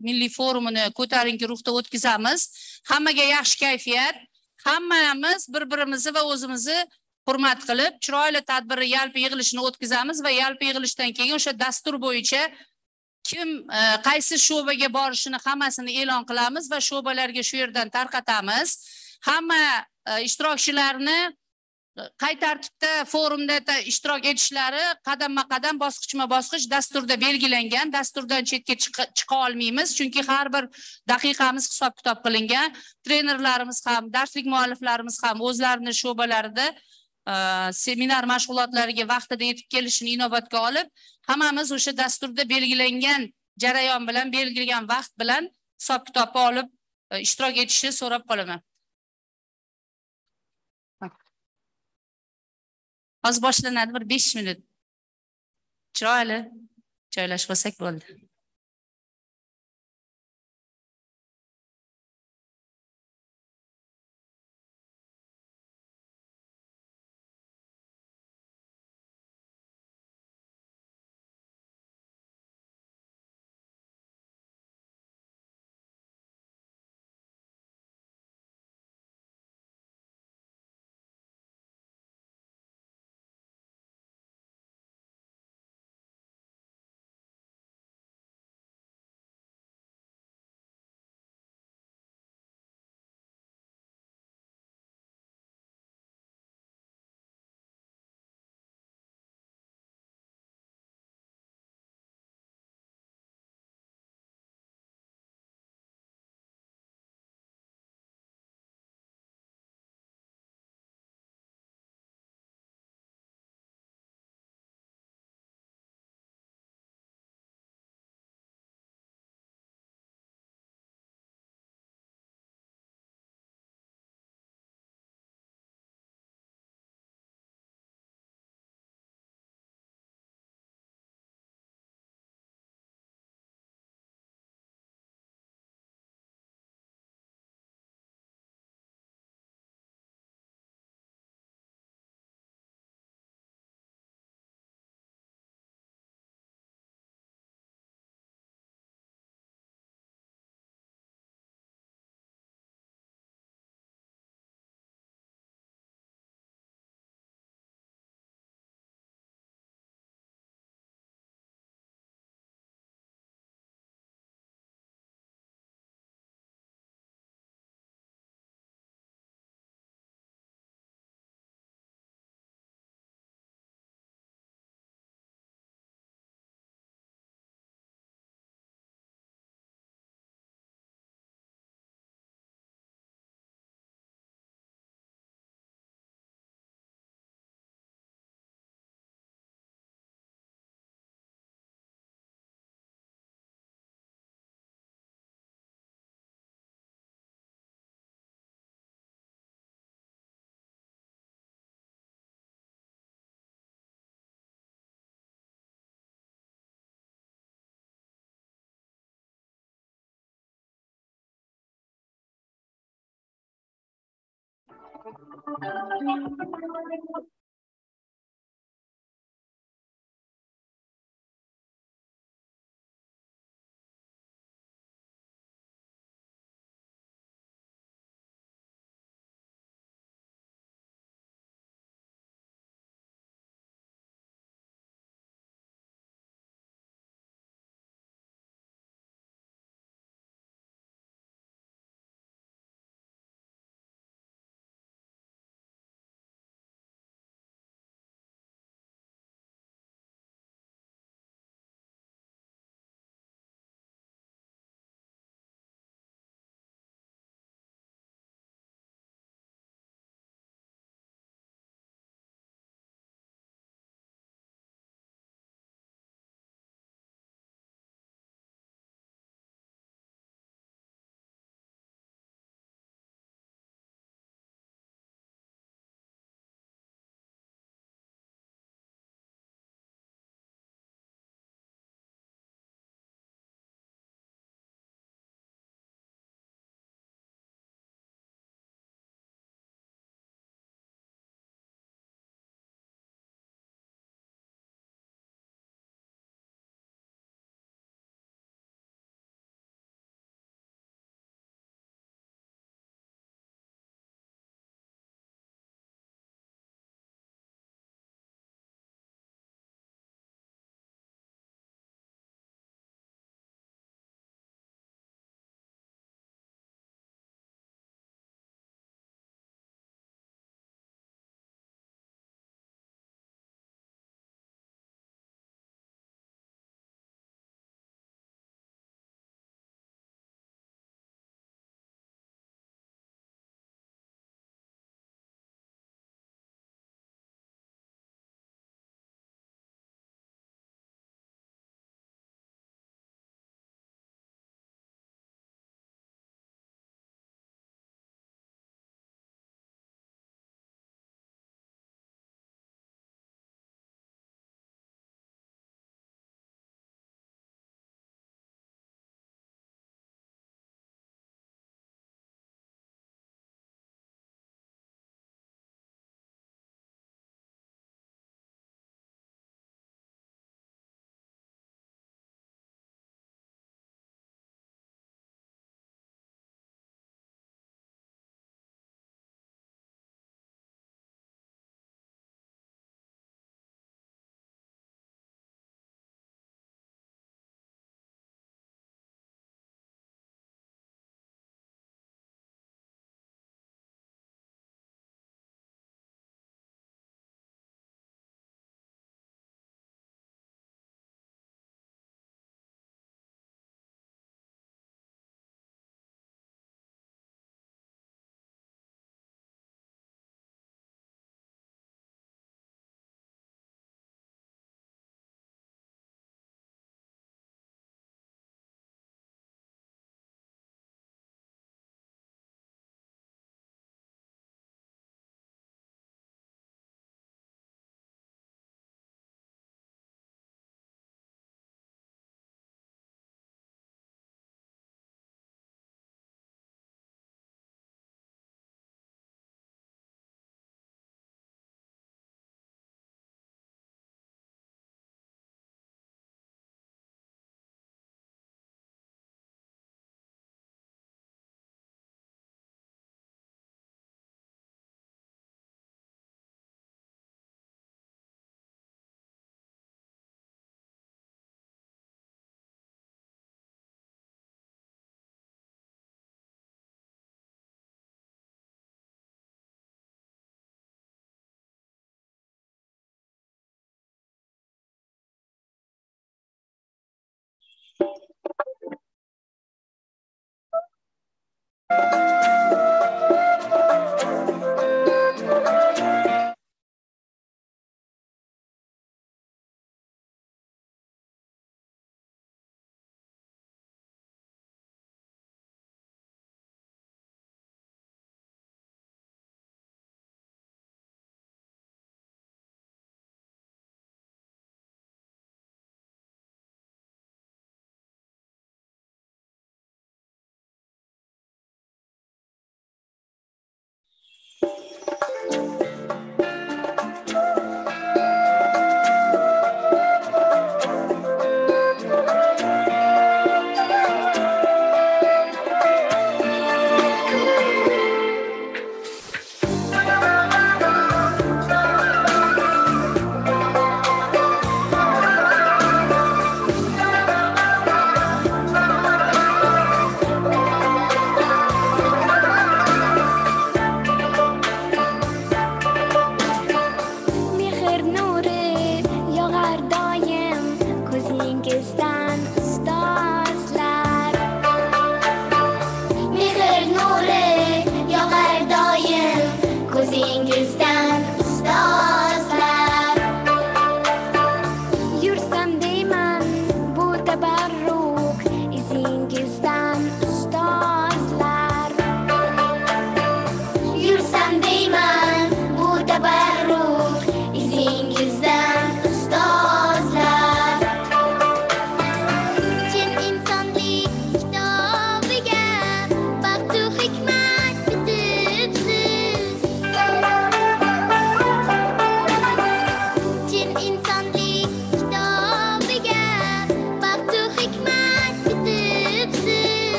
milliy forumini ko'tarinki ruhda o'tkazamiz. Hammaga yaxshi kayfiyat, hammamiz bir-birimizni va o'zimizni hurmat qilib, chiroyli tadbirni yalpi yig'ilishini o'tkazamiz va yalpi yig'ilishdan keyin o'sha dastur bo'yicha kim qaysi sho'baga borishini hammasini e'lon qilamiz va sho'balarga shu yerdan tarqatamiz. Hamma ishtirokchilarni qay tartibda forumda ishtirok etishlari qadamma-qadam, bosqichma-bosqich dasturda belgilangan. Dasturdan chetga chiqa olmaymiz, chunki har bir daqiqamiz hisob-kitob qilingan. Trenerlarimiz ham, darslik mualliflarimiz ham o'zlarini sho'balarida seminar mashg'ulotlariga vaqtida yetib kelishini inobatga olib, hammamiz o'sha dasturda belgilangan jarayon bilan, belgilangan vaqt bilan hisob-kitobni olib ishtirok etishni so'rab qolaman. Hozir boshlanadi, bir 5 minut. Chiroyli joylashib olsak bo'ldi.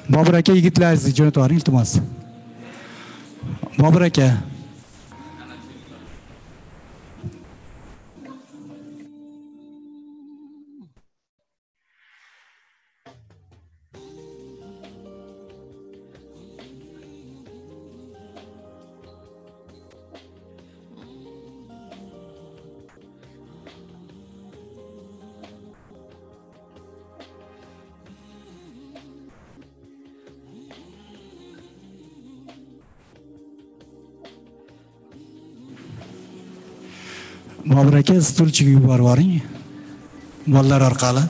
Bobur aka, yigitlaringizni jo'natib yuboring, iltimos. Bobur aka. Bobur aka, stulchiga yuborib yuboring. Bolalar orqali.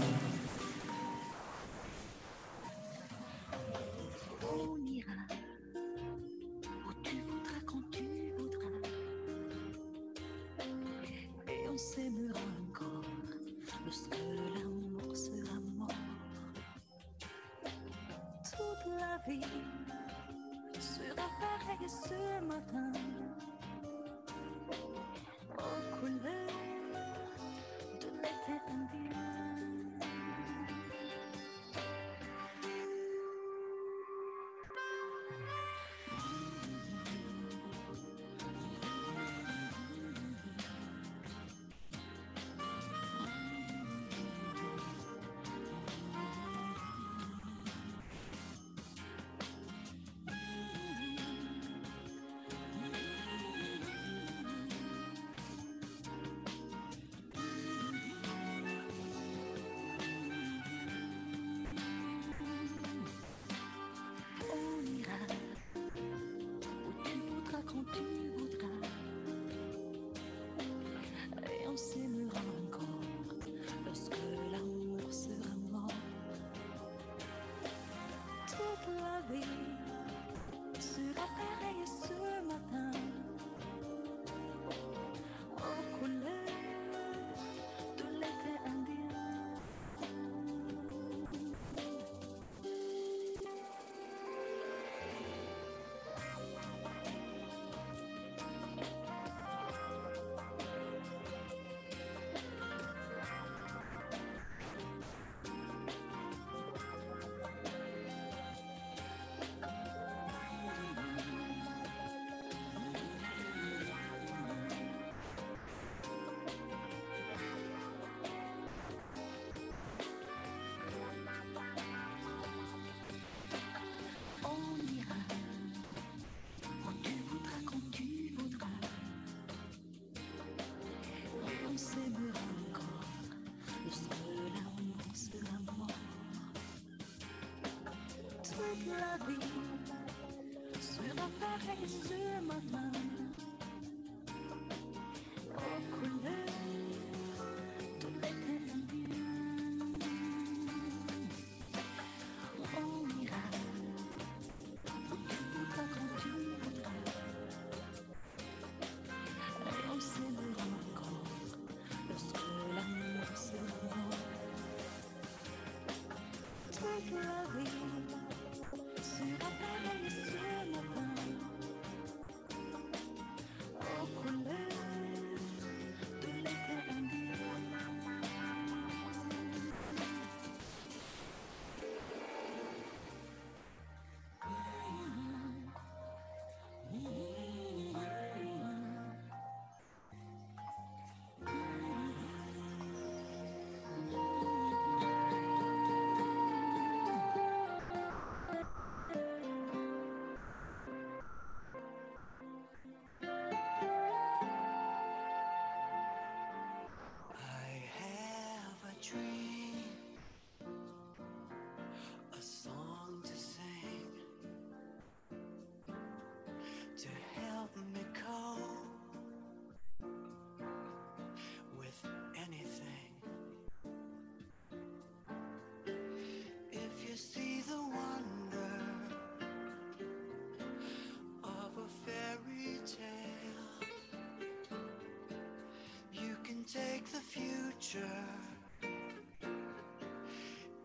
Take the future,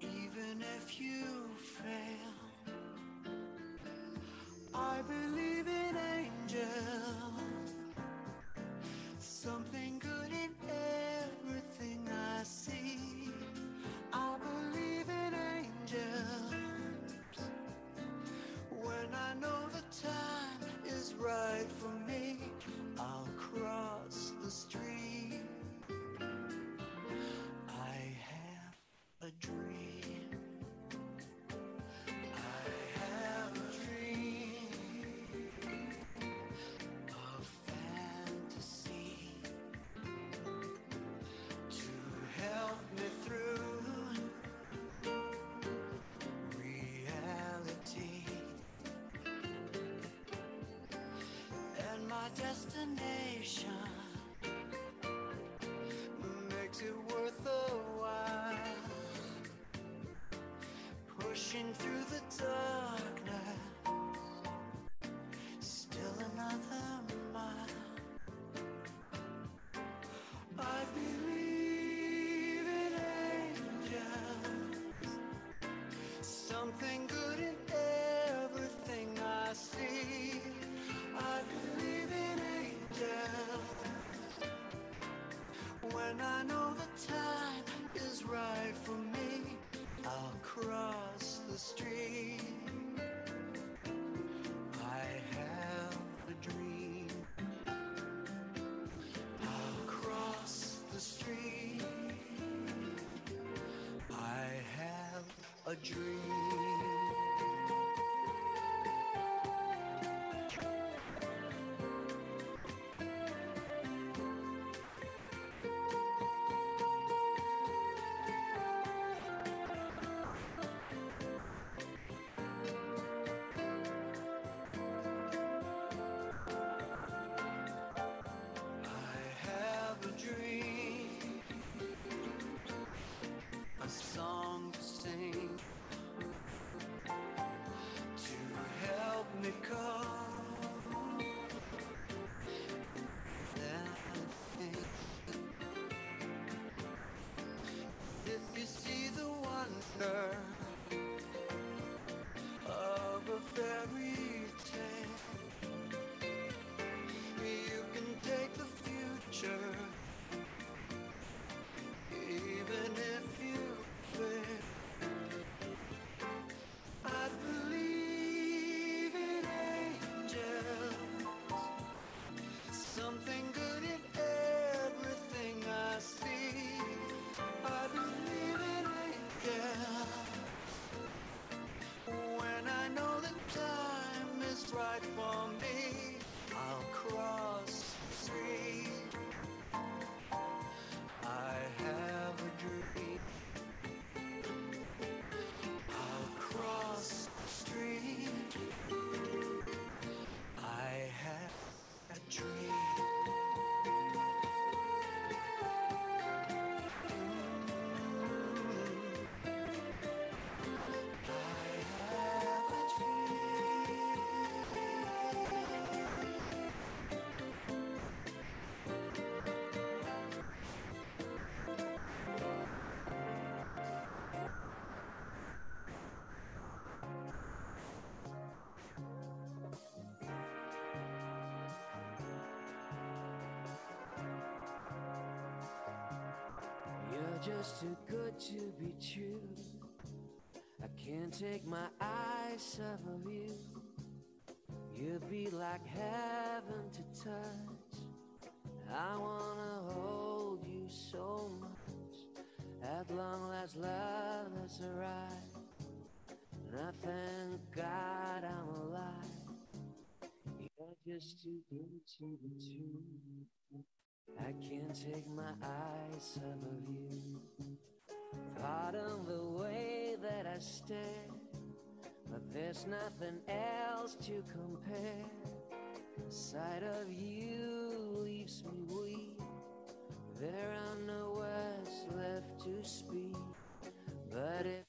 even if you fail. I believe in angels, something good in everything I see. I believe in angels, destination makes it worth a while. Pushing through the darkness, still another mile. I believe in angels, something good in everything I see. I believe in angels, when I know the time is right for me, I'll cross the street. I have a dream, I'll cross the street. I have a dream. I have a dream, a song to sing, to help me cope. Then I think, if you see the wonder of a fairy tale, you can take the future, even if you fail. I believe in angels, something good in everything I see. I believe in angels, when I know the time is right for me, I'll cross the street. I have a dream, I'll cross the street. I have a dream. I have a dream. You're just too good to be true. I can't take my eyes off of you. You'd be like heaven to touch. I wanna hold you so much. At long last, love has arrived, and I thank God I'm alive. You're just too good to be true. I can't take my eyes off of you. Pardon the way that I stare, but there's nothing else to compare. The sight of you leaves me weak. There are no words left to speak. But if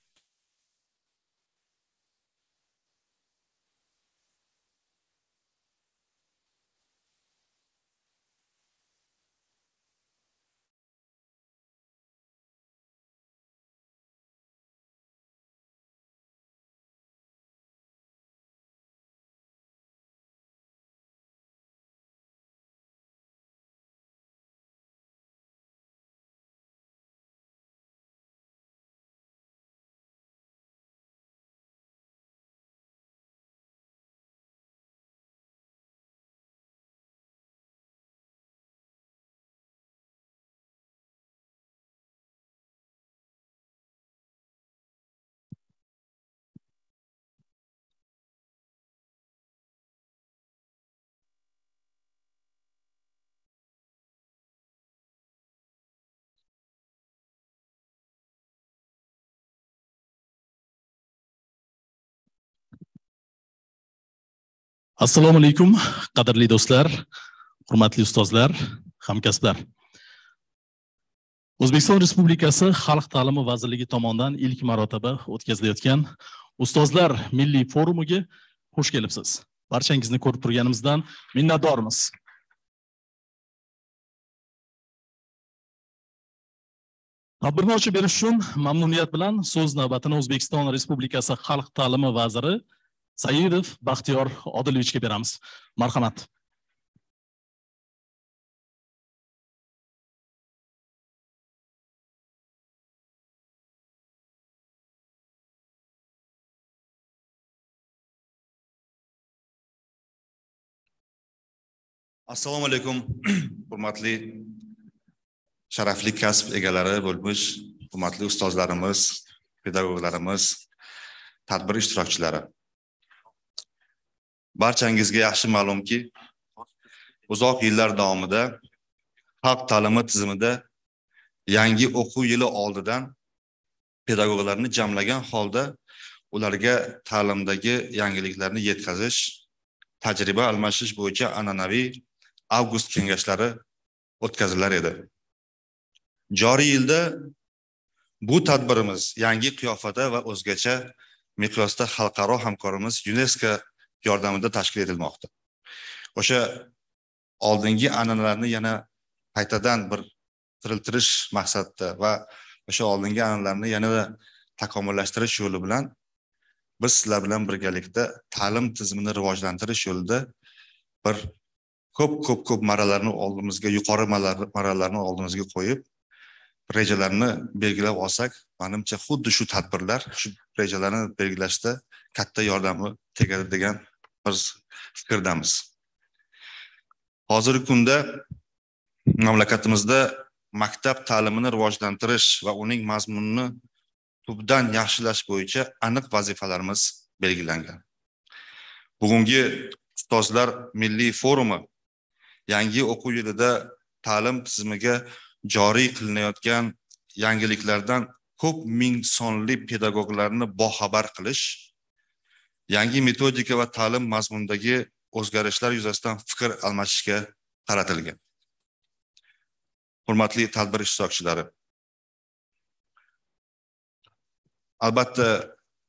Assalomu alaykum, qadrli do'stlar. Hurmatli ustozlar, hamkasblar. O'zbekiston Respublikasi Xalq ta'limi vazirligi tomonidan ilk marotaba o'tkazilayotgan Ustozlar milliy forumiga xush kelibsiz. Barchangizni ko'rib turganimizdan minnatdormiz. Tadbirni ochib berish uchun mamnuniyat bilan so'z navbatini O'zbekiston Respublikasi Xalq ta'limi vaziri Saidov Baxtiyor Odilovichga beramiz. Marhamat. Assalomu alaykum, hurmatli sharafli kasb egalari bo'lmish, hurmatli ustozlarimiz, pedagoglarimiz, tadbir ishtirokchilari. Barchangizga yaxshi ma'lumki, uzoq yillar davomida xalq ta'limi tizimida yangi o'quv yili oldidan pedagoglarni jamlagan holda ularga ta'limdagi yangiliklarni yetkazish, tajriba almashish bo'yicha an'anaviy avgust kengashlari o'tkazilar edi. Joriy yilda bu tadbirimiz yangi qiyofada va o'zgacha miqyosda xalqaro hamkorimiz UNESCO yordamida tashkil etilmoqda. O'sha oldingi an'analarni yana qaytadan bir tiriltirish maqsadida va o'sha oldingi an'analarni yanada takomillashtirish yo'li bilan biz sizlar bilan birgalikda ta'lim tizimini rivojlantirish yo'lida bir ko'p marralarni oldimizga, yuqori marralarni oldimizga qo'yib, rejalarni belgilab olsak, menimcha xuddi shu tadbirlar shu rejalarni belgilashda katta yordami tegadi degan bir fikrdamiz. Hozirgi kunda mamlakatimizda maktab ta'limini rivojlantirish va uning mazmunini tubdan yaxshilash bo'yicha aniq vazifalarimiz belgilangan. Bugungi Ustozlar milliy forumi yangi o'quv yilida ta'lim tizimiga joriy qilinayotgan yangiliklardan ko'p ming sonli pedagoglarni boxabar qilish, yangi metodika va ta'lim mazmunidagi o'zgarishlar yuzasidan fikr almashishga qaratilgan. Hurmatli tadbir ishtirokchilari, albatta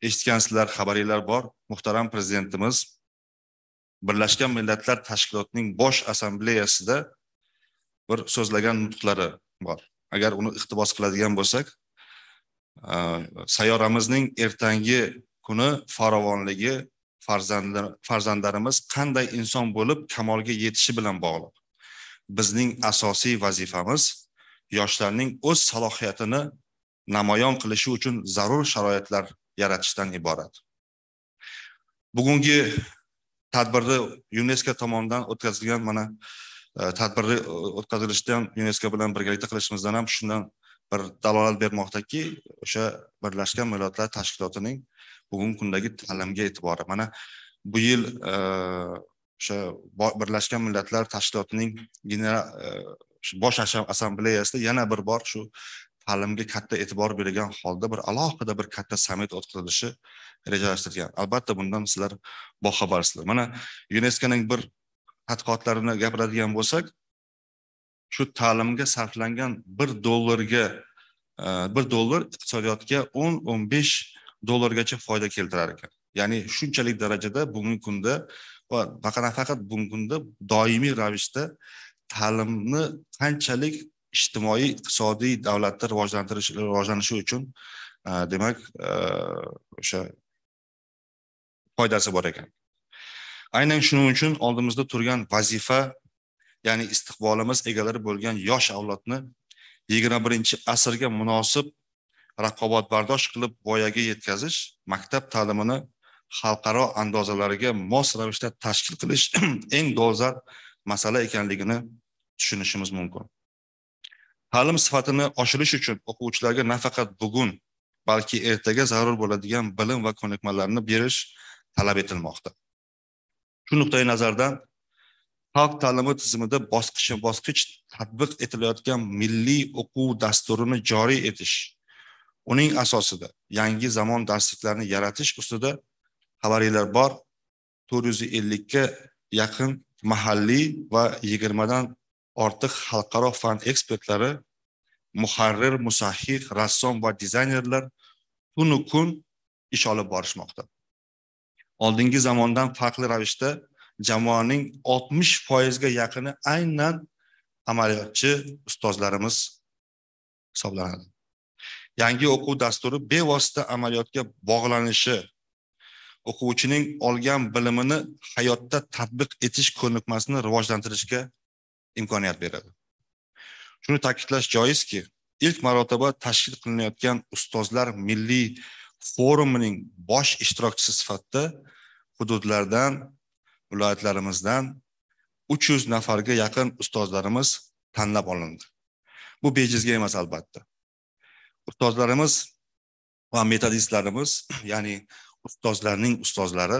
eshitgansizlar, xabaringlar bor. Muhtaram prezidentimiz Birlashgan Millatlar Tashkilotining bosh assambleyasida bir so'zlagan nutqlari bor. Agar uni iqtibos qiladigan bo'lsak, sayyoramizning ertangi kuni farovonligi farzandlarimiz qanday inson bo'lib kamolga yetishi bilan bog'liq. Bizning asosiy vazifamiz yoshlarning o'z salohiyatini namoyon qilishi uchun zarur sharoitlar yaratishdan iborat. Bugungi tadbirda UNESCO tomonidan o'tkazilgan mana tadbirni o'tkazilishdan UNESCO bilan birgalikda qilishimizdan ham shundan bir dalolat bermoqdaki, o'sha Birlashgan Millatlar Tashkilotining bugungi kundagi ta'limga e'tibori. Mana bu yil o'sha Birlashgan Millatlar Tashkilotining bosh assambleyasida yana bir bor shu ta'limga katta e'tibor berilgan holda bir alohida bir katta sammit o'tkazilishi rejalashtirilgan. Albatta bundan sizlar boxabarsizlar. Mana UNESCOning bir tadqiqotlarini gapiradigan bo'lsak, shu ta'limga sarflangan $1 iqtisodiyotga 10-15 dollargacha foyda keltirar ekan. Ya'ni shunchalik darajada bugungi kunda va faqat bugungi kunda doimiy ravishda ta'limni qanchalik ijtimoiy, iqtisodiy davlatda rivojlanishi uchun demak o'sha foydasi bor ekan. Aynan shuning uchun oldimizda turgan vazifa, ya'ni istiqbolimiz egalari bo'lgan yosh avlodni 21-asrga munosib raqobatbardosh qilib voyaga yetkazish, maktab ta'limini xalqaro andozalariga mos ravishda tashkil qilish eng dolzarb masala ekanligini tushunishimiz mumkin. Ta'lim sifatini oshirish uchun o'quvchilarga nafaqat bugun, balki ertaga zarur bo'ladigan bilim va ko'nikmalarni berish talab etilmoqda. Shu nuqtai nazardan xalq ta'limi tizimida bosqichma-bosqich tatbiq etilayotgan milliy o'quv dasturini joriy etish, uning asosida yangi zamon darsliklarini yaratish ustida xabaringlar bor, 450 ga yaqin mahalliy va 20 dan ortiq xalqaro fan ekspertlari, muharrir, musahhih, rassom va dizaynerlar tunu kun ish olib borishmoqda. Oldingi zamondan farqli ravishda jamoaning 60% ga yaqini aynan amaliyotchi ustozlarimiz hisoblanadi. Yangi o'quv dasturi bevosita amaliyotga bog'lanishi, o'quvchining olgan bilimini hayotda tatbiq etish ko'nikmasini rivojlantirishga imkoniyat beradi. Shuni ta'kidlash joizki, ilk marotaba tashkil qilinayotgan ustozlar milliy forumining bosh ishtirokchisi sifatida hududlardan, viloyatlarimizdan 300 nafarga yaqin ustozlarimiz tanlab olindi. Bu bejizga emas albatta. Ustozlarimiz va metodistlarimiz, ya'ni ustozlarning ustozlari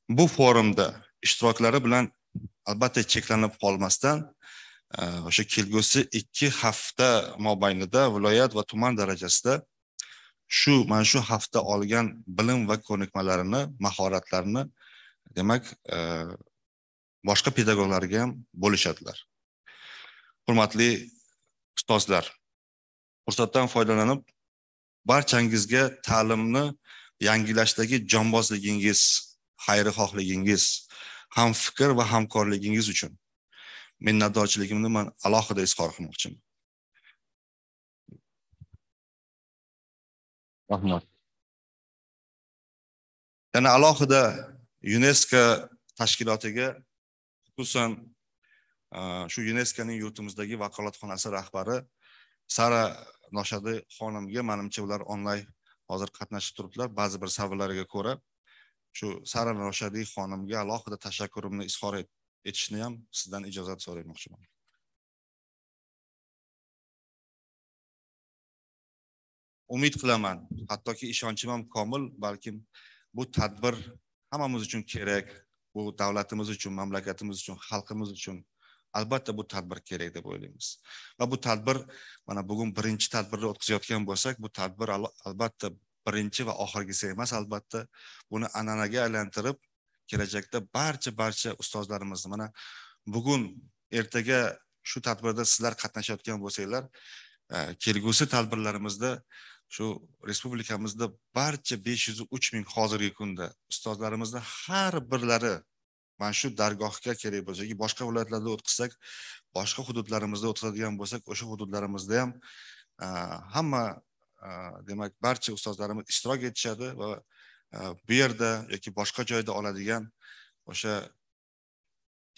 bu forumda ishtiroklari bilan albatta cheklanib qolmasdan, o'sha kelgusi 2 hafta mobaynida viloyat va tuman darajasida mana shu hafta olgan bilim va ko'nikmalarini, mahoratlarini demak boshqa pedagoglarga ham bo'lishadilar. Hurmatli ustozlar, fursatdan foydalanib barchangizga ta'limni yangilashdagi jonbozligingiz, xayrixohligingiz, hamfikr va hamkorligingiz uchun minnatdorchiligimni men alohida izhor qilmoqchiman. Rahmat. Yana alohida UNESCO tashkilotiga, xususan shu UNESCOning yurtimizdagi vakolatxonasi rahbari Sara Noshadi xonimga, menimcha ular onlayn hozir qatnashib turibdilar, ba'zi bir savollarga ko'ra shu Sara Noshadi xonimga alohida tashakkurimni izhor etishni ham sizdan ijozat so'ramoqchiman. Umid qilaman, hattoki ishonchim ham komil, balkim bu tadbir hammamiz uchun kerak, bu davlatimiz uchun, mamlakatimiz uchun, xalqimiz uchun albatta bu tadbir kerak deb o'ylaymiz. Va bu tadbir mana bugun birinchi tadbirni o'tkazayotgan bo'lsak, bu tadbir albatta birinchi va oxirgisi emas, albatta buni an'anaga aylantirib, kelajakda barcha ustozlarimizni mana bugun ertaga shu tadbirda sizlar qatnashayotgan bo'lsanglar, kelgusi tadbirlarimizda shu respublikamizda barcha 503 ming hozirgi kunda ustozlarimizni har birlari mana shu dargohga kerak bo'lsa, boshqa viloyatlarda o'tkazsak, boshqa hududlarimizda o'tkazadigan bo'lsak, o'sha hududlarimizda ham hamma demak barcha ustozlarimiz ishtirok etishadi va bu yerda yoki boshqa joyda oladigan o'sha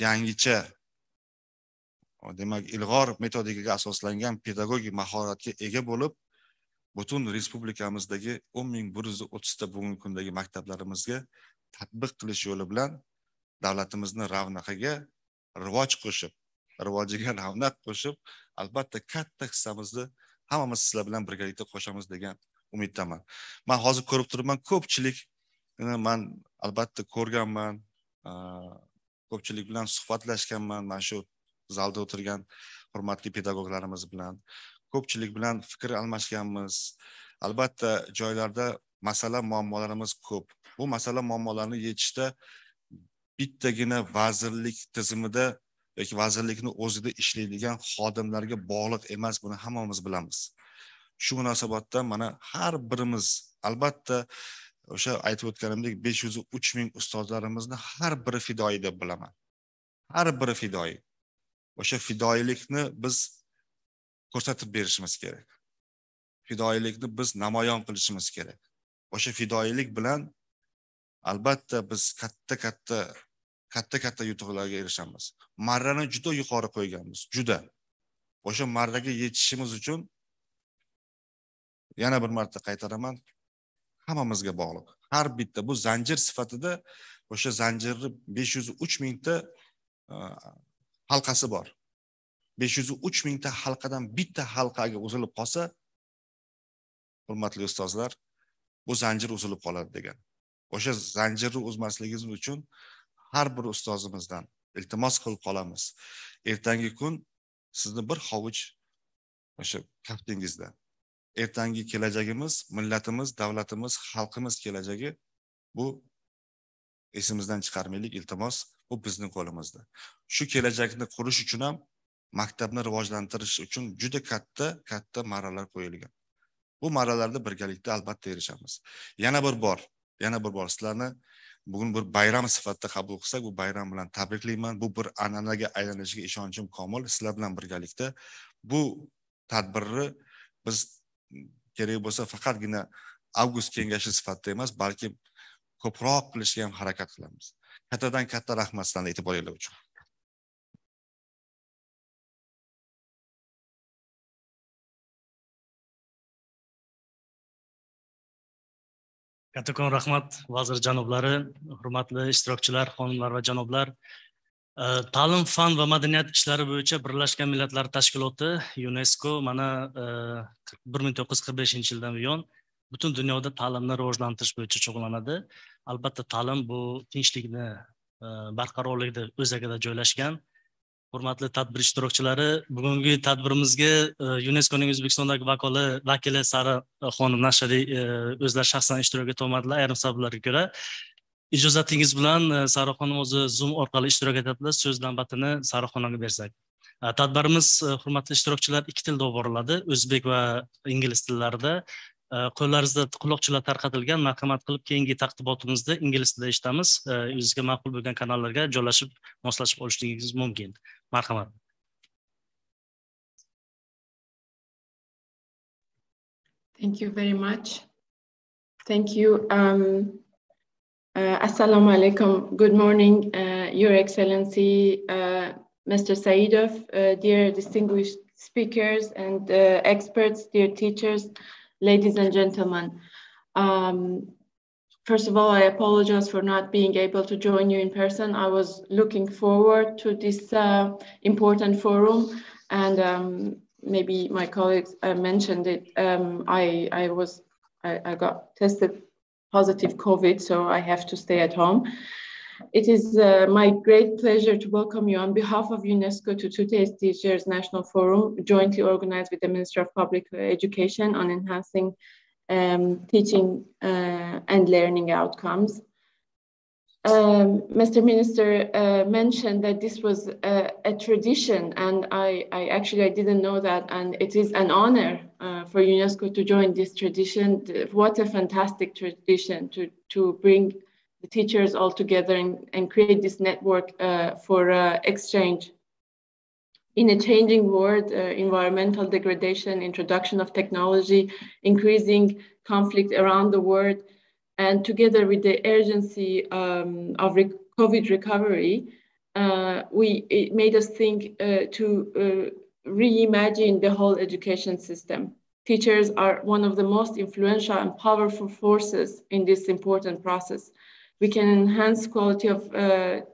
yangicha demak ilg'or metodikaga asoslangan pedagogik mahoratga ega bo'lib, butun respublikamizdagi 10.130 ta bugungi kundagi maktablarimizga tatbiq qilish yo'li bilan davlatimizni ravnaqiga rivojiga ravnaq qo'shib, albatta katta hissamizni hammamiz sizlar bilan birgalikda qo'shamiz degan umiddaman. Men hozir ko'rib turibman, ko'pchilik men albatta ko'rganman, ko'pchilik bilan suhbatlashganman, mana shu zalda o'tirgan hurmatli pedagoglarimiz bilan ko'pchilik bilan fikr almashganmiz. Albatta joylarda masala muammolarimiz ko'p. Bu masala muammolarni yechishda bittagina vazirlik tizimida yoki vazirlikni o'zida ishlaydigan xodimlarga bog'liq emas, buni hammamiz bilamiz. Shu munosabatdan mana har birimiz albatta o'sha aytib o'tganimdek 503 ming ustozlarimizni har biri fidoyi deb bilaman. Har biri fidoyi. O'sha fidoyilikni biz ko'rsatib berishimiz kerak. Fidoyilikni biz namoyon qilishimiz kerak. O'sha fidoyilik bilan albatta biz katta yutuqlarga erishamiz. Marrani juda yuqori qo'yganmiz, juda. O'sha marraga yetishimiz uchun yana bir marta qaytaraman, hammamizga bog'liq. Har bitta bu zanjir sifatida o'sha zanjirni 503 mingta halqasi bor. 503 mingta halqadan bitta halqaga uzilib qolsa, hurmatli ustozlar, bu zanjir uzilib qoladi degan. O'sha zanjirni uzmasligingiz uchun har bir ustozimizdan iltimos qilib qolamiz. Ertangi kun sizni bir hovuch o'sha kaftingizda. Ertangi kelajagimiz, millatimiz, davlatimiz, xalqimiz kelajagi bu esimizdan chiqarmaylik, iltimos. Bu bu bizning qo'limizda. Shu kelajakni qurish uchun ham maktabni rivojlantirish uchun juda katta marralar qo'yilgan. Bu marralarda birgalikda albatta erishamiz. Yana bir bor sizlarni bugun bir bayram sifatida qabul qilsak, bu bayram bilan tabriklayman. Bu bir an'anaga aylanishiga ishonchim komil. Sizlar bilan birgalikda bu tadbirni biz kerak bo'lsa faqatgina avgust kengashi sifatida emas, balki ko'proq qilishga ham harakat qilamiz. Kattadan katta rahmat sizlarga e'tiboringlar uchun. Kattakon rahmat vazir janoblari, hurmatli ishtirokchilar, xonimlar va janoblar. Ta'lim, fan va madaniyat ishlari bo'yicha Birlashgan Millatlar Tashkiloti UNESCO mana 1945-yildan buyon butun dunyoda ta'limni rivojlantirish bo'yicha shug'ullanadi. Albatta ta'lim bu tinchlikni, barqarorlikni o'zagida joylashgan. Hurmatli tadbir ishtirokchilari, bugungi tadbirimizga UNESCOning O'zbekistondagi vakili Sara xonim Nashari o'zlari shaxsan ishtirok etolmadilar ayrim sabablarga ko'ra. Ijozatingiz bilan Sara xonim o'zi Zoom orqali ishtirok etadilar. So'z navbatini Sara xonimga bersak. Tadbirimiz, hurmatli ishtirokchilar, ikki tilda olib boriladi, o'zbek va ingliz tillarida. Qo'llaringizda quloqchalar tarqatilgan. Marhamat qilib keyingi taqdibotimizda ingliz tilida eshitamiz. O'zingizga ma'qul bo'lgan kanallarga joylashib, moslashib olishingiz mumkin. Marhamat. Thank you very much. Thank you. Assalamu alaikum. Good morning, Your Excellency, Mr. Saidov, dear distinguished speakers and experts, dear teachers, ladies and gentlemen. First of all, I apologize for not being able to join you in person. I was looking forward to this important forum, and maybe my colleagues mentioned it. I got tested positive COVID, so I have to stay at home. It is my great pleasure to welcome you on behalf of UNESCO to today's Teachers National Forum, jointly organized with the Ministry of Public Education on enhancing teaching and learning outcomes. Mr. Minister mentioned that this was a tradition, and I didn't know that, and it is an honor for UNESCO to join this tradition. What a fantastic tradition to bring the teachers all together and create this network for exchange. In a changing world, environmental degradation, introduction of technology, increasing conflict around the world, and together with the urgency of COVID recovery, it made us think to reimagine the whole education system. Teachers are one of the most influential and powerful forces in this important process. We can enhance quality of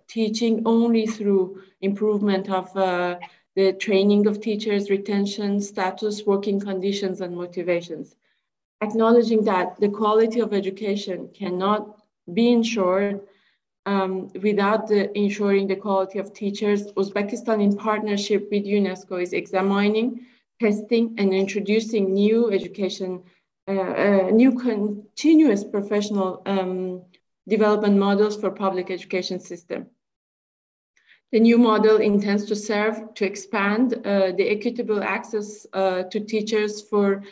teaching only through improvement of the training of teachers, retention, status, working conditions, and motivations. Acknowledging that the quality of education cannot be ensured without ensuring the quality of teachers, Uzbekistan, in partnership with UNESCO, is examining, testing, and introducing new education, new continuous professional development models for public education system. The new model intends to serve to expand the equitable access to teachers for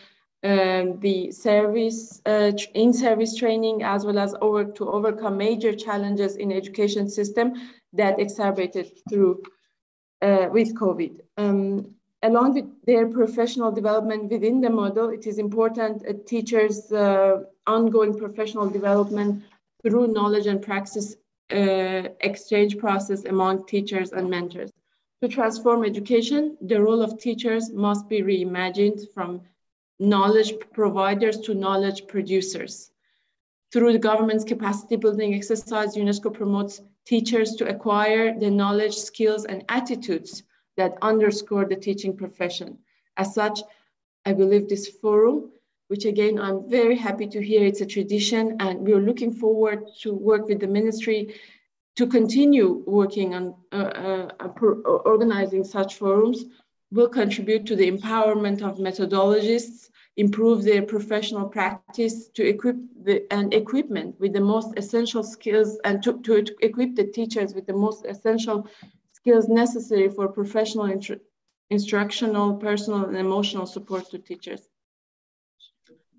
the service, in-service training, as well as to overcome major challenges in education system that exacerbated with COVID. Along with their professional development within the model, it is important teachers' ongoing professional development through knowledge and practice exchange process among teachers and mentors. To transform education, the role of teachers must be reimagined from knowledge providers to knowledge producers. Through the government's capacity building exercise, UNESCO promotes teachers to acquire the knowledge, skills, and attitudes that underscore the teaching profession. As such, I believe this forum, which again, I'm very happy to hear it's a tradition, and we're looking forward to work with the ministry to continue working on organizing such forums, will contribute to the empowerment of methodologists improve their professional practice, to equip equipment with the most essential skills, and to equip the teachers with the most essential skills necessary for professional instructional, personal, and emotional support to teachers.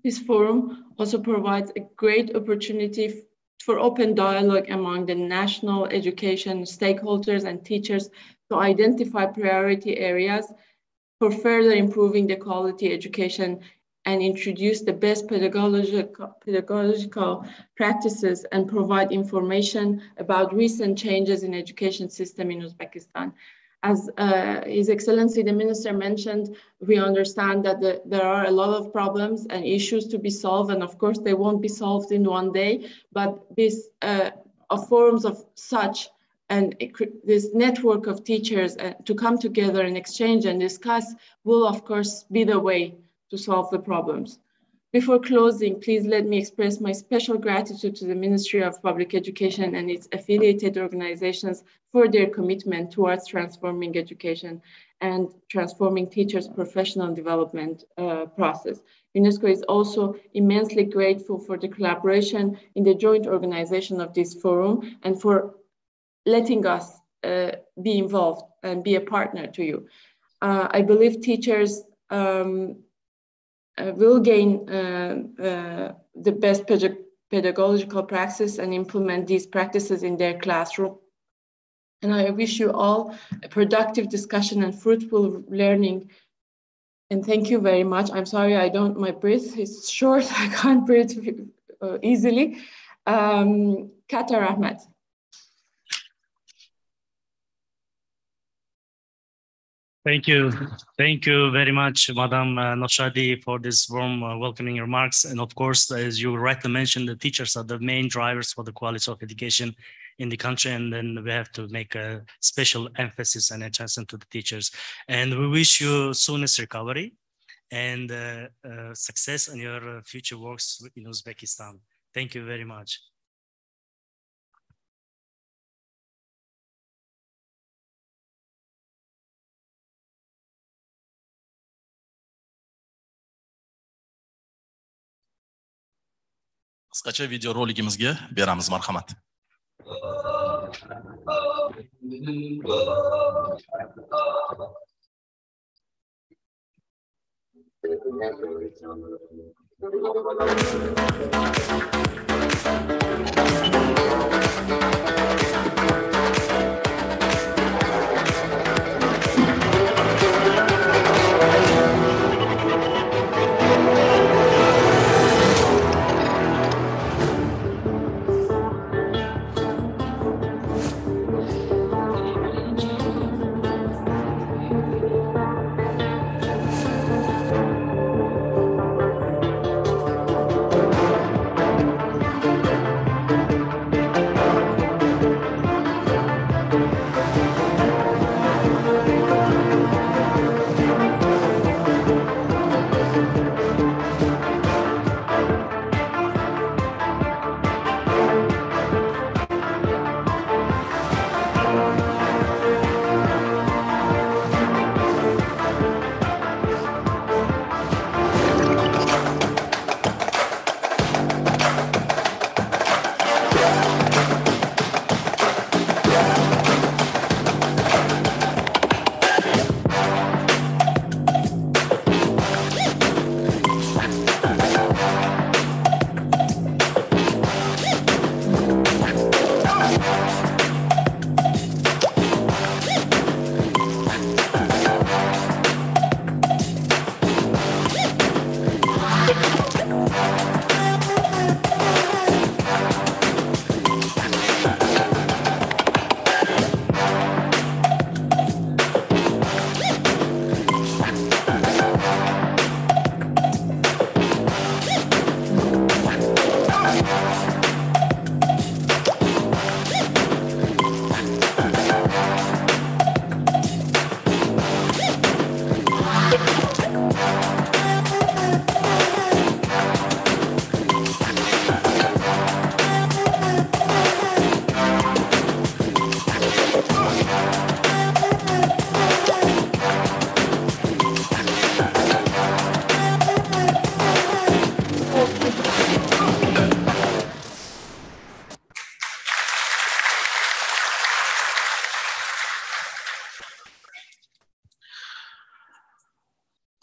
This forum also provides a great opportunity for open dialogue among the national education stakeholders and teachers to identify priority areas for further improving the quality education and introduce the best pedagogical practices and provide information about recent changes in education system in Uzbekistan. As His Excellency the Minister mentioned, we understand that there are a lot of problems and issues to be solved, and of course they won't be solved in one day, but this forums of such and this network of teachers to come together and exchange and discuss will of course be the way to solve the problems. Before closing, please let me express my special gratitude to the Ministry of Public Education and its affiliated organizations for their commitment towards transforming education and transforming teachers' professional development process. UNESCO is also immensely grateful for the collaboration in the joint organization of this forum and for letting us be involved and be a partner to you. I believe teachers will gain the best pedagogical practice and implement these practices in their classroom. And I wish you all a productive discussion and fruitful learning. And thank you very much. I'm sorry, my breath is short. I can't breathe easily. Qatar Ahmed. Thank you. Thank you very much, Madam Noshadi, for this warm welcoming remarks. And of course, as you rightly mentioned, the teachers are the main drivers for the quality of education in the country. And then we have to make a special emphasis and attention to the teachers. And we wish you soonest recovery and success in your future works in Uzbekistan. Thank you very much. Qisqacha video roligimizga beramiz, marhamat.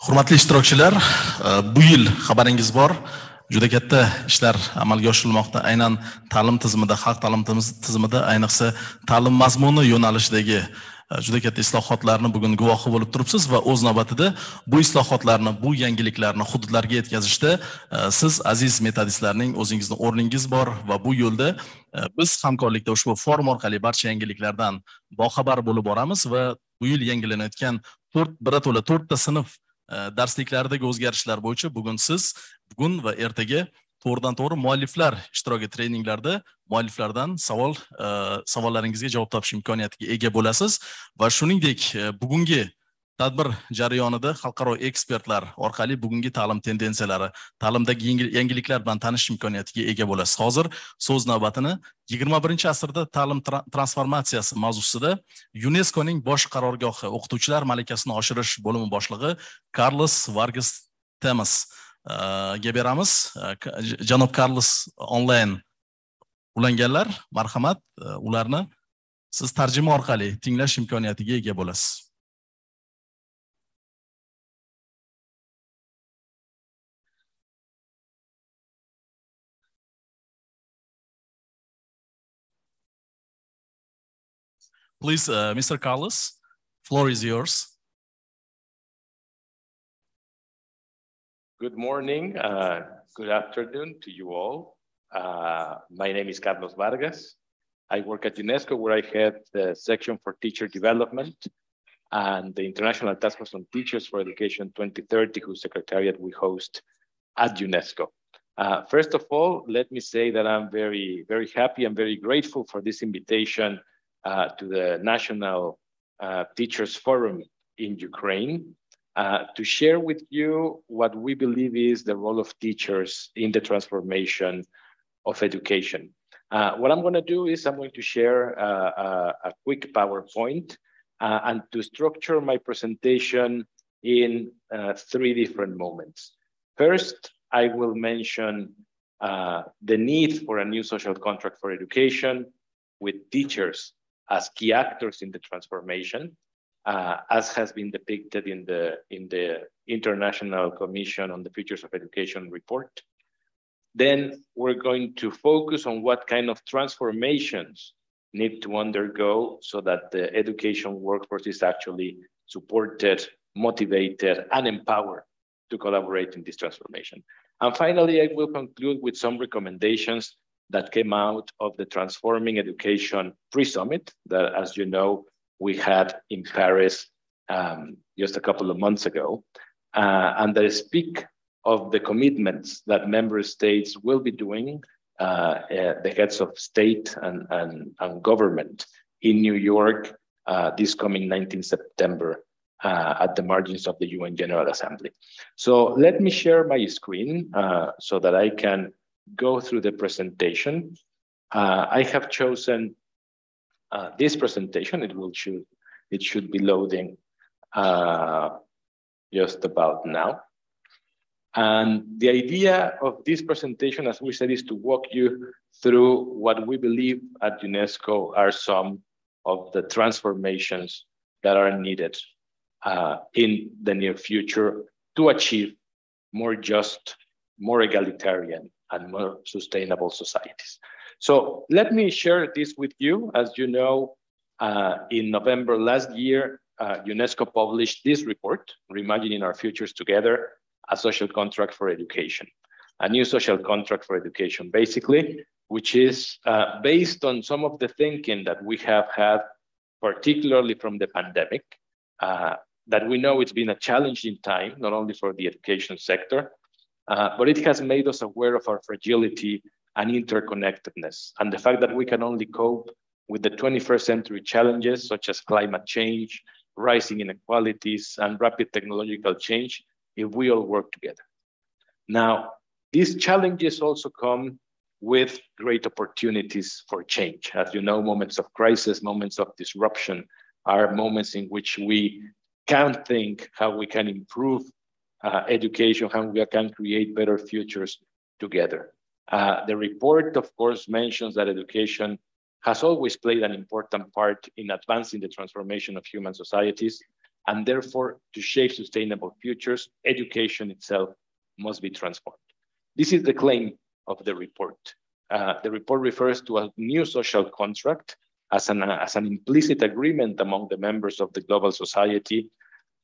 Hurmatli ishtirokchilar, bu yil xabaringiz bor, juda katta ishlar amalga oshirilmoqda. Aynan ta'lim tizimida, xalq ta'lim tizimida, ayniqsa ta'lim mazmuni yo'nalishidagi juda katta islohotlarni bugun guvohi bo'lib turibsiz va o'z navbatida bu islohotlarni, bu yangiliklarni hududlarga yetkazishda siz aziz metodistlarning o'zingizni o'rningiz bor va bu yo'lda biz hamkorlikda ushbu forum orqali barcha yangiliklardan boxabar bo'lib boramiz va bu yil yangilanayotgan birato'la 4 ta sinf darsliklaridagi o'zgarishlar bo'yicha bugun va ertaga to'g'ridan-to'g'ri mualliflar ishtiroki treninglarda mualliflardan savollaringizga javob topish imkoniyatiga ega bo'lasiz va shuningdek bugungi tadbir jarayonida xalqaro ekspertlar orqali bugungi ta'lim tendensiyalari, ta'limdagi yangiliklar bilan tanishish imkoniyatiga ega bo'lasiz. Hozir so'z navbatini 21-asrda ta'lim transformatsiyasi mavzusida UNESCOning bosh qarorgohi o'qituvchilar malakasini oshirish bo'limi boshlig'i Carlos Vargas Temas ga beramiz. Janob Carlos onlayn ulanganlar, marhamat, ularni siz tarjima orqali tinglash imkoniyatiga ega bo'lasiz. Please, Mr. Carlos, floor is yours. Good morning, good afternoon to you all. My name is Carlos Vargas. I work at UNESCO, where I head the section for teacher development and the International Task Force on Teachers for Education 2030, whose secretariat we host at UNESCO. First of all, let me say that I'm very, very happy and very grateful for this invitation to the National Teachers Forum in Ukraine to share with you what we believe is the role of teachers in the transformation of education. What I'm going to do is I'm going to share a quick PowerPoint and to structure my presentation in 3 different moments. First, I will mention the need for a new social contract for education with teachers as key actors in the transformation, as has been depicted in the International Commission on the Futures of Education report. Then we're going to focus on what kind of transformations need to undergo so that the education workforce is actually supported, motivated, and empowered to collaborate in this transformation. And finally, I will conclude with some recommendations that came out of the Transforming Education pre-summit that, as you know, we had in Paris just a couple of months ago, and that speak of the commitments that member states will be doing, the heads of state and government in New York this coming 19 September at the margins of the UN General Assembly. So let me share my screen so that I can go through the presentation. I have chosen this presentation. It should be loading just about now. And the idea of this presentation, as we said, is to walk you through what we believe at UNESCO are some of the transformations that are needed in the near future to achieve more just, more egalitarian, and more sustainable societies. So let me share this with you. As you know, in November last year, UNESCO published this report, Reimagining Our Futures Together, a social contract for education, a new social contract for education, basically, which is based on some of the thinking that we have had, particularly from the pandemic, that we know it's been a challenging time, not only for the education sector, but it has made us aware of our fragility and interconnectedness, and the fact that we can only cope with the 21st century challenges, such as climate change, rising inequalities, and rapid technological change, if we all work together. Now, these challenges also come with great opportunities for change. As you know, moments of crisis, moments of disruption are moments in which we can think how we can improve education, how we can create better futures together. The report, of course, mentions that education has always played an important part in advancing the transformation of human societies, And therefore, to shape sustainable futures, education itself must be transformed. This is the claim of the report. The report refers to a new social contract as an implicit agreement among the members of the global society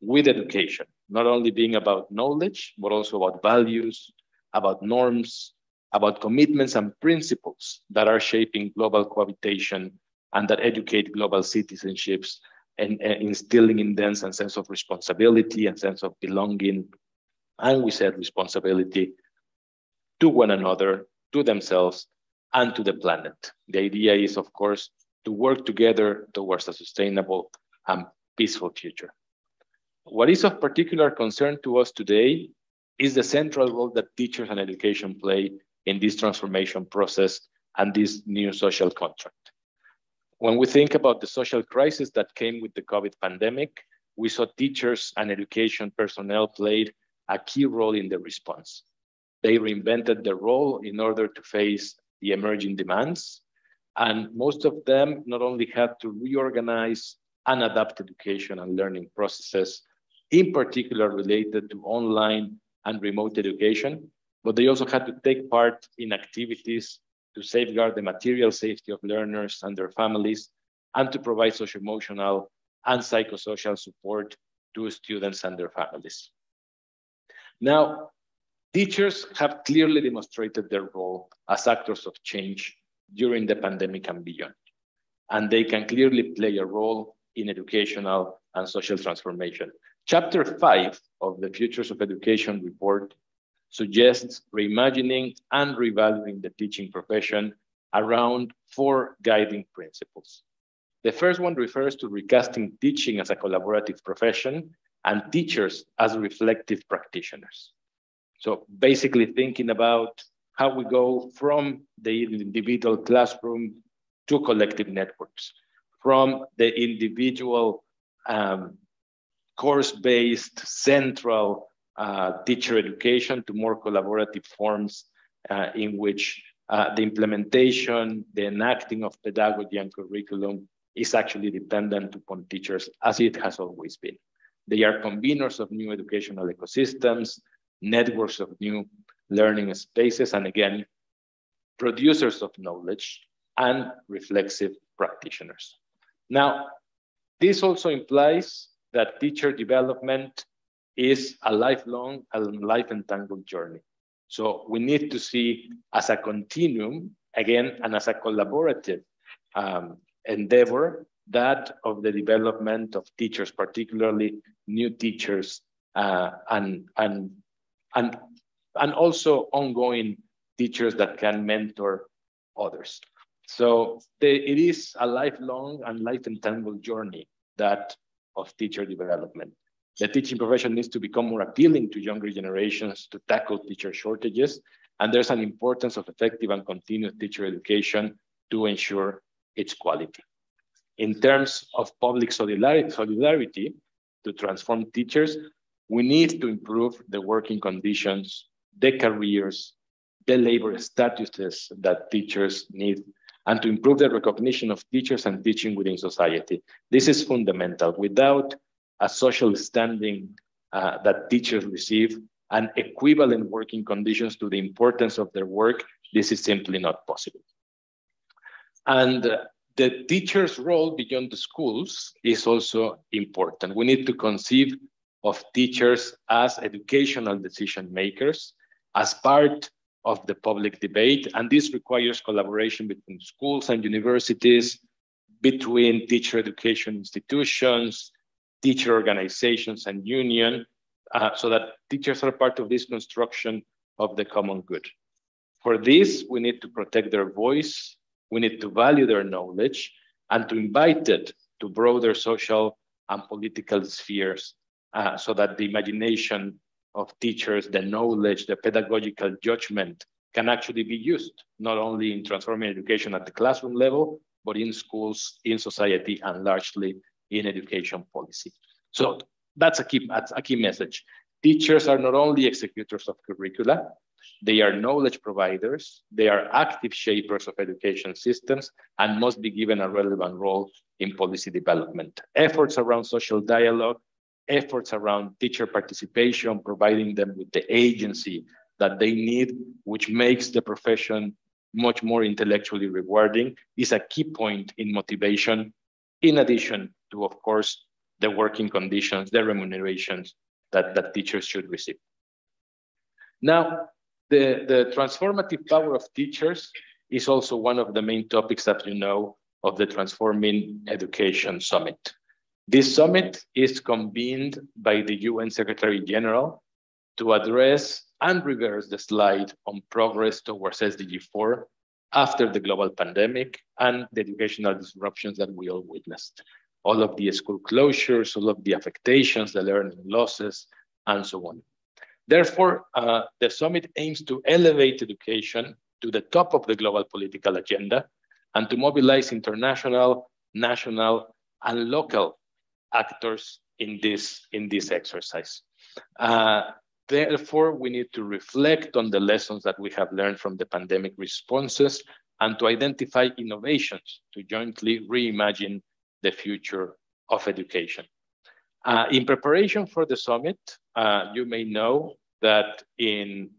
with education, not only being about knowledge, but also about values, about norms, about commitments and principles that are shaping global cohabitation and that educate global citizenships and instilling in them a sense of responsibility and sense of belonging. And we said responsibility to one another, to themselves, and to the planet. The idea is, of course, to work together towards a sustainable and peaceful future. What is of particular concern to us today is the central role that teachers and education play in this transformation process and this new social contract. When we think about the social crisis that came with the COVID pandemic, we saw teachers and education personnel played a key role in the response. They reinvented their role in order to face the emerging demands. And most of them not only had to reorganize and adapt education and learning processes, in particular related to online and remote education, but they also had to take part in activities to safeguard the material safety of learners and their families, and to provide socio-emotional and psychosocial support to students and their families. Now, teachers have clearly demonstrated their role as actors of change during the pandemic and beyond, and they can clearly play a role in educational and social transformation. Chapter 5 of the Futures of Education report suggests reimagining and revaluing the teaching profession around 4 guiding principles. The first one refers to recasting teaching as a collaborative profession and teachers as reflective practitioners. So basically thinking about how we go from the individual classroom to collective networks, from the individual course-based central teacher education to more collaborative forms in which the implementation, the enacting of pedagogy and curriculum is actually dependent upon teachers, as it has always been. They are conveners of new educational ecosystems, networks of new learning spaces, and again, producers of knowledge and reflexive practitioners. Now, this also implies that teacher development is a lifelong and life-entangled journey. So we need to see as a continuum, again, and as a collaborative endeavor, that of the development of teachers, particularly new teachers, and also ongoing teachers that can mentor others. So it is a lifelong and life-entangled journey, that of teacher development. The teaching profession needs to become more appealing to younger generations to tackle teacher shortages, and there's an importance of effective and continuous teacher education to ensure its quality. In terms of public solidarity to transform teachers, we need to improve the working conditions, the careers, the labor statuses that teachers need, and to improve the recognition of teachers and teaching within society. This is fundamental. Without a social standing that teachers receive and equivalent working conditions to the importance of their work, this is simply not possible. And the teacher's role beyond the schools is also important. We need to conceive of teachers as educational decision makers, as part of the public debate, and this requires collaboration between schools and universities, between teacher education institutions, teacher organizations and union, so that teachers are part of this construction of the common good. For this, we need to protect their voice, we need to value their knowledge, and to invite it to broader social and political spheres, so that the imagination of teachers, the knowledge, the pedagogical judgment can actually be used, not only in transforming education at the classroom level, but in schools, in society, and largely in education policy. So that's a key message. Teachers are not only executors of curricula, they are knowledge providers, they are active shapers of education systems, and must be given a relevant role in policy development. Efforts around social dialogue efforts around teacher participation, providing them with the agency that they need, which makes the profession much more intellectually rewarding, is a key point in motivation, in addition to, of course, the working conditions, the remunerations that teachers should receive. Now, the transformative power of teachers is also one of the main topics that you know of the Transforming Education Summit. This summit is convened by the UN Secretary General to address and reverse the slide on progress towards SDG 4 after the global pandemic and the educational disruptions that we all witnessed. All of the school closures, all of the affectations, the learning losses, and so on. Therefore, the summit aims to elevate education to the top of the global political agenda and to mobilize international, national, and local actors in this exercise. Therefore, we need to reflect on the lessons that we have learned from the pandemic responses and to identify innovations to jointly reimagine the future of education. In preparation for the summit, you may know that in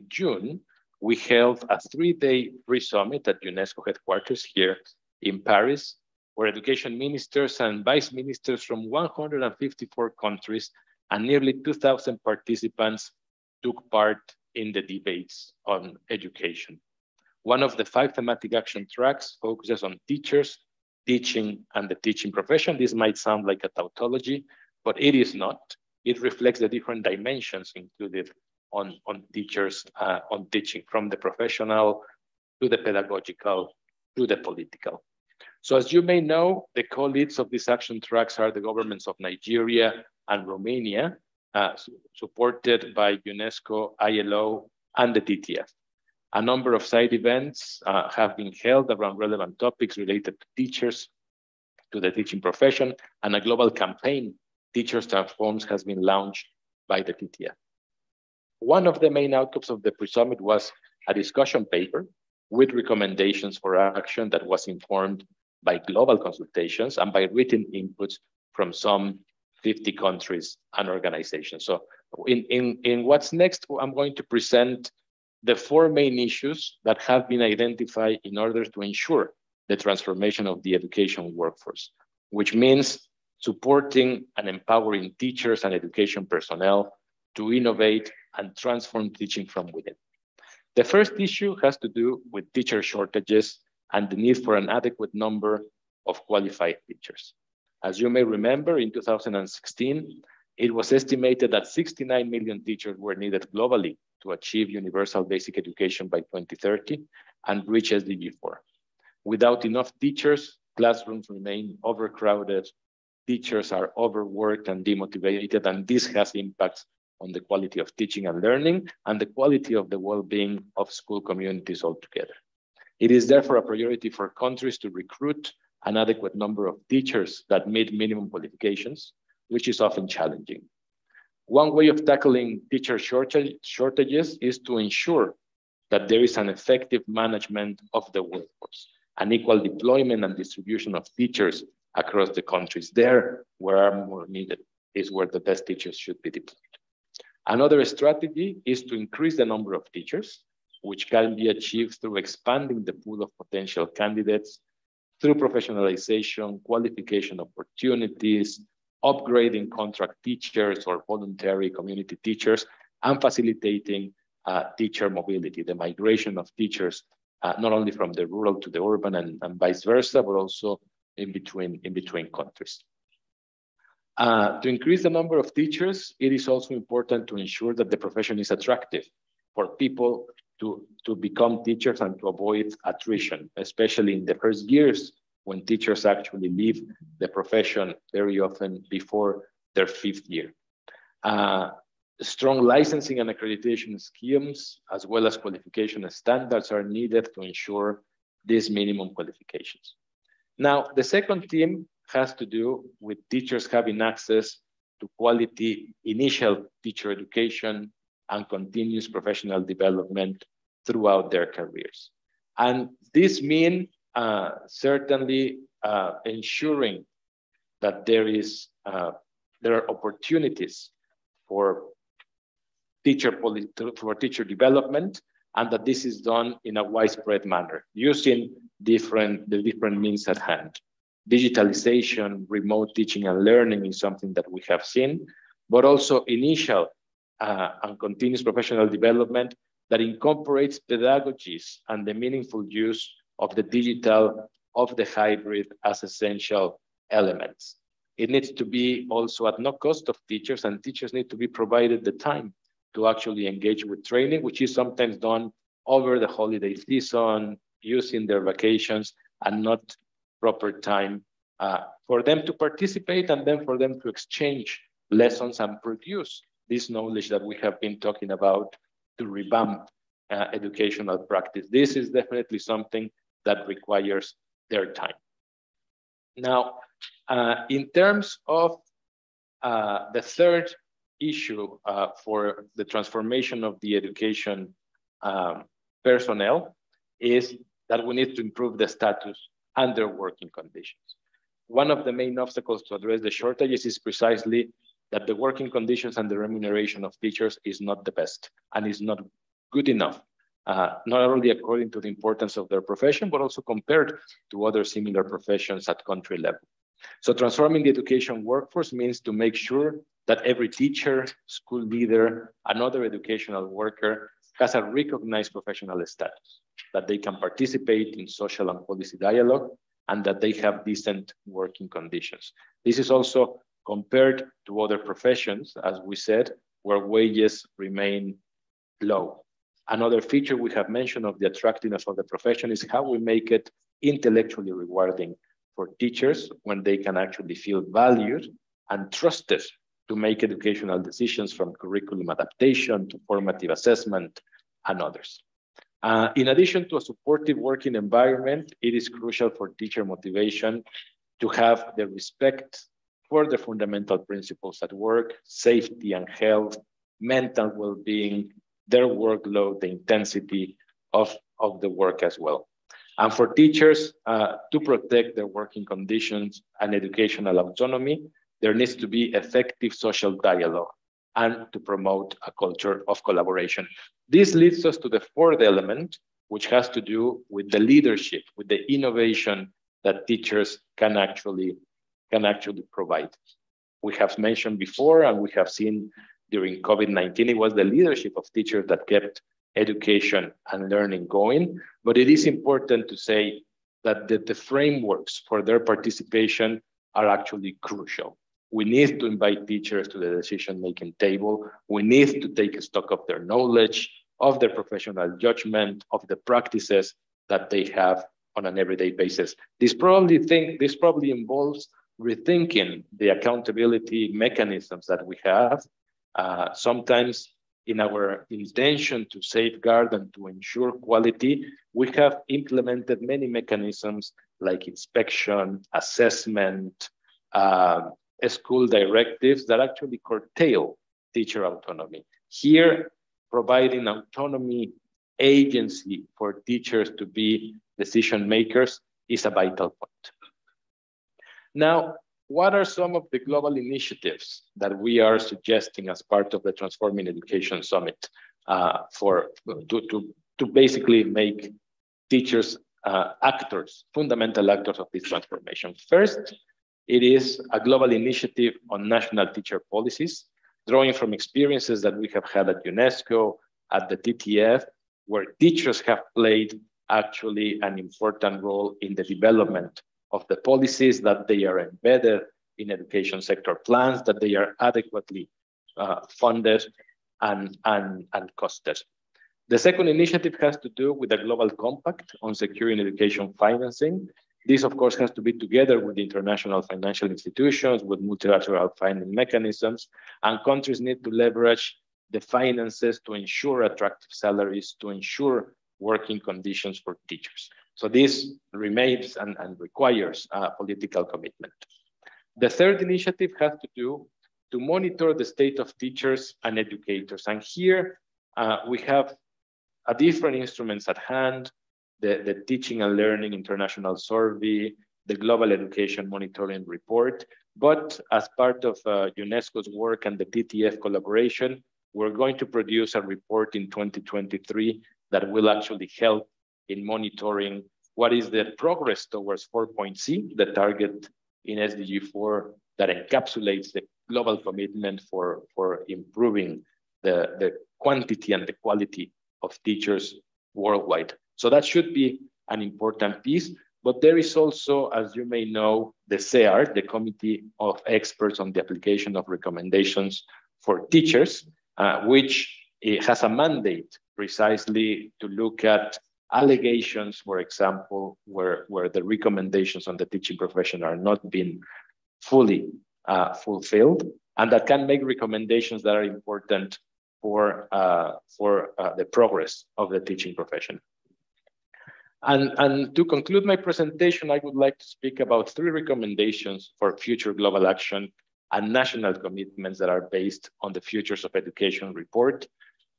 June, we held a 3-day pre-summit at UNESCO headquarters here in Paris, where education ministers and vice ministers from 154 countries and nearly 2,000 participants took part in the debates on education. One of the 5 thematic action tracks focuses on teachers, teaching, and the teaching profession. This might sound like a tautology, but it is not. It reflects the different dimensions included on teachers, on teaching, from the professional to the pedagogical to the political. So as you may know, the co-leads of these action tracks are the governments of Nigeria and Romania, supported by UNESCO, ILO, and the TTF. A number of side events have been held around relevant topics related to teachers, to the teaching profession, and a global campaign, Teachers Transforms, has been launched by the TTF. One of the main outcomes of the pre-summit was a discussion paper with recommendations for action that was informed by global consultations and by written inputs from some 50 countries and organizations. So in what's next, I'm going to present the 4 main issues that have been identified in order to ensure the transformation of the education workforce, which means supporting and empowering teachers and education personnel to innovate and transform teaching from within. The first issue has to do with teacher shortages and the need for an adequate number of qualified teachers. As you may remember, in 2016, it was estimated that 69 million teachers were needed globally to achieve universal basic education by 2030 and reach SDG 4. Without enough teachers, classrooms remain overcrowded, teachers are overworked and demotivated, and this has impacts on the quality of teaching and learning and the quality of the well-being of school communities altogether. It is therefore a priority for countries to recruit an adequate number of teachers that meet minimum qualifications, which is often challenging. One way of tackling teacher shortages is to ensure that there is an effective management of the workforce, an equal deployment and distribution of teachers across the countries. There, where are more needed, is where the best teachers should be deployed. Another strategy is to increase the number of teachers, which can be achieved through expanding the pool of potential candidates, through professionalization, qualification opportunities, upgrading contract teachers or voluntary community teachers, and facilitating teacher mobility, the migration of teachers, not only from the rural to the urban and vice versa, but also in between countries. To increase the number of teachers, it is also important to ensure that the profession is attractive for people to become teachers and to avoid attrition, especially in the first years when teachers actually leave the profession very often before their 5th year. Strong licensing and accreditation schemes, as well as qualification standards, are needed to ensure these minimum qualifications. Now, the second theme has to do with teachers having access to quality initial teacher education and continuous professional development throughout their careers. And this means certainly ensuring that there is there are opportunities for teacher development, and that this is done in a widespread manner using the different means at hand. Digitalization, remote teaching and learning is something that we have seen, but also initial and continuous professional development that incorporates pedagogies and the meaningful use of the digital, of the hybrid as essential elements. It needs to be also at no cost of teachers, and teachers need to be provided the time to actually engage with training, which is sometimes done over the holiday season, using their vacations, and not proper time for them to participate and then for them to exchange lessons and produce this knowledge that we have been talking about to revamp educational practice. This is definitely something that requires their time. Now, in terms of the third issue for the transformation of the education personnel is that we need to improve the status and their working conditions. One of the main obstacles to address the shortages is precisely that the working conditions and the remuneration of teachers is not the best and is not good enough, not only according to the importance of their profession, but also compared to other similar professions at country level. So transforming the education workforce means to make sure that every teacher, school leader, and other educational worker has a recognized professional status, that they can participate in social and policy dialogue, and that they have decent working conditions. This is also compared to other professions, as we said, where wages remain low. Another feature we have mentioned of the attractiveness of the profession is how we make it intellectually rewarding for teachers when they can actually feel valued and trusted to make educational decisions, from curriculum adaptation to formative assessment and others. In addition to a supportive working environment, it is crucial for teacher motivation to have the respect for the fundamental principles at work, safety and health, mental well-being, their workload, the intensity of the work as well. And for teachers to protect their working conditions and educational autonomy, there needs to be effective social dialogue and to promote a culture of collaboration. This leads us to the fourth element, which has to do with the leadership, with the innovation that teachers can actually provide. We have mentioned before, and we have seen during COVID-19, it was the leadership of teachers that kept education and learning going. But it is important to say that the frameworks for their participation are actually crucial. We need to invite teachers to the decision-making table. We need to take stock of their knowledge, of their professional judgment, of the practices that they have on an everyday basis. This probably involves rethinking the accountability mechanisms that we have. Sometimes in our intention to safeguard and to ensure quality, we have implemented many mechanisms like inspection, assessment, school directives that actually curtail teacher autonomy. Here, providing autonomy agency for teachers to be decision makers is a vital point. Now, what are some of the global initiatives that we are suggesting as part of the Transforming Education Summit to basically make teachers actors, fundamental actors of this transformation? First, it is a global initiative on national teacher policies, drawing from experiences that we have had at UNESCO, at the TTF, where teachers have played actually an important role in the development of the policies, that they are embedded in education sector plans, that they are adequately funded and costed. The second initiative has to do with the Global Compact on securing education financing. This, of course, has to be together with international financial institutions, with multilateral funding mechanisms, and countries need to leverage the finances to ensure attractive salaries, to ensure working conditions for teachers. So this remains and requires political commitment. The third initiative has to do to monitor the state of teachers and educators. And here we have different instruments at hand, the Teaching and Learning International Survey, the Global Education Monitoring Report. But as part of UNESCO's work and the TTF collaboration, we're going to produce a report in 2023 that will actually help in monitoring what is the progress towards 4.C, the target in SDG 4 that encapsulates the global commitment for improving the quantity and the quality of teachers worldwide. So that should be an important piece. But there is also, as you may know, the CEAR, the Committee of Experts on the Application of Recommendations for Teachers, which has a mandate precisely to look at allegations, for example, where the recommendations on the teaching profession are not being fully fulfilled, and that can make recommendations that are important for the progress of the teaching profession. And to conclude my presentation, I would like to speak about 3 recommendations for future global action and national commitments that are based on the Futures of Education report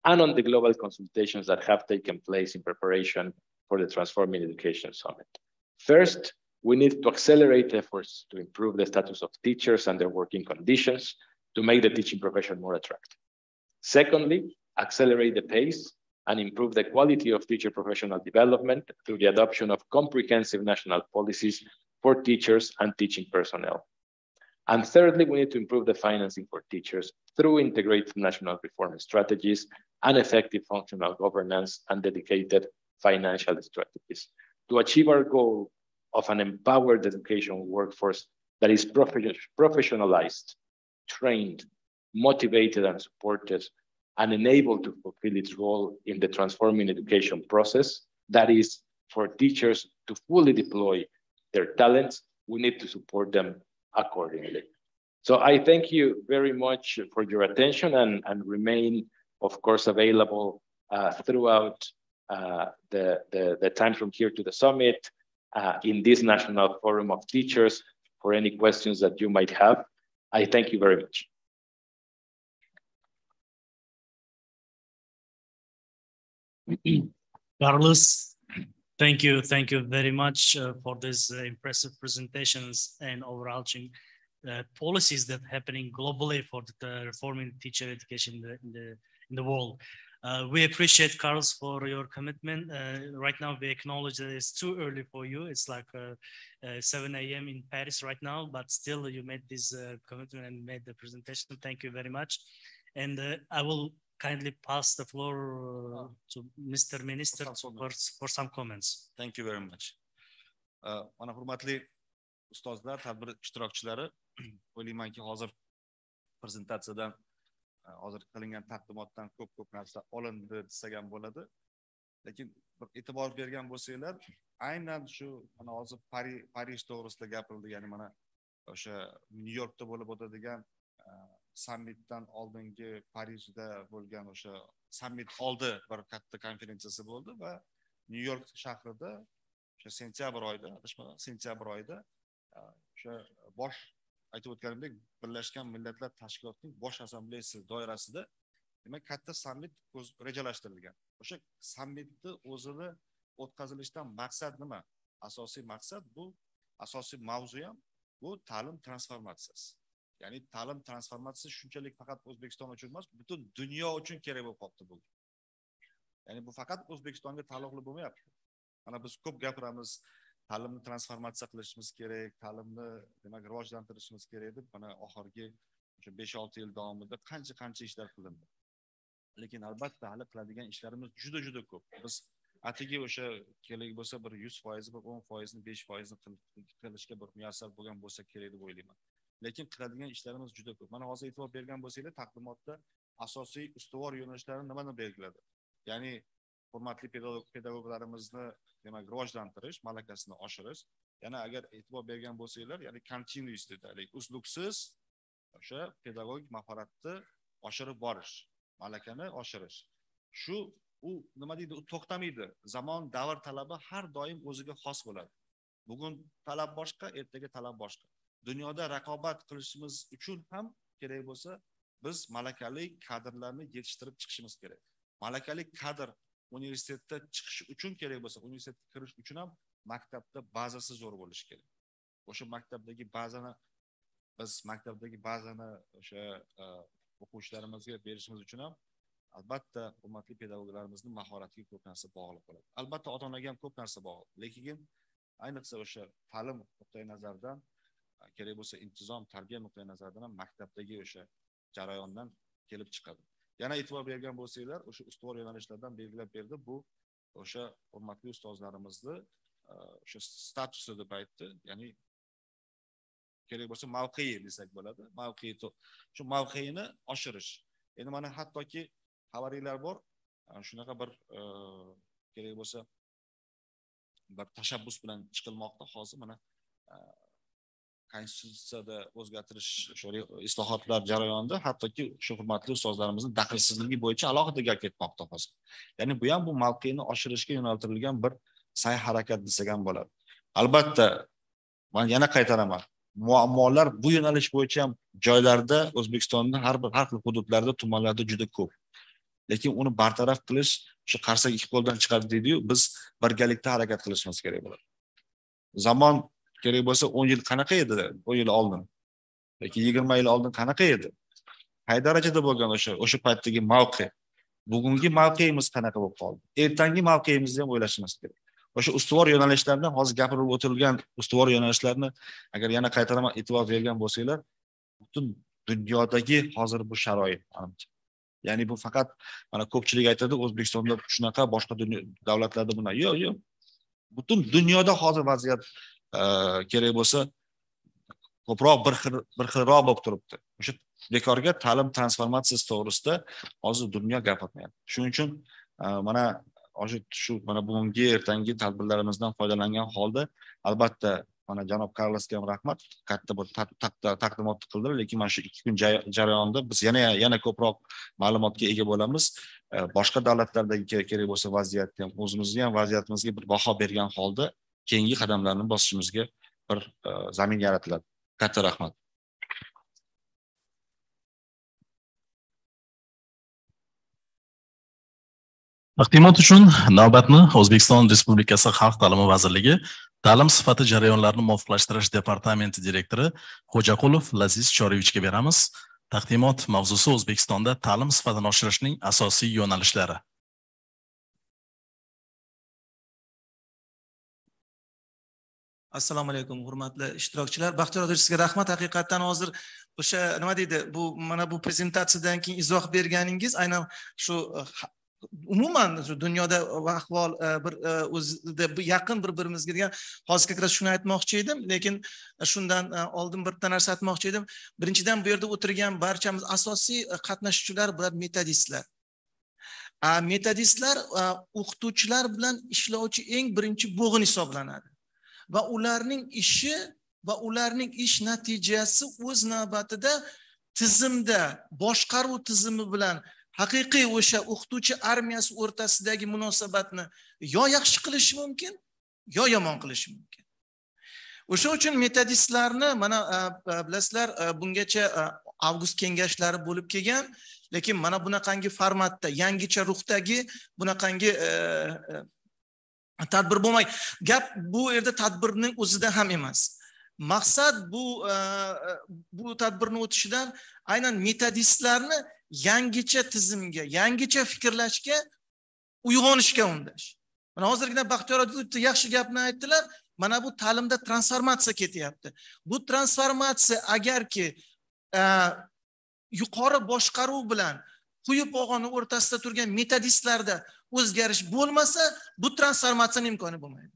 and on the global consultations that have taken place in preparation for the Transforming Education Summit. First, we need to accelerate efforts to improve the status of teachers and their working conditions to make the teaching profession more attractive. Secondly, accelerate the pace and improve the quality of teacher professional development through the adoption of comprehensive national policies for teachers and teaching personnel. And thirdly, we need to improve the financing for teachers through integrated national reform strategies and effective functional governance and dedicated financial strategies to achieve our goal of an empowered education workforce that is professionalized, trained, motivated and supported, and enabled to fulfill its role in the transforming education process. That is, for teachers to fully deploy their talents, we need to support them accordingly. So I thank you very much for your attention and remain, of course, available throughout the time from here to the summit in this National Forum of Teachers for any questions that you might have. I thank you very much. Carlos, thank you very much for these impressive presentations and overarching policies that are happening globally for the reforming teacher education in the world. We appreciate, Carlos, for your commitment. Right now, we acknowledge that it's too early for you. It's like 7 a.m. in Paris right now, but still you made this commitment and made the presentation. Thank you very much. And I will kindly pass the floor to Mr. Minister for some comments. Thank you very much. Mana hurmatli ustozlar, tadbir ishtirokchilari, o'ylaymanki hozir prezentatsiyadan hozir qilingan taqdimotdan ko'p narsa olindi desak ham bo'ladi. Lekin bir e'tibor bergan bo'lsanglar, aynan shu mana hozir Parij to'g'risida gapirildi, ya'ni mana o'sha Nyu-Yorkda bo'lib o'tadigan sammitdan oldingi Parijda bo'lgan o'sha sammit oldi bir katta konferensiyasi bo'ldi va Nyu-York shahrida o'sha sentyabr oyida o'sha bosh aytib o'tganimdek Birlashgan Millatlar Tashkilotining bosh assambleyasi doirasida demak katta sammit rejalashtirilgan. O'sha sammitni o'zini o'tkazilishidan maqsad nima? Asosiy maqsad bu, asosiy mavzu ham bu ta'lim transformatsiyasi. Ya'ni ta'lim transformatsiyasi shunchalik faqat O'zbekiston uchun emas, butun dunyo uchun kerak bo'lib qoldi bu. Ya'ni bu faqat O'zbekistonga taalluqli bo'lmayapti. Mana biz ko'p gapiramiz, ta'limni transformatsiya qilishimiz kerak, ta'limni demak rivojlantirishimiz kerak deb mana oxirgi o'sha 5-6 yil davomida qancha ishlar qilindi. Lekin albatta hali qiladigan ishlarimiz juda ko'p. Biz atigi o'sha kerak bo'lsa bir 100%, bir 10%, 5% qilishga bir muyassar bo'lgan bo'lsa kerak deb o'ylayman. Lekin qiladigan ishlarimiz juda ko'p. Mana hozir e'tibor bergan bo'lsanglar, taqdimotda asosiy ustuvor yo'nalishlarni nimani belgiladi? Ya'ni hurmatli pedagoglarimizni demak rivojlantirish, malakasini oshirish. Yana agar e'tibor bergan bo'lsanglar, ya'ni continuous deylik, uzluksiz o'sha pedagogik mahoratni oshirib borish, malakani oshirish. U nima deydi? U to'xtamaydi. Zamon, davr talabi har doim o'ziga xos bo'ladi. Bugun talab boshqa, ertaga talab boshqa. Dunyoda raqobat qilishimiz uchun ham kerak bo'lsa, biz malakali kadrlarni yetishtirib chiqishimiz kerak. Malakali kadr universitetda chiqish uchun kerak bo'lsa, universitetga kirish uchun ham maktabda bazasi zo'r bo'lishi kerak. O'sha maktabdagi bazani biz maktabdagi bazani o'sha o'quvchilarimizga berishimiz uchun ham albatta hurmatli pedagoglarimizning mahoratiga ko'p narsa bog'liq bo'ladi. Albatta ota-onaga ham ko'p narsa bog'liq. Lekin ayniqsa o'sha ta'lim nuqtai nazaridan kerak bo'lsa intizom, tarbiya nuqtai nazaridan ham maktabdagi o'sha jarayondan kelib chiqadi. Yana e'tibor bergan bo'lsanglar, o'sha ustuvor yo'nalishlardan belgilab berdi. Bu o'sha hurmatli ustozlarimizni o'sha statusi deb aytdi. Ya'ni kerak bo'lsa mavqei desak bo'ladi. Mavqei shu mavqeini oshirish. Endi mana hattoki xabaringlar bor. Shunaqa bir kerak bo'lsa bir tashabbus bilan chiqilmoqda hozir mana konstitutsiyada o'zgartirish islohotlar jarayonida hattoki shu hurmatli ustozlarimizning daxlsizligi bo'yicha alohida gap ketmoqda hozir. Ya'ni bu ham bu mavqeini oshirishga yo'naltirilgan bir sa'y harakat desak ham bo'ladi. Albatta, men yana qaytaraman. Muammolar bu yo'nalish bo'yicha ham joylarda O'zbekistonning har xil hududlarda, tumanlarda juda ko'p. Lekin uni bartaraf qilish shu qarsak ikki qo'ldan chiqadi deydi-yu, biz birgalikda harakat qilishimiz kerak bo'ladi. Zamon kerak bo'lsa 10 yil qanaqa edi? 10 yil oldin. Yoki 20 yil oldin qanaqa edi? Qay darajada bo'lgan o'sha paytdagi mavqe? Bugungi mavqeimiz qanaqa bo'lib qoldi? Ertangi mavqeimizni ham o'ylashimiz kerak. O'sha ustuvor yo'nalishlardan hozir gapirib o'tilgan ustuvor yo'nalishlarni agar yana qaytaraman e'tibor bergan bo'lsanglar, butun dunyodagi hozir bu sharoit menimcha. Ya'ni bu faqat mana ko'pchilik aytadi O'zbekistonda shunaqa, boshqa davlatlarda buni. Yo'q. Butun dunyoda hozir vaziyat kerak bo'lsa ko'proq bir xilroq bo'lib turibdi. O'sha bekorga ta'lim transformatsiyasi to'g'risida hozir dunyo gapirmayapti. Shuning uchun mana shu mana bugungi ertangi tadbirlarimizdan foydalangan holda albatta mana janob Karlosga ham rahmat, katta bir taqdimot qildilar, lekin mana shu 2 kun jarayonida biz yana ko'proq ma'lumotga ega bo'lamiz. Boshqa davlatlardagi kerak bo'lsa vaziyatni ham, o'zimizning ham vaziyatimizga bir baho bergan holda keyingi qadamlarni bosishimizga bir zamin yaratiladi. Katta rahmat. Taqdimot uchun navbatni O'zbekiston Respublikasi Xalq ta'limi vazirligi Ta'lim sifati jarayonlarini muvofiqlashtirish departamenti direktori Xo'jaqulov Laziz Choriyevichga beramiz. Taqdimot mavzusi O'zbekistonda ta'lim sifatini oshirishning asosiy yo'nalishlari. Assalomu alaykum, hurmatli ishtirokchilar. Baxtiyor aka, sizga rahmat. Haqiqatan hozir o'sha nima deydi, bu mana bu prezentatsiyadan keyin izoh berganingiz aynan shu umuman shu dunyoda ahvol bir o'zida yaqin bir-birimizga degan hozirga shuni aytmoqchi edim, lekin shundan oldin bitta narsa aytmoqchi edim. Birinchidan bu yerda o'tirgan barchamiz asosiy qatnashuvchilar bular metodistlar. Metodistlar o'qituvchilar bilan ishlovchi eng birinchi bo'g'in hisoblanadi. Va ularning ishi va ularning ish natijasi o'z navbatida tizimda, boshqaruv tizimi bilan haqiqiy o'sha o'qituvchi armiyasi o'rtasidagi munosabatni yo yaxshi qilishi mumkin, yo yomon qilishi mumkin. O'sha uchun metodistlarni mana bilasizlar, bungacha avgust kengashlari bo'lib kelgan, lekin mana bunaqangi formatda, yangicha ruhdagi bunaqangi tadbir bo'lmay. Gap bu yerda tadbirning o'zida ham emas. Maqsad bu tadbirni o'tishidan aynan metodistlarni yangicha tizimga, yangicha fikrlashga, uyg'onishga undash. Mana hozirgina Baxtiyor aka yaxshi gapni aytdilar. Mana bu ta'limda transformatsiya ketyapti. Bu transformatsiya agarki yuqori boshqaruv bilan quyi pog'ona o'rtasida turgan metodistlarda o'zgarish bo'lmasa, bu transformatsiyaning imkoni bo'lmaydi.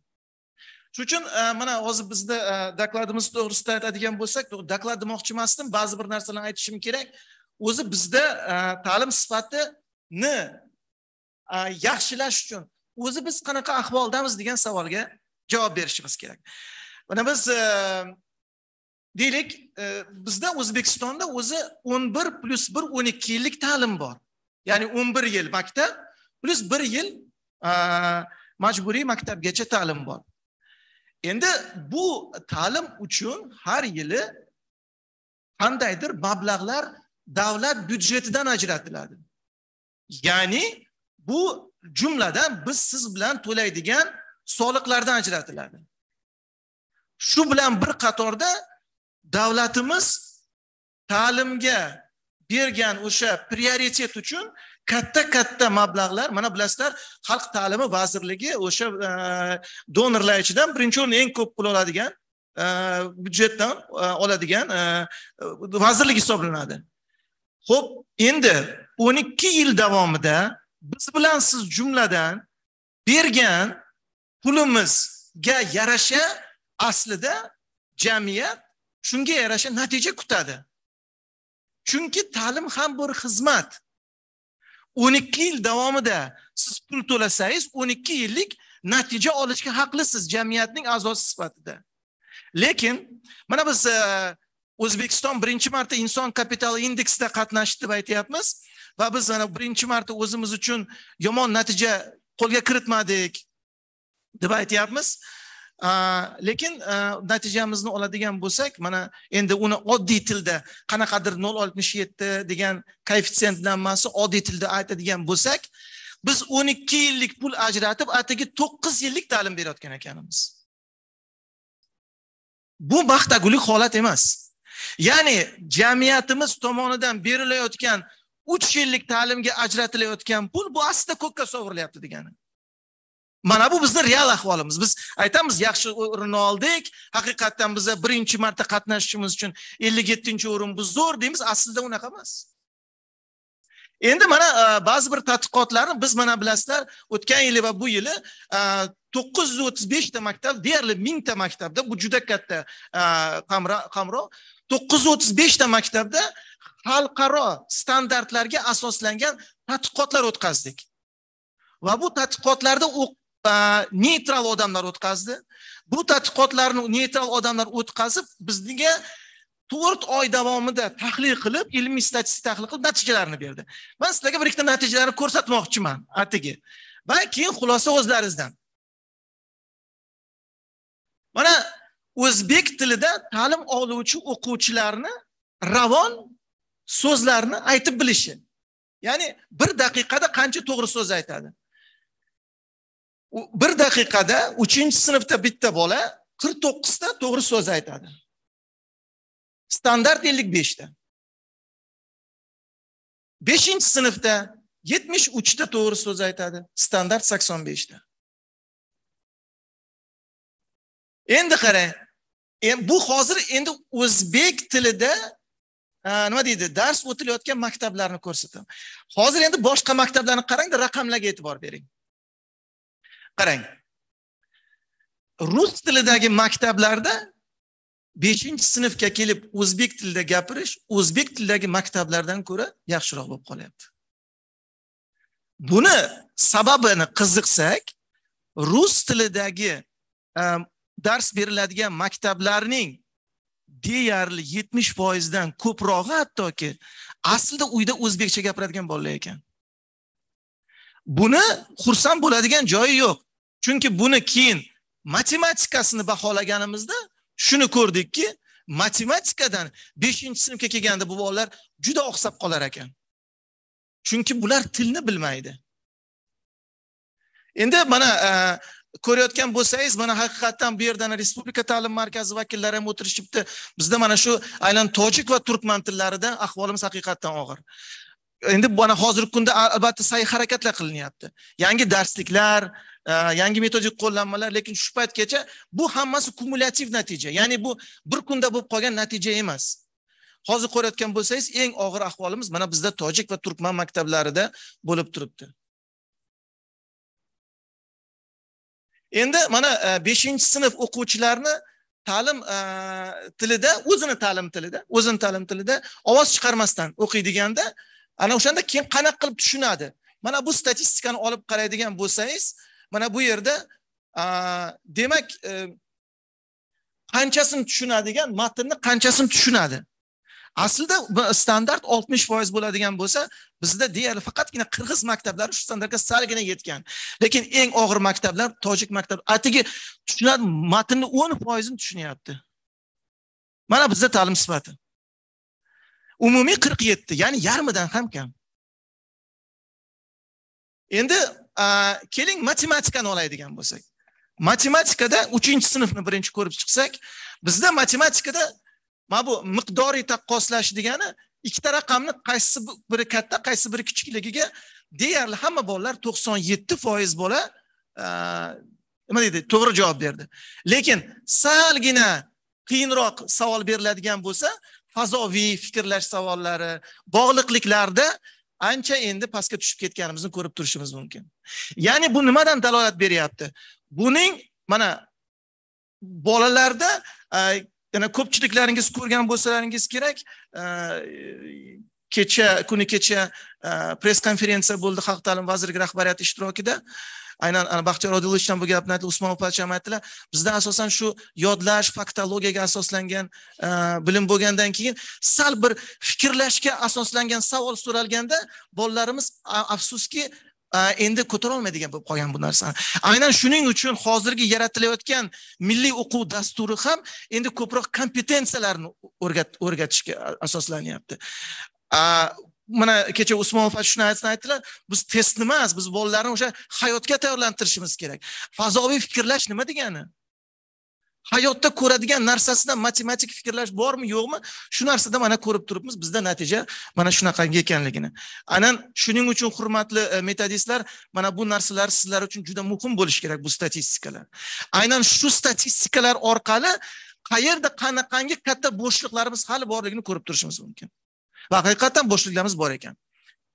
Shuning uchun mana hozir bizda dokladimiz to'g'risida aytadigan bo'lsak, doklad demoqchi emasdim, ba'zi bir narsalarni aytishim kerak. O'zi bizda ta'lim sifatini yaxshilash uchun o'zi biz qanaqa ahvoldamiz degan savolga javob berishimiz kerak. Mana biz deylik, bizda O'zbekistonda o'zi 11 + 1 12 yillik ta'lim bor. Ya'ni 11 yil maktab plus 1 yil majburiy maktabgacha ta'lim bor. Endi bu ta'lim uchun har yili qandaydir mablag'lar davlat byudjetidan ajratiladi. Ya'ni bu jumladan biz siz bilan to'laydigan soliqlardan ajratiladi. Shu bilan bir qatorda davlatimiz ta'limga bergan o'sha prioritet uchun katta mablag'lar, mana bilasizlar, Xalq ta'limi vazirligi o'sha donorlar ichidan birinchi o'rinda eng ko'p pul oladigan, byudjetdan oladigan vazirlik hisoblanadi. Xo'p, endi 12 yil davomida biz bilan siz jumladan bergan pulimizga yarasha aslida jamiyat shunga yarasha natija kutadi. Chunki ta'lim ham bir xizmat. 12 yil davomida siz pul to'lasangiz 12 yillik natija olishga haqlisiz jamiyatning a'zosi sifatida. Lekin mana biz O'zbekiston birinchi marta inson kapitali indeksida qatnashdi deb aytayapmiz va biz mana birinchi marta o'zimiz uchun yomon natija qo'lga kiritmadik deb aytayapmiz. Lekin natijamizni oladigan bo'lsak, mana endi uni oddiy tilda qanaqadir 0.67 degan koeffitsiyentlanmasi oddiy tilda aytadigan bo'lsak, biz 12 yillik pul ajratib, atigi 9 yillik ta'lim berayotgan ekanmiz. Bu maqtagulik holat emas. Ya'ni jamiyatimiz tomonidan berilayotgan 3 yillik ta'limga ajratilayotgan pul bu aslida ko'kka sovurilyapti degani. Mana bu bizning real ahvolimiz. Biz aytamiz, yaxshi o'rin oldik, haqiqatan biz birinchi marta qatnashishimiz uchun 57-o'rin bu zo'r deymiz, aslida unaqa emas. Endi mana ba'zi bir tadqiqotlarni biz mana bilasizlar, o'tgan yili va bu yili 935 ta maktab, deyarli 1000 ta maktabda, bu juda katta qamrov, 935 ta maktabda xalqaro standartlarga asoslangan tadqiqotlar o'tkazdik. Va bu tadqiqotlarda neytral odamlar o'tkazdi. Bu tadqiqotlarni neytral odamlar o'tkazib, bizga 4 oy davomida tahlil qilib, ilmiy statistik tahlil qilib natijalarni berdi. Men sizlarga bir ikkita natijalarni ko'rsatmoqchiman atigi. Va keyin xulosa o'zlaringizdan. Mana o'zbek tilida ta'lim oluvchi o'quvchilarni ravon so'zlarni aytib bilishi. Ya'ni 1 daqiqada qancha to'g'ri so'z aytadi? 1 daqiqada 3-sinfda bitta bola 49 ta to'g'ri so'z aytadi. Standart 55 ta. 5-sinfda 73 ta to'g'ri so'z aytadi. Standart 85 ta. Endi qarang, bu hozir endi o'zbek tilida nima deydi, dars o'tilayotgan maktablarni ko'rsataman. Hozir endi boshqa maktablarni qarangda, raqamlarga e'tibor bering. Qarang. Rus tilidagi maktablarda 5-sinfga kelib o'zbek tilida gapirish o'zbek tilidagi maktablardan ko'ra yaxshiroq bo'lib qolyapti. Buni sababini qiziqsak, rus tilidagi dars beriladigan maktablarning deyarli 70% dan ko'prog'i hattoki aslida uyda o'zbekcha gapiradigan bolalar ekan. Buni xursand bo'ladigan joyi yo'q. Chunki buni keyin matematikasini baholaganimizda shuni ko'rdikki, matematikadan 5-sinfga kelganda bu bolalar juda oqsab qolar ekan. Chunki bular tilni bilmaydi. Endi mana ko'rayotgan bo'lsangiz, mana haqiqatan bu yerdan Respublika ta'lim markazi vakillari ham o'tirishibdi. Bizda mana shu aynan tojik va turkman tillarida ahvolimiz haqiqatan og'ir. Endi bana hozirgi kunda albatta sa'y harakatlar qilinyapti. Yangi darsliklar, yangi metodik qo'llanmalar, lekin shu paytgacha bu hammasi kumulyativ natija. Ya'ni bu bir kunda bo'lib qolgan natija emas. Hozir ko'rayotgan bo'lsangiz, eng og'ir ahvolimiz mana bizda tojik va turkman maktablarida bo'lib turibdi. Endi mana 5-sinf o'quvchilarni ta'lim tilida, o'zini ta'lim tilida ovoz chiqarmasdan o'qiydiganda, ana o'shanda keyin qanaqa qilib tushunadi? Mana bu statistikani olib qaraydigan bo'lsangiz, mana bu yerda demak qanchasini tushunadigan, matnni qanchasini tushunadi. Aslida standart 60% bo'ladigan bo'lsa, bizda deyarli faqatgina qirg'iz maktablari shu standartga salgina yetgan. Lekin eng og'ir maktablar tojik maktab. Atigi tushunadi, matnni 10% ni tushunyapti. Mana bizda ta'lim sifati. Umumiy 47, ya'ni yarmidan ham kam. Endi keling matematikani olaydigan bo'lsak. Matematikada 3-sinfni birinchi ko'rib chiqsak, bizda matematikada mana bu miqdoriy taqqoslash degani ikkita raqamni qaysi biri katta, qaysi biri kichikligiga deyarli hamma bolalar 97% bola nima deydi, to'g'ri javob berdi. Lekin salgina qiyinroq savol beriladigan bo'lsa, fazoviy fikrlash savollari, bog'liqliklarda ancha endi pastga tushib ketganimizni ko'rib turishimiz mumkin. Ya'ni bu nimadan dalolat beryapti? Buning mana bolalarda yana ko'pchiliklaringiz ko'rgan bo'lsalaringiz kerak, kuni kecha press konferensiya bo'ldi Xalq ta'limi vazirligi rahbariyati ishtirokida. Aynan Baxtiyor Odilovich bu gapni aytdi, Usmonov ham aytdilar. Bizda asosan shu yodlash, faktologiyaga asoslangan bilim bo'lgandan keyin sal bir fikrlashga asoslangan savol so'ralganda bolalarimiz afsuski endi ko'tara olmaydigan bo'lib qolgan bu narsani. Aynan shuning uchun hozirgi yaratilayotgan milliy o'quv dasturi ham endi ko'proq kompetensiyalarni o'rgatishga asoslanyapti. Mana kecha Usmonov shuni aytdilar, biz testni emas, biz bolalarni o'sha hayotga tayyorlantirishimiz kerak. Fazoviy fikrlash nima degani? Hayotda ko'radigan narsasidan matematik fikrlash bormi, yo'qmi? Shu narsada mana ko'rib turibmiz, bizda natija mana shunaqangi ekanligini. Aynan shuning uchun hurmatli metodistlar, mana bu narsalar sizlar uchun juda muhim bo'lishi kerak, bu statistikalar. Aynan shu statistikalar orqali qayerda qanaqangi katta bo'shliqlarimiz hali borligini ko'rib turishimiz mumkin. Va haqiqatan bo'shliklarimiz bor ekan.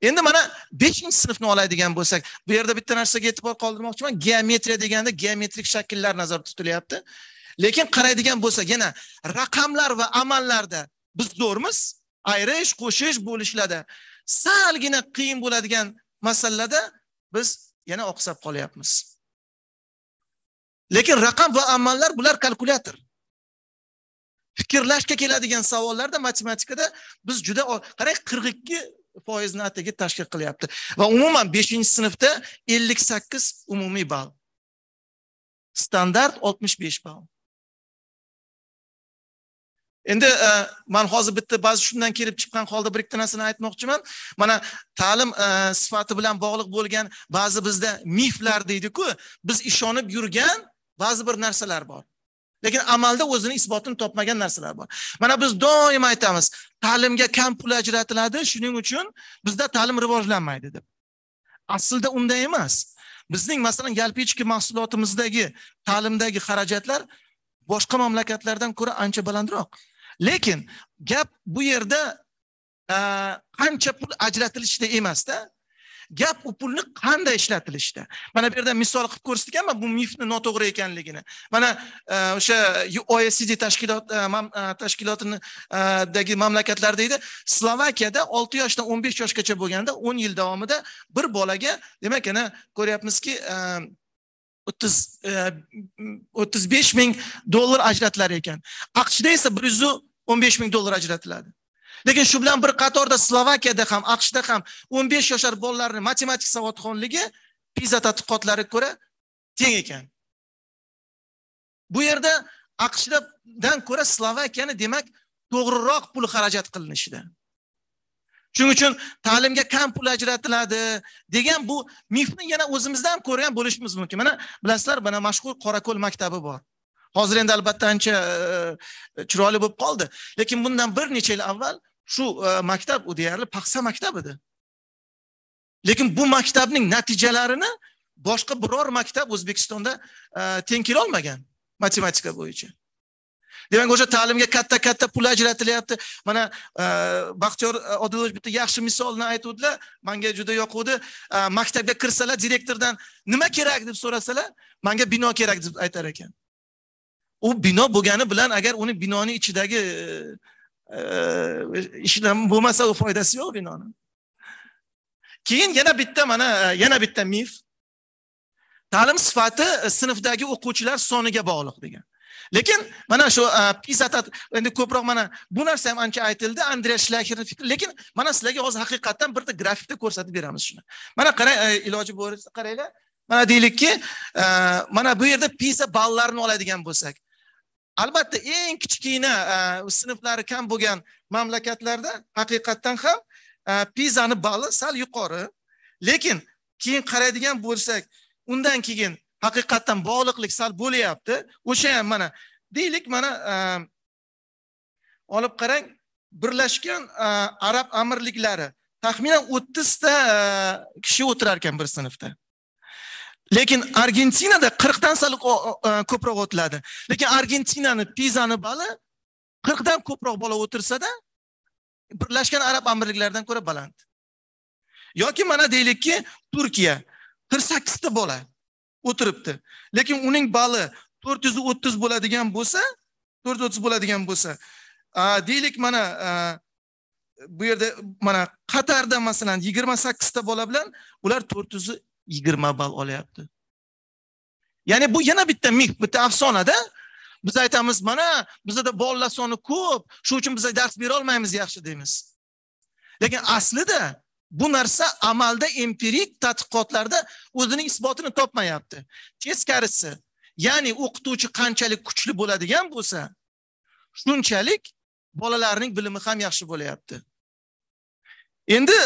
Endi mana 5-sinfni oladigan bo'lsak, bu yerda bitta narsaga e'tibor qoldirmoqchiman. Geometriya deganda geometrik shakllar nazarda tutilyapti. Lekin qaraydigan bo'lsak, yana raqamlar va amallarda biz zo'rmiz. Ayirish, qo'shish, bo'lishlarda salgina qiyin bo'ladigan masalalarda biz yana oqsab qolyapmiz. Lekin raqam va amallar bular kalkulyator. Fikrlashga keladigan savollarda matematikada biz juda qarang 42% atigi tashkil qilyapti va umuman 5-sinfda 58 umumiy ball. Standart 65 ball. Endi men hozir bitta ba'zi shundan kelib chiqqan holda bir ikkita narsani aytmoqchiman. Mana ta'lim sifati bilan bog'liq bo'lgan ba'zi bizda miflar deydi-ku, biz ishonib yurgan ba'zi bir narsalar bor. Lekin amalda o'zini isbotini topmagan narsalar bor. Mana biz doim aytamiz, ta'limga kam pul ajratiladi, shuning uchun bizda ta'lim rivojlanmaydi deb. Aslida unday emas. Bizning masalan yalpi ichki mahsulotimizdagi ta'limdagi xarajatlar boshqa mamlakatlardan ko'ra ancha balandroq. Lekin gap bu yerda qancha pul ajratilishida emas-da. Gap u pulni qanday ishlatilishda. Mana bu yerda misol qilib ko'rsatganman bu mifni noto'g'ri ekanligini. Mana o'sha OECD tashkilotinidagi mamlakatlar deydi, Slovakiyada 6 yoshdan 15 yoshgacha bo'lganda 10 yil davomida bir bolaga, demak, ana ko'ryapmizki, $35,000 ajratilar ekan. AQShda esa $115,000 ajratiladi. Lekin shu bilan bir qatorda Slovakiyada ham, AQShda ham 15 yoshlar bolalarning matematik savodxonligi PISA tadqiqotlariga ko'ra teng ekan. Bu yerda AQShdan ko'ra Slovakiyani demak to'g'riroq pul xarajat qilinishida. Shuning uchun ta'limga kam pul ajratiladi degan bu mifni yana o'zimizdan ko'rgan bo'lishimiz mumkin. Mana bilasizlar, mana mashhur Qorako'l maktabi bor. Hozir endi albatta ancha chiroyli bo'lib qoldi. Lekin bundan bir necha yil avval shu maktab u deyarli paxsa maktab edi. Lekin bu maktabning natijalarini boshqa biror maktab O'zbekistonda teng kela olmagan matematika bo'yicha. Demak, o'sha ta'limga katta pul ajratilyapti. Mana Baxtiyor Odilovich bitta yaxshi misolni aytuvdilar. Menga juda yoquvdi. Maktabga kirsalar, direktordan nima kerak deb so'rasalar, menga bino kerak deb aytar ekan. U bino bo'lgani bilan agar uni binoning ichidagi ishlar bo'lmasa, u foydasi yo'q binoni. Keyin yana bitta mif. Ta'lim sifati sinfdagi o'quvchilar soniga bog'liq degan. Lekin mana shu PISA endi ko'proq mana bu narsa ham ancha aytildi, Andrey Shlacherning fikri. Lekin mana sizlarga hozir haqiqatan bitta grafikda ko'rsatib beramiz shuni. Mana qarang, iloji bo'lsa qaranglar. Mana deylikki, mana bu yerda PISA ballarini oladigan bo'lsak, albatta eng kichkina sinflari kam bo'lgan mamlakatlarda haqiqatan ham PISAning balli sal yuqori. Lekin keyin qaraydigan bo'lsak, undan keyin haqiqatan bog'liqlik sal bo'lyapti. O'sha ham mana deylik, mana olib qarang, Birlashgan Arab Amirliklari taxminan 30 ta kishi o'tirar ekan bir sinfda. Lekin Argentinada 40 dan sal ko'proq o'tiladi. Lekin Argentinani Pisani bali 40 dan ko'proq bola o'tirsa-da, Birlashgan Arab Amirliklaridan ko'ra baland. Yoki mana deylikki, Turkiya 48 ta bola o'tiribdi. Lekin uning bali 430 bo'ladigan bo'lsa, deylik mana bu yerda mana Qatarda masalan 28 ta bola bilan ular 420 ball olyapti. Ya'ni bu yana bitta mif, bitta afsonada. Biz aytamiz, mana bizda bolalar soni ko'p, shuning uchun biz dars bera olmaymiz yaxshi deymiz. Lekin aslida bu narsa amalda empirik tadqiqotlarda o'zining isbotini topmayapti. Teskarisi, ya'ni o'qituvchi qanchalik kuchli bo'ladigan bo'lsa, shunchalik bolalarning bilimi ham yaxshi bo'layapti. Endi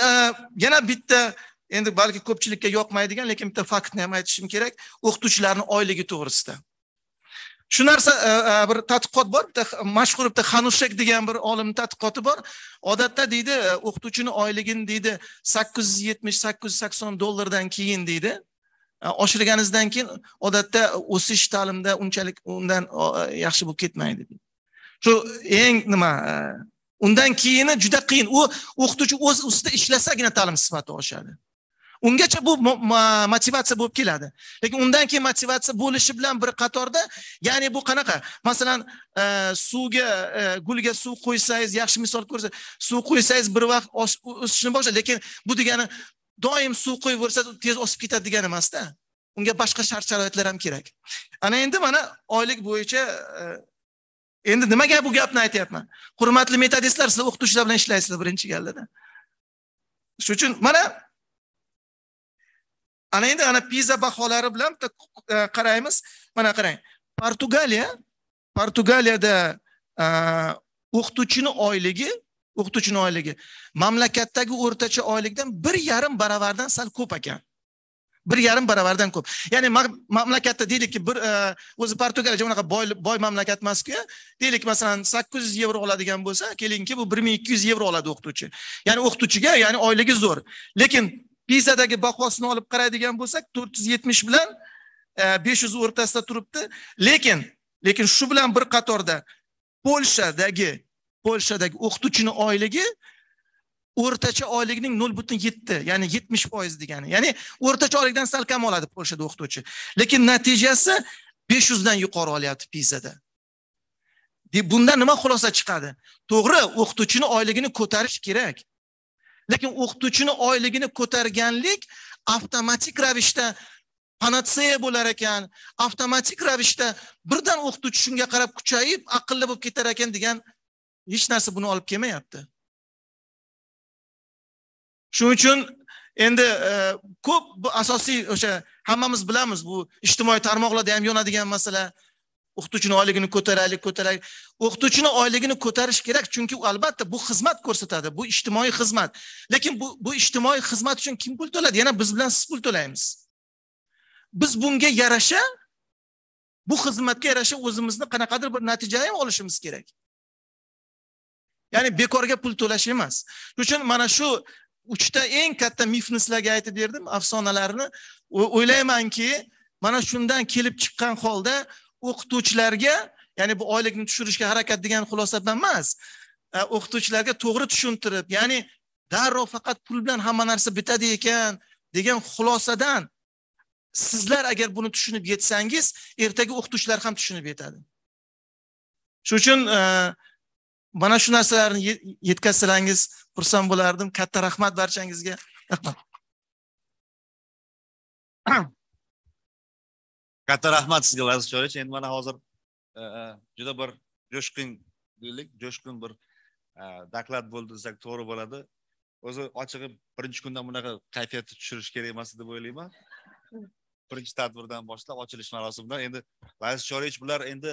yana bitta, endi balki ko'pchilikka yoqmaydigan, lekin bitta faktni ham aytishim kerak, o'qituvchilarning oyligi to'g'risida. Shu narsa bir tadqiqot bor, bitta mashhur bitta Xanushek degan bir olimning tadqiqoti bor. Odatda deydi, o'qituvchining oyligini deydi 870-880 dollardan keyin deydi. Oshirganingizdan keyin odatda o'sish ta'limda unchalik undan yaxshi bo'lib ketmaydi deydi. Shu eng nima, undan keyini juda qiyin. U o'qituvchi o'z ustida ishlasagina ta'lim sifati oshadi. Ungacha bu motivatsiya bo'lib keladi. Lekin undan keyin motivatsiya bo'lishi bilan bir qatorda, ya'ni bu qanaqa? Masalan, suvga, gulga suv qo'ysangiz, yaxshi misol ko'rsa, suv qo'ysangiz bir vaqt o'sishni boshlaydi, lekin bu degani doim suv qo'yaversa tez o'sib ketadi degani emas-da. Unga boshqa shart-sharoitlar ham kerak. Ana endi mana oylik bo'yicha endi nimaga bu gapni aytayapman? Hurmatli metodistlar, sizlar o'qituvchilar bilan ishlaysizlar birinchi galda. Shuning uchun mana ana endi ana PISA baholari bilan qaraymiz. Mana qarang. Portugaliyada o'qituvchining oyligi mamlakatdagi o'rtacha oylikdan 1,5 baravardan sal ko'p ekan. 1,5 baravardan ko'p. Ya'ni mamlakatda deylikki bir o'zi Portugaliya unaqa boy mamlakat emas-ku. Deylik masalan 800 yevro oladigan bo'lsa, kelingki bu 1200 yevro oladi o'qituvchi. Ya'ni o'qituvchiga, ya'ni oyligi zo'r. Lekin PISAdagi bahosini olib qaraydigan bo'lsak, 470 bilan 500 o'rtasida turibdi. Lekin shu bilan bir qatorda Polshadagi o'qituvchining oyligi o'rtacha oylikning 0,7, ya'ni 70% degani. Ya'ni o'rtacha oylikdan sal kam oladi Polshada o'qituvchi. Lekin natijasi 500 dan yuqori olyapti PISAda. Bundan nima xulosa chiqadi? To'g'ri, o'qituvchining oyligini ko'tarish kerak. Lekin o'qituvchining oyligini ko'targanlik avtomatik ravishda panatseya bo'lar ekan, avtomatik ravishda birdan o'qituvchi shunga qarab kuchayib, aqlli bo'lib ketar ekan degan hech narsa buni olib kelmayapti. Shuning uchun endi ko'p bu asosiy o'sha hammamiz bilamiz, bu ijtimoiy tarmoqlarda ham yonadigan masala. O'qituvchining oyligini ko'taraylik. O'qituvchining oyligini ko'tarish kerak, chunki albatta bu xizmat ko'rsatadi, bu ijtimoiy xizmat. Lekin bu ijtimoiy xizmat uchun kim pul to'ladi? Yana biz bilan siz pul to'laymiz. Biz bunga yarasha, bu xizmatga yarasha o'zimizni qanaqadir bir natija ham olishimiz kerak. Ya'ni bekorga pul to'lash emas. Shuning uchun mana shu 3 ta eng katta mifni sizlarga aytib berdim, afsonalarni. O'ylaymanki, mana shundan kelib chiqqan holda o'qituvchilarga, ya'ni bu oylikni tushirishga harakat degan xulosadan emas, o'qituvchilarga to'g'ri tushuntirib, ya'ni darrov faqat pul bilan hamma narsa bitadi ekan degan xulosadan sizlar agar buni tushunib yetsangiz, ertaga o'qituvchilar ham tushunib yetadi. Shuning uchun mana shu narsalarni yetkazsangiz xursand bo'lardim. Katta rahmat barchangizga. Rahmat. Katta rahmat sizga Vaziz Cho'rich. Endi mana hozir juda bir jo'shqin bir doklad bo'ldi desak to'g'ri bo'ladi. O'zi ochig'i birinchi kundan bunaqa kayfiyatni tushirish kerak emas deb o'ylayman. Birinchi tadbirdan boshlab ochilish marosimidan endi Vaziz Cho'rich bular endi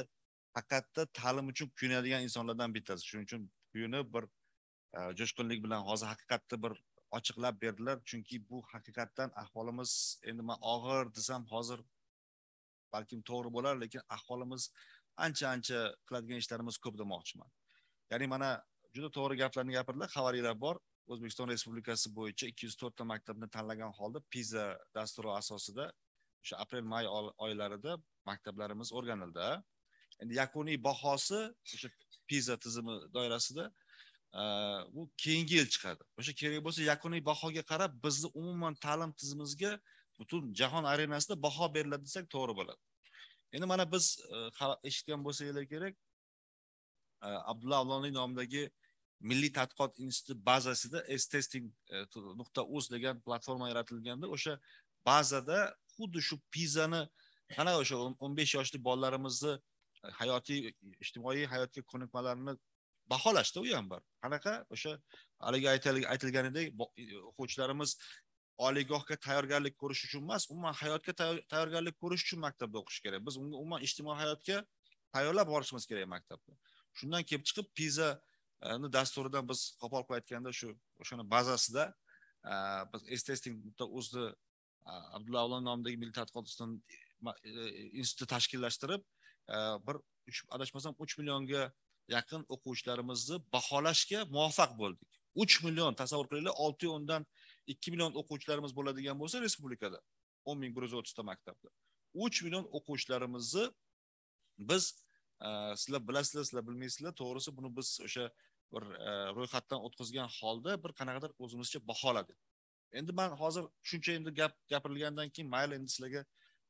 haqiqatda ta'lim uchun kuyunadigan insonlardan bittasi. Shuning uchun kuyuni bir jo'shqinlik bilan hozir haqiqatda bir ochiqlab berdilar. Chunki bu haqiqatdan ahvolimiz, endi men og'ir desam hozir balkim to'g'ri bo'lar, lekin ahvolimiz ancha qiladigan ishlarimiz ko'p demoqchiman. Ya'ni mana juda to'g'ri gaplarni gapirdilar, xabarlar bor. O'zbekiston Respublikasi bo'yicha 204 ta maktabni tanlagan holda PISA dasturi asosida o'sha aprel-may oylarida maktablarimiz o'rganildi. Endi yakuniy bahosi o'sha PISA tizimi doirasida bu keyingi yil chiqadi. O'sha kerak bo'lsa yakuniy bahoga qarab bizni umuman ta'lim tizimimizga butun jahon arenasida baho beriladi desak to'g'ri bo'ladi. Endi mana biz eshitgan bo'lsanglar kerak, Abdulla Avloniy nomidagi Milliy tadqiqot instituti bazasida stesting.uz degan platforma yaratilganda o'sha bazada xuddi shu PISAni qana o'sha 15 yoshli bolalarimizni hayotiy, ijtimoiy hayotga ko'nikmalarini baholashda u ham bor. Qanaqa o'sha haligi aytilganidek o'quvchilarimiz oliygohga tayyorgarlik ko'rish uchun emas, umuman hayotga tayyorgarlik ko'rish uchun maktabda o'qish kerak. Biz unga umuman ijtimoiy hayotga tayyorlab borishimiz kerak maktabda. Shundan kelib chiqib PISA dasturidan biz qo'pol qilib aytganda o'shani bazasida biz stesting.uz'ni Abdulla Avloniy nomidagi Milliy tadqiqot instituti tashkillashtirib bir adashmasam 3 millionga yaqin o'quvchilarimizni baholashga muvaffaq bo'ldik. 3 million tasavvur qilinglar, 6.10 dan 2 million o'quvchilarimiz bo'ladigan bo'lsa respublikada 10.130 ta maktabda 3 million o'quvchilarimizni biz sizlar bilasizlar, sizlar bilmaysizlar, to'g'risi buni biz o'sha bir ro'yxatdan o'tkazgan holda bir qanaqadir o'zimizcha baholadik. Endi men hozir shuncha endi gapirilgandan keyin mayli endi sizlarga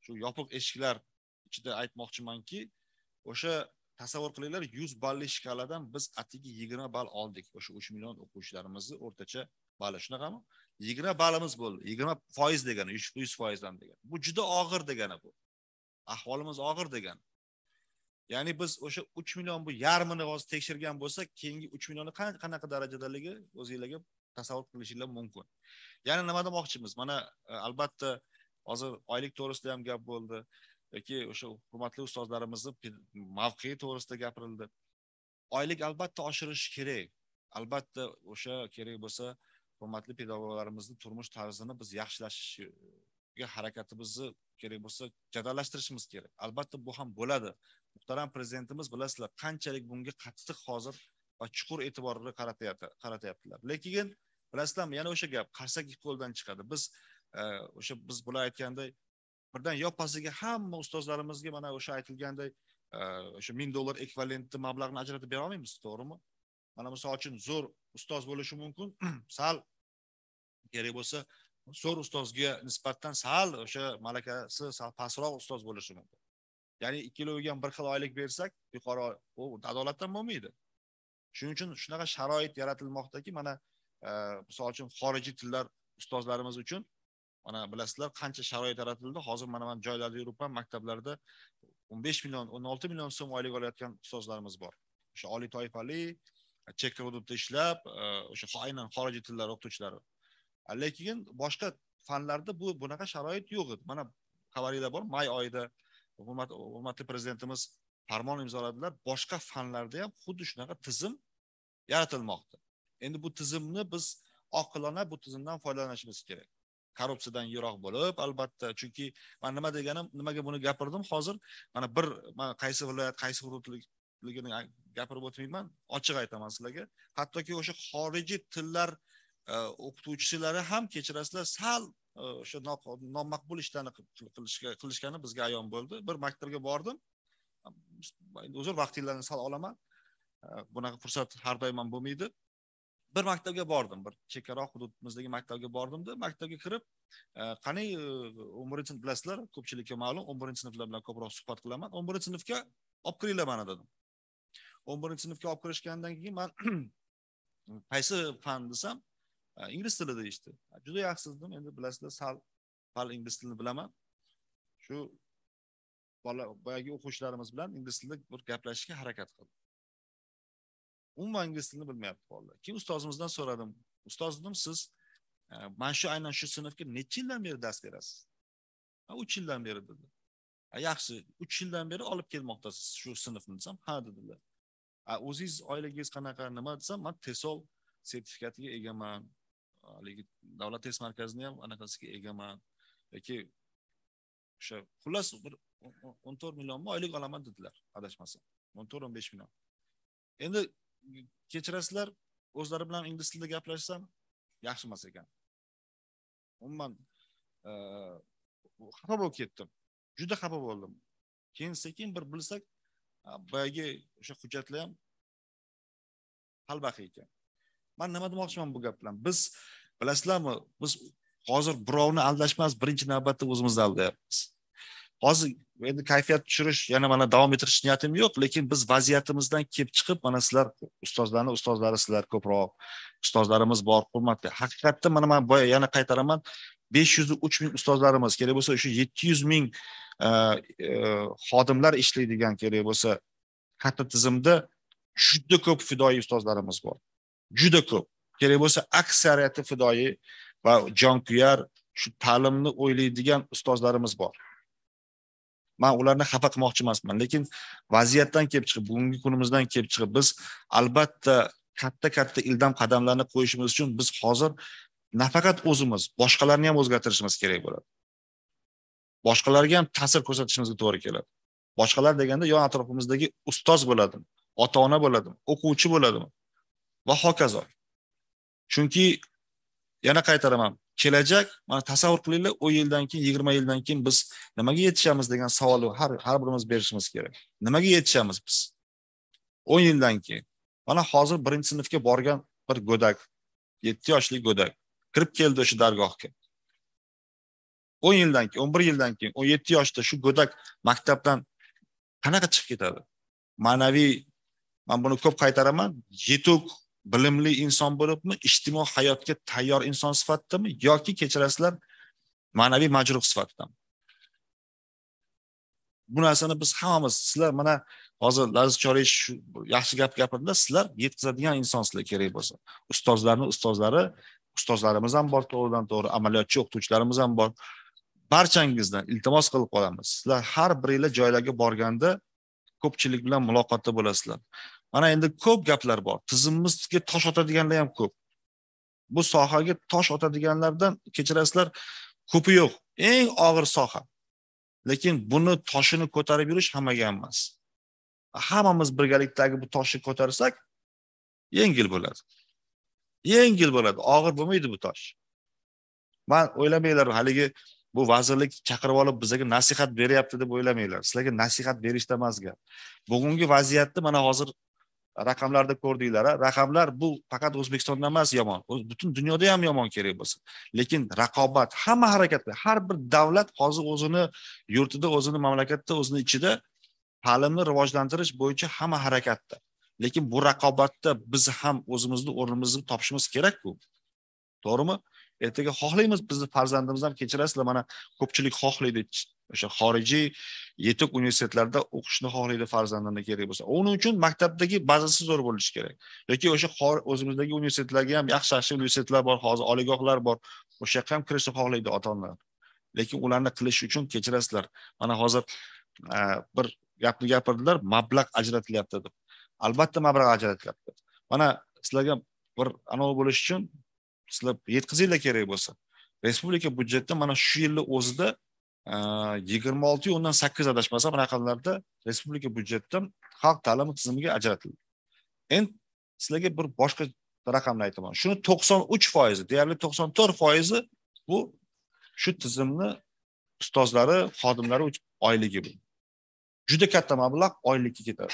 shu yopiq eshiklar ichida aytmoqchimanki, o'sha tasavvur qilinglar 100 balli shkaladan biz atigi 20 ball oldik. O'sha 3 million o'quvchilarimizni o'rtacha balli shunaqami? 20 ballimiz bo'ldi. 20% degani 100% dan degani. Bu juda og'ir degani bu. Ahvolimiz og'ir degani. Ya'ni biz o'sha 3 million bu yarmini hozir tekshirgan bo'lsak, keyingi 3 millionni qanaqa darajadaligi o'zingizlarga tasavvur qilishingiz mumkin. Ya'ni nima demoqchimiz? Mana albatta hozir oylik to'g'risida ham gap bo'ldi yoki o'sha hurmatli ustozlarimizning mavqei to'g'risida gapirildi. Oylik albatta oshirish kerak. Albatta o'sha kerak bo'lsa hurmatli pedagoglarimizning turmush tarzini biz yaxshilashga harakatimizni kerak bo'lsa jadallashtirishimiz kerak. Albatta bu ham bo'ladi. Muhtaram prezidentimiz bilasizlar, qanchalik bunga qattiq hozir va chuqur e'tiborni qaratyaptilar. Lekin bilasizlarmi, yana o'sha gap qarsak qo'ldan chiqadi. Biz o'sha biz bular aytganday birdan yoppasiga hamma ustozlarimizga mana o'sha aytilganday o'sha $1000 ekvivalenti mablag'ni ajratib bera olmaymiz, to'g'rimi? Mana misol uchun zo'r ustoz bo'lishi mumkin, sal kerak bo'lsa zo'r ustozga nisbatan sal o'sha malakasi sal pastroq ustoz bo'lishi mumkin. Ya'ni ikkiloviga ham bir xil oylik bersak, yuqori u adolatdan bo'lmaydi. Shuning uchun shunaqa sharoit yaratilmoqdaki, mana misol uchun xorijiy tillar ustozlarimiz uchun mana bilasizlar qancha sharoit yaratildi. Hozir mana men joylarda yuribman, maktablarda 15 million, 16 million so'm oylik olayotgan ustozlarimiz bor. O'sha oliy toifali, chekka hududda ishlab, o'sha aynan xorijiy tillar o'qituvchilari. Lekin boshqa fanlarda bunaqa sharoit yo'q edi. Mana xabaringlar bor, may oyida hurmatli prezidentimiz farmon imzoladilar. Boshqa fanlarda ham xuddi shunaqa tizim yaratilmoqda. Endi bu tizimni biz oqilona bu tizimdan foydalanishimiz kerak. Korrupsiyadan yiroq bo'lib, albatta, chunki men nimaga buni gapirdim hozir? Mana qaysi viloyat, qaysi hududligini gapirib o'tmayman, ochiq aytaman sizlarga. Hattoki o'sha xorijiy tillar o'qituvchilari ham kechirasizlar, sal o'sha nomaqbul ishlarni qilishgani bizga ayon bo'ldi. Bir maktabga bordim. Uzr, vaqtinglarni sal olaman. Bunaqa fursat har doim ham bo'lmaydi. Bir maktabga bordim, bir chekkaroq hududimizdagi maktabga bordimda, maktabga kirib, qani 11-sinf bilasizlar, ko'pchilikka ma'lum, 11-sinflar bilan ko'proq suhbat qilaman. 11-sinfga olib kiringlar mana dedim. 11-sinfga olib kirishgandan keyin men qaysi fan desam, ingliz tili deyishdi. Juda yaxshi dedim, endi bilasizlar, sal ingliz tilini bilaman. Shu boyagi o'quvchilarimiz bilan ingliz tilida bir gaplashishga harakat qildim. Umuman ingliz tilini bilmayapti bolalar. Keyin ustozimizdan so'radim. Ustoz dedim, siz mana shu aynan shu sinfga necha yildan beri dars berasiz? 3 yildan beri dedi. Yaxshi, 3 yildan beri olib kelmoqdasiz shu sinfni desam, ha dedilar. O'zingiz oyligingiz qanaqa, nima desam, men TESOL sertifikatiga egaman. Lekin davlat test markazini ham anaqasiga egaman. Yoki o'sha xullas bir 14 million oylik olaman dedilar, adashmasam. 14-15 million. Endi kechirasizlar, o'zlari bilan ingliz tilida gaplashsam yaxshi emas ekan. Umuman xafa bo'lib ketdim. Juda xafa bo'ldim. Keyin sekin bir bilsak, boyagi o'sha hujjatlar ham qalbaqiy ekan. Men nima demoqchiman bu gap bilan? Biz bilasizlarmi, biz hozir birovni aldashmas, birinchi navbatda o'zimizni aldayapmiz. Hozir endi kayfiyat tushirish, yana mana davom ettirish niyatim yo'q, lekin biz vaziyatimizdan kelib chiqib, mana sizlar ustozlari sizlar ko'proq, ustozlarimiz bor, hurmatli. Haqiqatda mana men boya yana qaytaraman, 503 ming ustozlarimiz, kerak bo'lsa o'sha 700 ming xodimlar ishlaydigan, kerak bo'lsa katta tizimda juda ko'p fidoyi ustozlarimiz bor. Juda ko'p. Kerak bo'lsa aksariyati fidoyi va jonkuyar, shu ta'limni o'ylaydigan ustozlarimiz bor. Men ularni xafa qilmoqchi emasman, lekin vaziyatdan kelib chiqib, bugungi kunimizdan kelib chiqib biz albatta katta ildam qadamlarni qo'yishimiz uchun biz hozir nafaqat o'zimiz, boshqalarni ham o'zgartirishimiz kerak bo'ladi. Boshqalarga ham ta'sir ko'rsatishimizga to'g'ri keladi. Boshqalar deganda yon atrofimizdagi ustoz bo'ladi, ota-ona bo'ladi, o'quvchi bo'ladimi va hokazo. Chunki yana qaytaraman, kelajak, mana tasavvur qilinglar, 10 yildan keyin, 20 yildan keyin biz nimaga yetishamiz degan savolni har birimiz berishimiz kerak. Nimaga yetishamiz biz? 10 yildan keyin. Mana hozir 1-sinfga borgan bir go'dak, 7 yoshli go'dak kirib keldi o'sha dargohga. 10 yildan keyin, 11 yildan keyin, 17 yoshda shu go'dak maktabdan qanaqa chiqib ketadi? Ma'naviy, men buni ko'p qaytaraman, yetuk bilimli inson bo'libmi, ijtimoiy hayotga tayyor inson sifatidami yoki kechirasizlar ma'naviy majruh sifatidami? Bu narsani biz hammamiz, sizlar mana hozir Laziz Chorish yaxshi gap gapirdilar, sizlar yetkazadigan insonsizlar kerak bo'lsa. Ustozlarimiz ham bor, to'g'ridan to'g'ri, amaliyotchi o'qituvchilarimiz ham bor. Barchangizdan iltimos qilib qolamiz. Sizlar har biringlar joylarga borganda ko'pchilik bilan muloqotda bo'lasizlar. Mana endi ko'p gaplar bor. Tizimimizga tosh otadiganlar ham ko'p. Bu sohaga tosh otadiganlardan kechirasizlar ko'pi yo'q. Eng og'ir soha. Lekin buni toshini ko'tarib yurish hammaga emas. Hammamiz birgalikdagi bu toshni ko'tarsak, yengil bo'ladi. Yengil bo'ladi, og'ir bo'lmaydi bu tosh. Men o'ylamanglar, haligi bu vazirlik chaqirib olib bizga nasihat beryapti deb o'ylamanglar. Sizlarga nasihat berishda emas gap. Bugungi vaziyatni mana hozir raqamlarda ko'rdinglar. Raqamlar bu faqat O'zbekistonda emas yomon, butun dunyoda ham yomon kerak bo'lsa. Lekin raqobat, hamma harakatda, har bir davlat hozir o'zini yurtida, o'zini mamlakatda, o'zini ichida ta'limni rivojlantirish bo'yicha hamma harakatda. Lekin bu raqobatda biz ham o'zimizni o'rnimizni topishimiz kerak-ku. To'g'rimi? Ertaga xohlaymiz bizni farzandimiz ham, kechirasizlar, mana ko'pchilik xohlaydi o'sha xorijiy yetuk universitetlarda o'qishni xohlaydi farzandini kerak bo'lsa. Uning uchun maktabdagi bazasi zo'r bo'lishi kerak. Yoki o'sha o'zimizdagi universitetlarga ham yaxshi universitetlar bor, hozir oliygohlar bor. O'sha yoqqa ham kirishni xohlaydi ota-onalar. Lekin ularni qilish uchun kechirasizlar. Mana hozir bir gapni gapirdilar, mablag' ajratilyapti deb. Albatta mablag' ajratilyapti. Mana sizlarga bir anov bo'lish uchun sizlar yetkazinglar kerak bo'lsa. Respublika byudjetda mana shu yilning o'zida 26.8 adashmasam raqamlarda respublika byudjetdan xalq ta'limi tizimiga ajratildi. Endi sizlarga bir boshqa raqamni aytaman. Shuni 93%, deyarli 94% bu shu tizimni ustozlari, xodimlari uchun oyligi bu. Juda katta mablag' oylikka ketadi.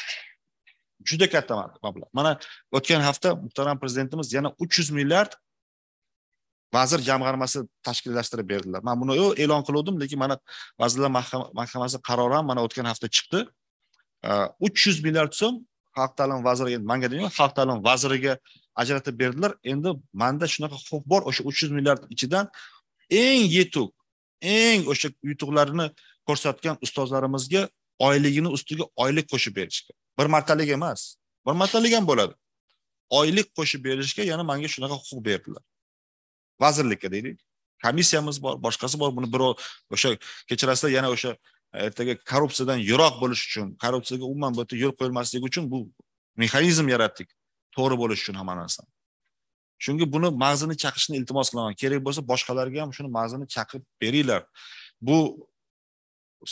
Juda katta mablag'. Mana o'tgan hafta muhtaram prezidentimiz yana 300 milliard vazir jamg'armasi tashkillashtirib berdilar. Men buni e'lon qildim, lekin mana Vazirlar Mahkamasi qarori ham mana o'tgan hafta chiqdi. 300 milliard so'm xalq ta'limi vaziriga, menga deyman, xalq ta'limi vaziriga ajratib berdilar. Endi menda shunaqa huquq bor, o'sha 300 milliard ichidan eng yetuk, eng o'sha yutuqlarini ko'rsatgan ustozlarimizga oyligini ustiga oylik qo'shib berishga. Bir martalik emas, bir martalik ham bo'ladi. Oylik qo'shib berishga yana menga shunaqa huquq berdilar. Vazirlikka deylik. Komissiyamiz bor, boshqasi bor. Buni birov o'sha kechirasizlar, yana o'sha ertaga korrupsiyadan yiroq bo'lish uchun, korrupsiyaga umuman bu yerda yo'l qo'yilmasligi uchun bu mexanizm yaratdik. To'g'ri bo'lish uchun hamma narsa. Chunki buni mag'zini chaqishni iltimos qilaman. Kerak bo'lsa boshqalarga ham shuni mag'zini chaqib beringlar. Bu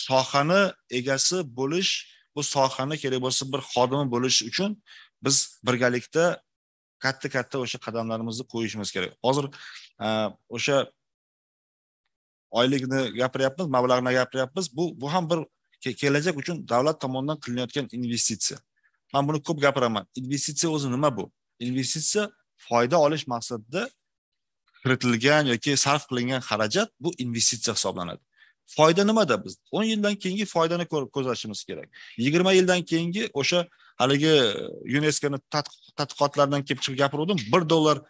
sohani egasi bo'lish, bu sohani kerak bo'lsa bir xodimi bo'lish uchun biz birgalikda katta o'sha qadamlarimizni qo'yishimiz kerak. Hozir o'sha oylikni gapiryapmiz, mablag'ni gapiryapmiz. Bu ham bir kelajak uchun davlat tomonidan qilinayotgan investitsiya. Men buni ko'p gapiraman. Investitsiya o'zi nima bu? Investitsiya foyda olish maqsadida kiritilgan yoki sarf qilingan xarajat, bu investitsiya hisoblanadi. Foyda nimada biz? 10 yildan keyingi foydani ko'zlashimiz kerak. 20 yildan keyingi o'sha haligi UNESCOning tadqiqotlaridan kelib chiqib gapirdim, $1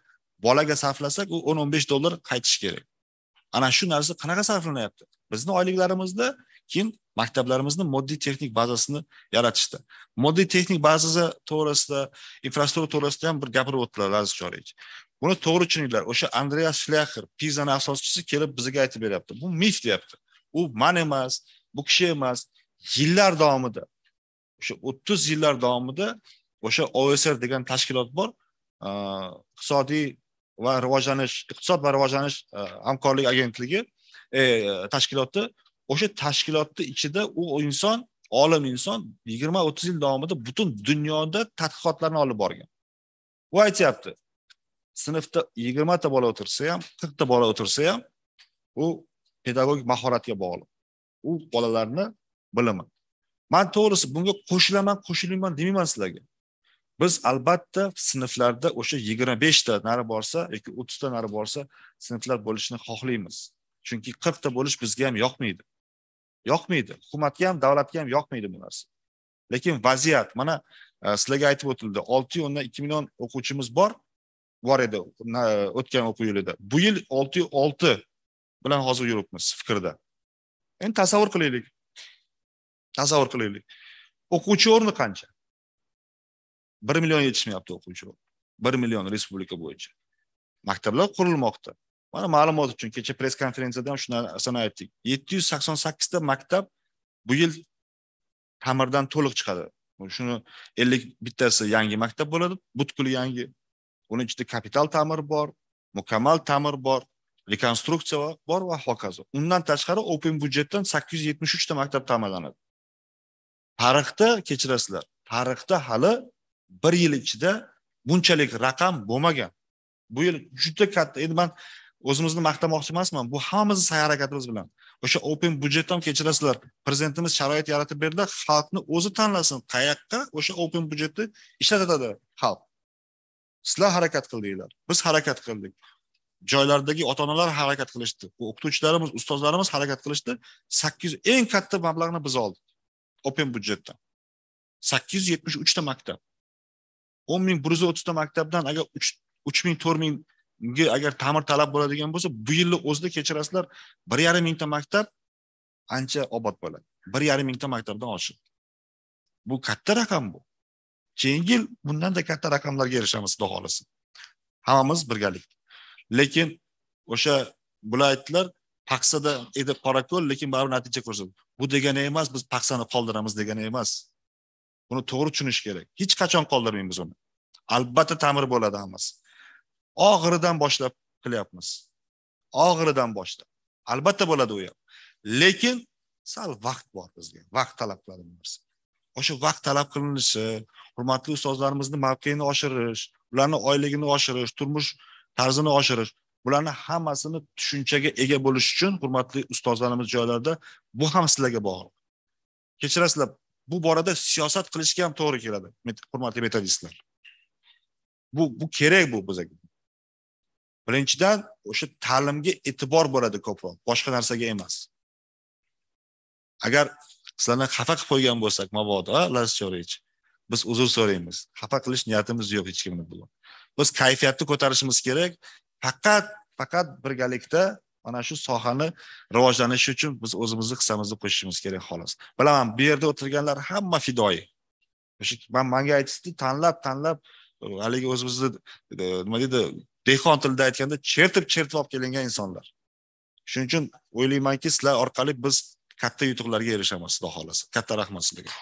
bolaga sarflasak, u 10-15 dollar qaytish kerak. Ana shu narsa qanaqa sarflanyapti? Bizning oyliklarimizda keyin maktablarimizning moddiy texnik bazasini yaratishdi. Moddiy texnik bazasi to'g'risida, infrastruktura to'g'risida ham bir gapirib o'tdilar Aziz Chorich. Buni to'g'ri tushuninglar. O'sha Andreas Schleicher, Piza'ning asoschisi kelib bizga aytib beryapti. Bu mif deyapti. U men emas, bu kishi emas. Yillar davomida, o'sha 30 yillar davomida o'sha OSR degan tashkilot bor. Iqtisodiy va rivojlanish, iqtisod va rivojlanish hamkorlik agentligi tashkiloti. O'sha tashkilotning ichida u inson, olim inson 20-30 yil davomida butun dunyoda tadqiqotlarni olib borgan. U aytayapti, sinfda 20 ta bola o'tirsa ham, 40 ta bola o'tirsa ham, u pedagogik mahoratga bog'liq. U bolalarni bilimi. Men to'g'risi bunga qo'shilaman demayman sizlarga. Biz albatta sinflarda o'sha 25 ta nari borsa yoki 30 ta nari borsa sinflar bo'lishini xohlaymiz. Chunki 40 ta bo'lish bizga ham yoqmaydi. Hukumatga ham, davlatga ham yoqmaydi bu narsa. Lekin vaziyat, mana sizlarga aytib o'tildi, 6.2 million o'quvchimiz bor edi o'tgan o'quv yilida. Bu yil 6.6 bilan hozir yuribmiz fikrda. Endi tasavvur qilaylik. O'quvchi o'rni qancha? 1 million yetishmayapti o'quvchi. 1 million respublika bo'yicha. Maktablar qurilmoqda. Mana ma'lumot uchun kecha press konferensiyada ham shuni aytdik. 788 ta maktab bu yil ta'mirdan to'liq chiqadi. Shuni 50 bittasi yangi maktab bo'ladi, butkul yangi. Uning ichida kapital ta'mir bor, mukammal ta'mir bor, rekonstruksiya bor va hokazo. Undan tashqari open budjetdan 873 ta maktab ta'mirlanadi. Tarixda kechirasizlar. Tarixda hali bir yil ichida bunchalik raqam bo'lmagan. Bu yil juda katta. Endi men o'zimizni maqtamoqchi emasman. Bu hammamiz sa'y harakatimiz bilan. O'sha open budjetdan kechirasizlar. Prezidentimiz sharoit yaratib berdi, xalqni o'zi tanlasin. Qayoqqa o'sha open budjetni ishlatadi xalq. Sizlar harakat qildinglar. Biz harakat qildik. Joylardagi ota-onalar harakat qilishdi. O'qituvchilarimiz, ustozlarimiz harakat qilishdi. 800 eng katta mablag'ni biz oldik. Open budjetdan. 873 ta maktab. 10.130 ta maktabdan agar 3.000 4.000 agar ta'mir talab bo'ladigan bo'lsa, bu yilning o'zida kechirasizlar 1,5 ming ta maktab ancha obod bo'ladi. 1,5 ming ta maktabdan oshib. Bu katta raqam bu. Keyingi yil bundan-da katta raqamlarga erishamiz, xudo xolasa. Hammamiz birgalikda. Lekin o'sha bular aytdilar, paxsada edi qorako'l, lekin baribir natija ko'rsatdi. Bu degani emas, biz paxsani qoldiramiz degani emas. Buni to'g'ri tushunish kerak. Hech qachon qoldirmaymiz uni. Albatta ta'mir bo'ladi hammasi. Og'iridan boshlab qilyapmiz. Og'iridan boshlab. Albatta bo'ladi u ham. Lekin sal vaqt bor bizga. Vaqt talab qilamiz. O'sha vaqt talab qilinishi, hurmatli ustozlarimizning mavqeini oshirish, ularning oyligini oshirish, turmush tarzini oshirish, bularni hammasini tushunchaga ega bo'lish uchun hurmatli ustozlarimiz joylarda bu ham sizlarga bog'liq. Kechirasizlar, bu borada siyosat qilishga ham to'g'ri keladi, hurmatli metodistlar. Bu kerak bu bizga. Birinchidan o'sha ta'limga e'tibor bo'ladi ko'proq, boshqa narsaga emas. Agar sizlarni xafa qilib qo'ygan bo'lsak, mabodo, Aziz Chorich, biz uzr so'raymiz. Xafa qilish niyatimiz yo'q hech kimni bilan. Biz kayfiyatni ko'tarishimiz kerak. Faqat birgalikda mana shu sohani rivojlanishi uchun biz o'zimizni hissamizni qo'shishimiz kerak xolos. Bilaman, bu yerda o'tirganlar hamma fidoyi. O'sha menga aytishdi, tanlab haligi o'zimizni nima deydi, dehqon tilida aytganda chertib olib kelingan insonlar. Shuning uchun o'ylaymanki, sizlar orqali biz katta yutuqlarga erishamiz, xudo xolasa. Katta rahmat sizlarga.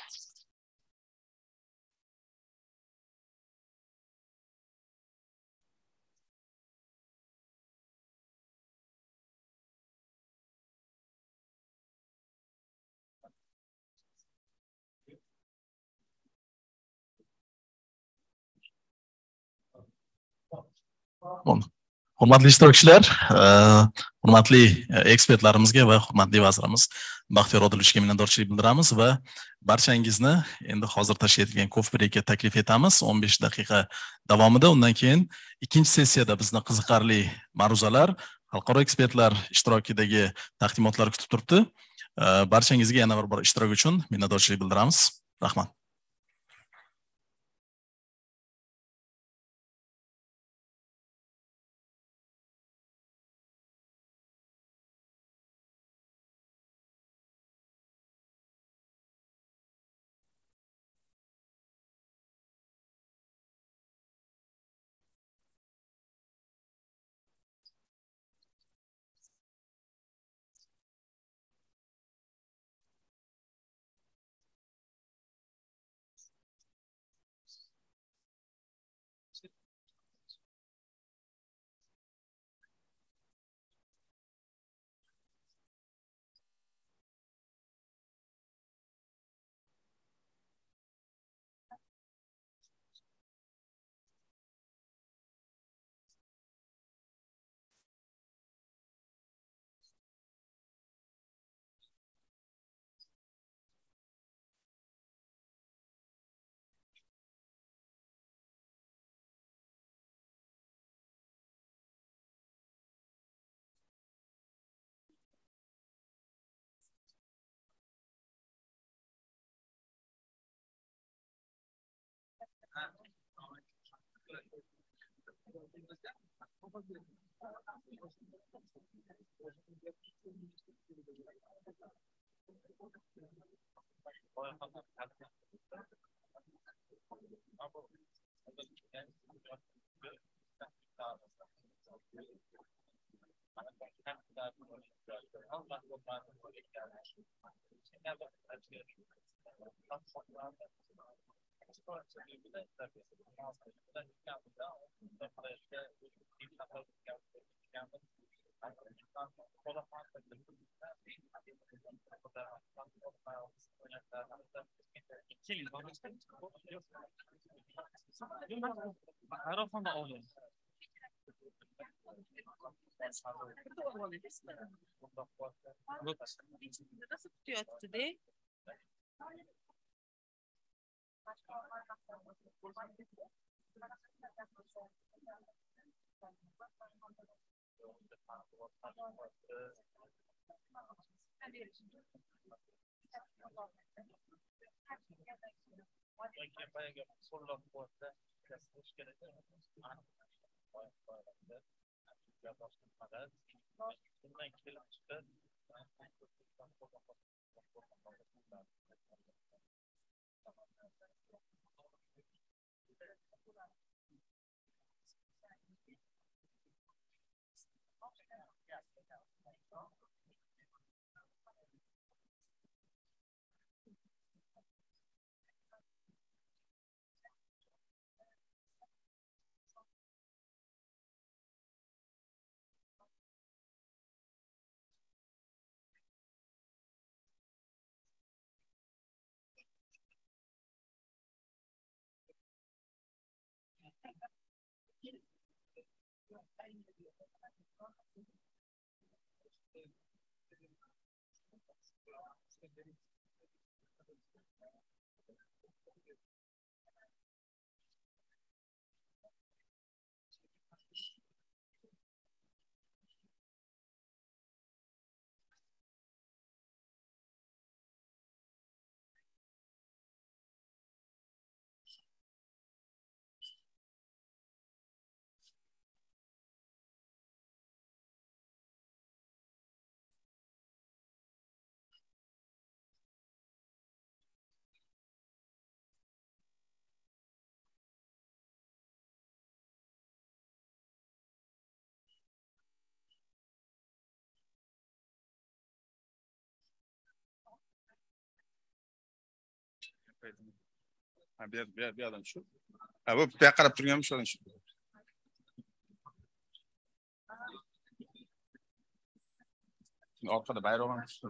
Hurmatli ishtirokchilar, hurmatli ekspertlarimizga va hurmatli vazirimiz Baxtiyor Odilovичga minnatdorchilik bildiramiz va barchangizni endi hozir tashkil etilgan kofe breakga taklif etamiz 15 daqiqa davomida. Undan keyin ikkinchi sessiyada bizni qiziqarli ma'ruzalar, xalqaro ekspertlar ishtirokidagi taqdimotlar kutib turibdi. Barchangizga yana bir bor ishtirok uchun minnatdorchilik bildiramiz. Rahmat. Today. Bir adam şu. Ha bu bir qarab turganmish olan shu. Orqada bayroq ham tushdi.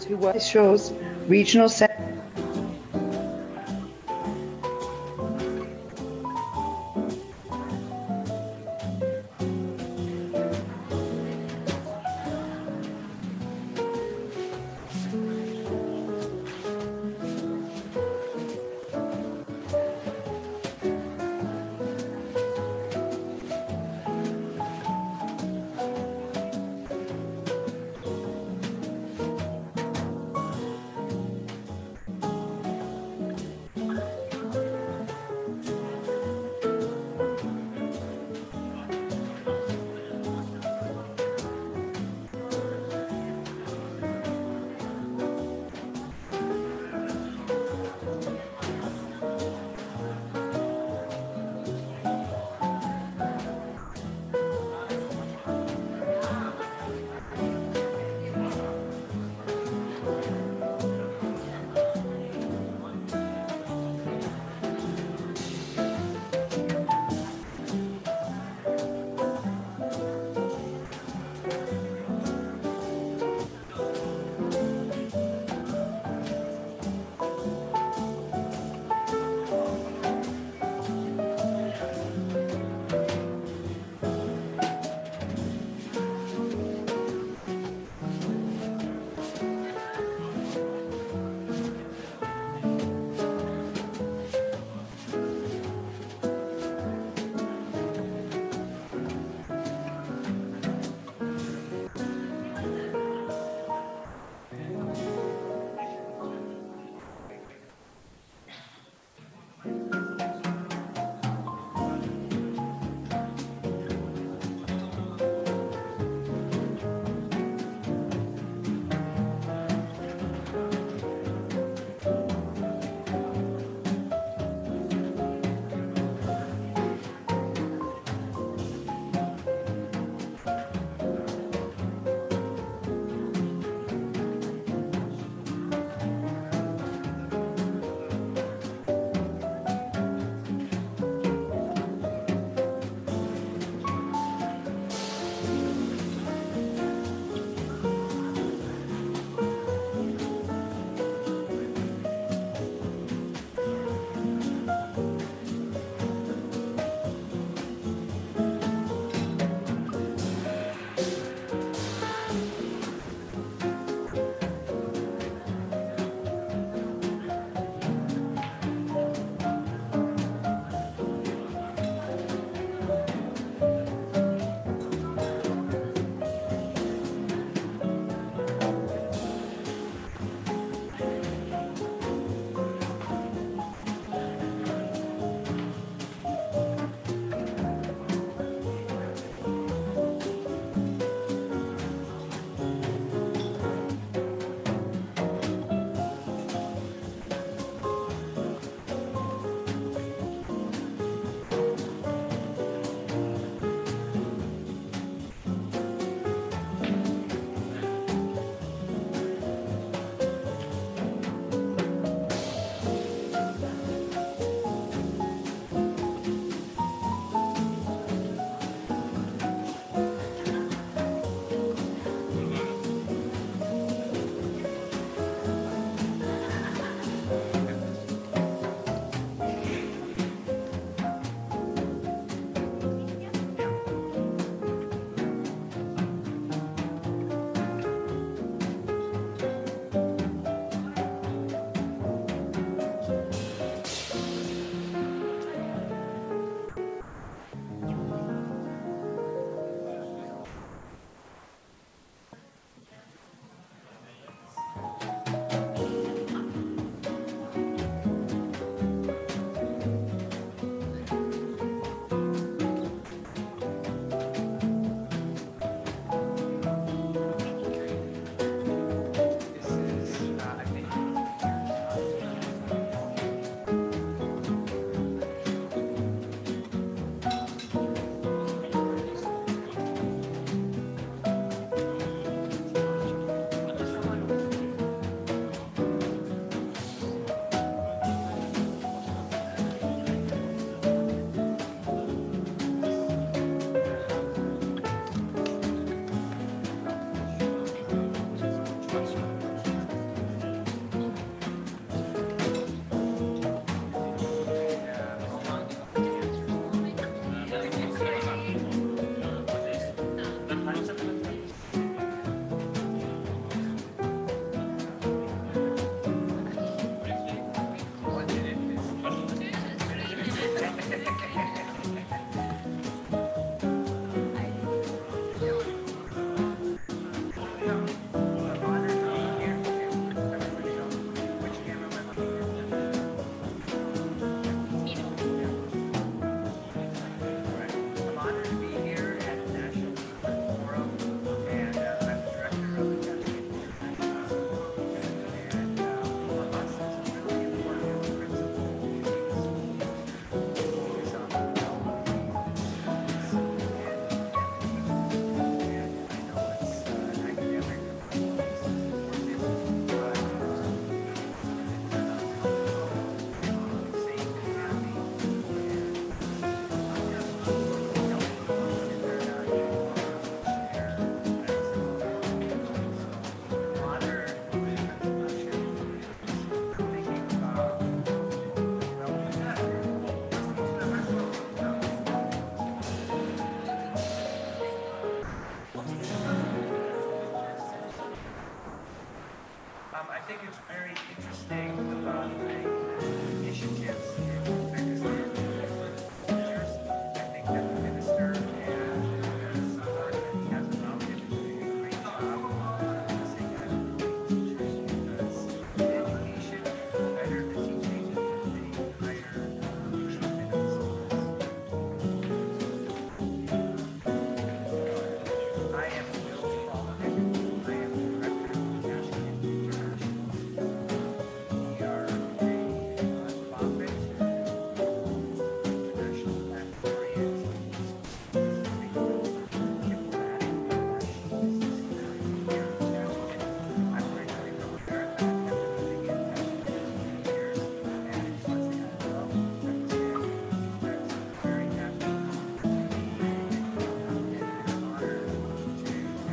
Who shows regional I think it's very interesting about the initiatives in Uzbekistan. I think that the minister and Samarkand has adopted a great job focusing on teachers because the education, the better the teaching, the higher achievement of schools. I am Will Polnick. I am the director of the National International. We are a nonprofit international baccalaureate I'm originally from America. I've been living in Canada for years, and it's one thing I love. That's very happy to be and an honor to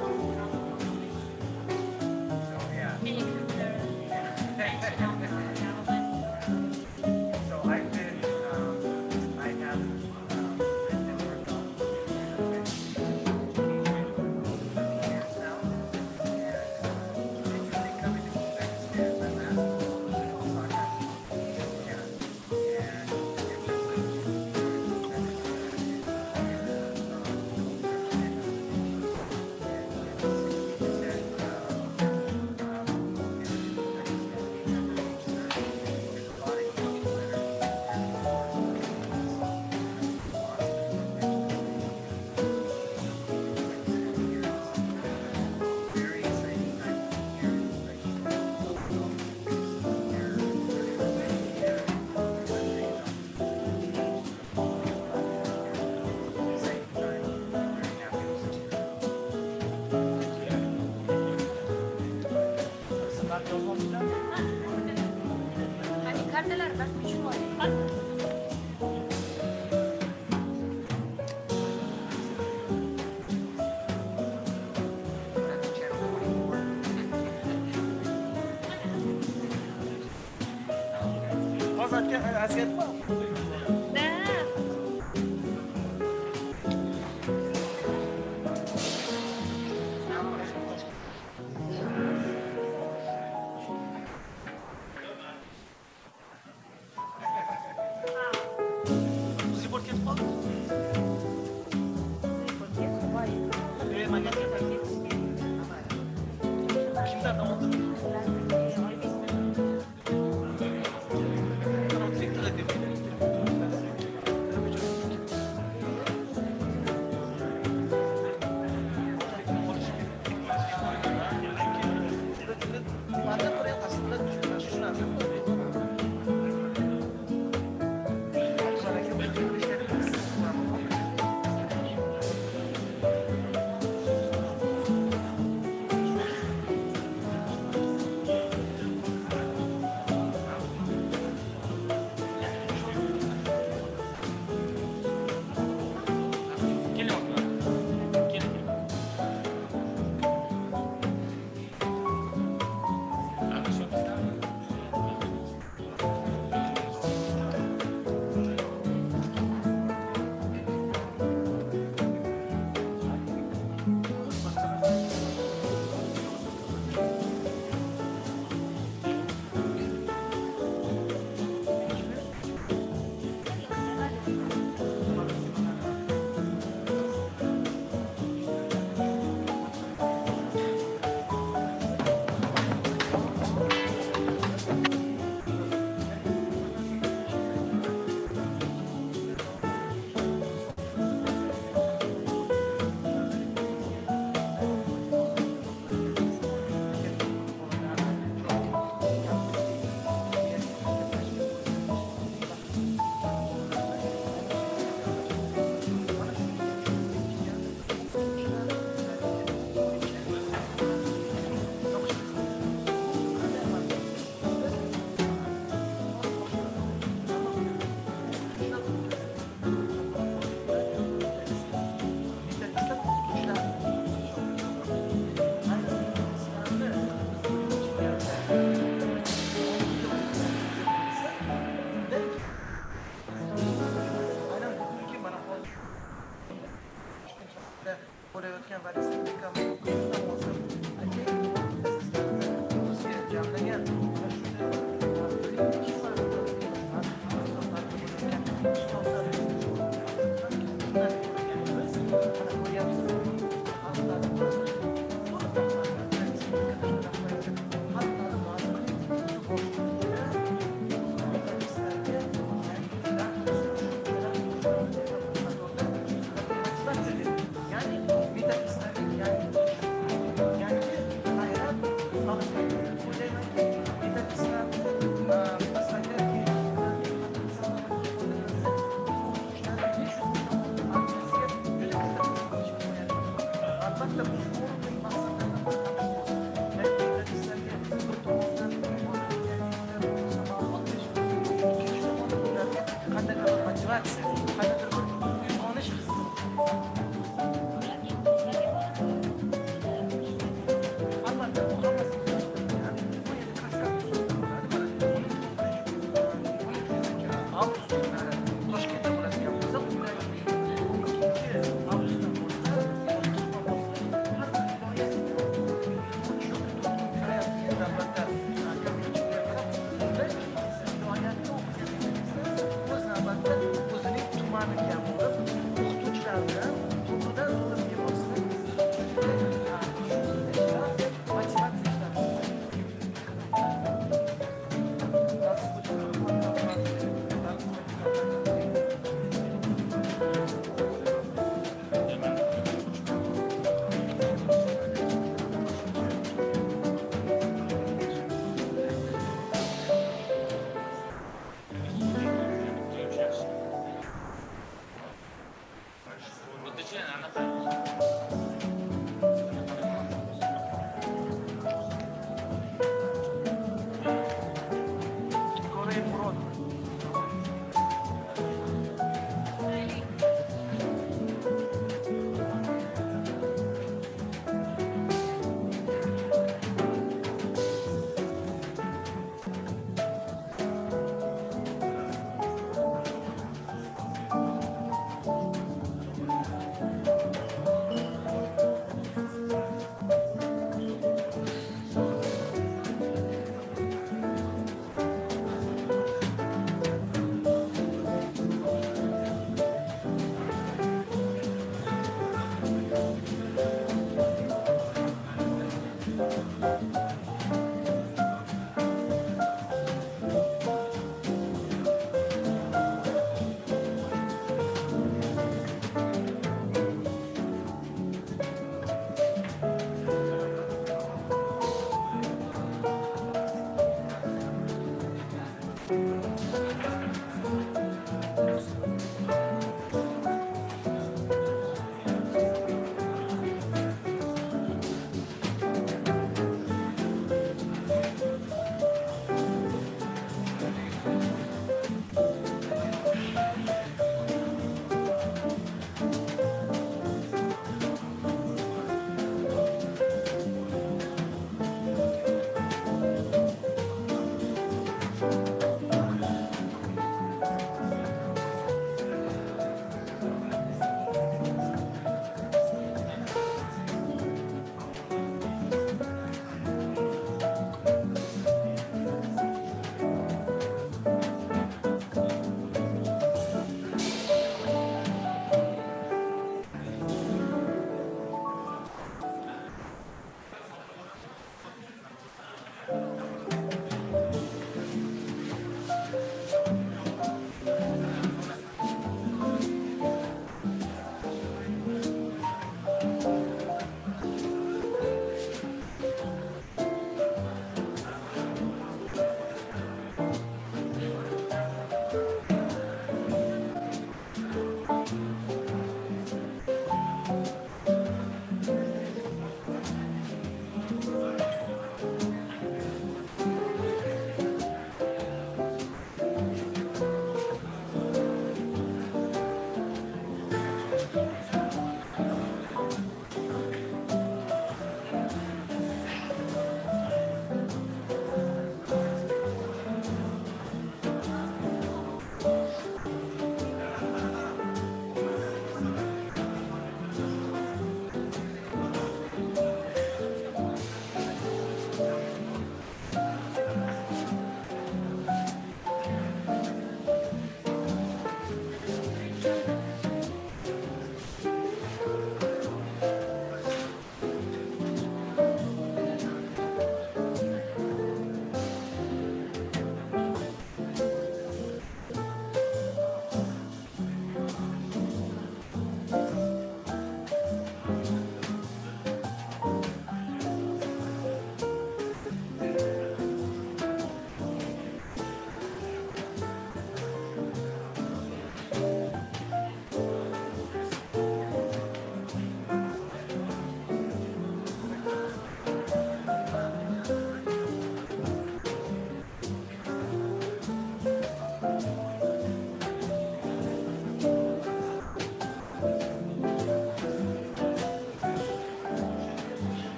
have our station represent so yeah. So I've been, I have written and worked on education for many years now. And it's really coming to Uzbekistan. I'm asked to Osaka, Japan. And it was very exciting time here in Kimden aldın? bo'layotgan va respublikamiz jamlagan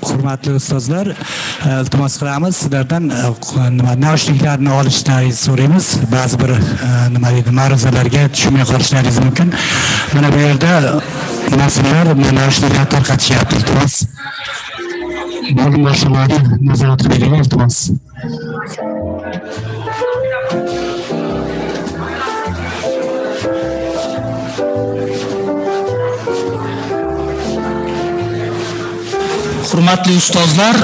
hurmatli ustozlar, iltimos qilamiz sizlardan naushniklarni olishlaringizni so'raymiz. Ba'zi bir nima deydi, ma'ruzalarga tushmay qolishlaringiz mumkin. Mana bu yerda mas'ullar naushniklarni tarqatishyapti. Iltimos. Bo'lim boshlig'lari nazorat qilinglar, iltimos. Hurmatli ustozlar,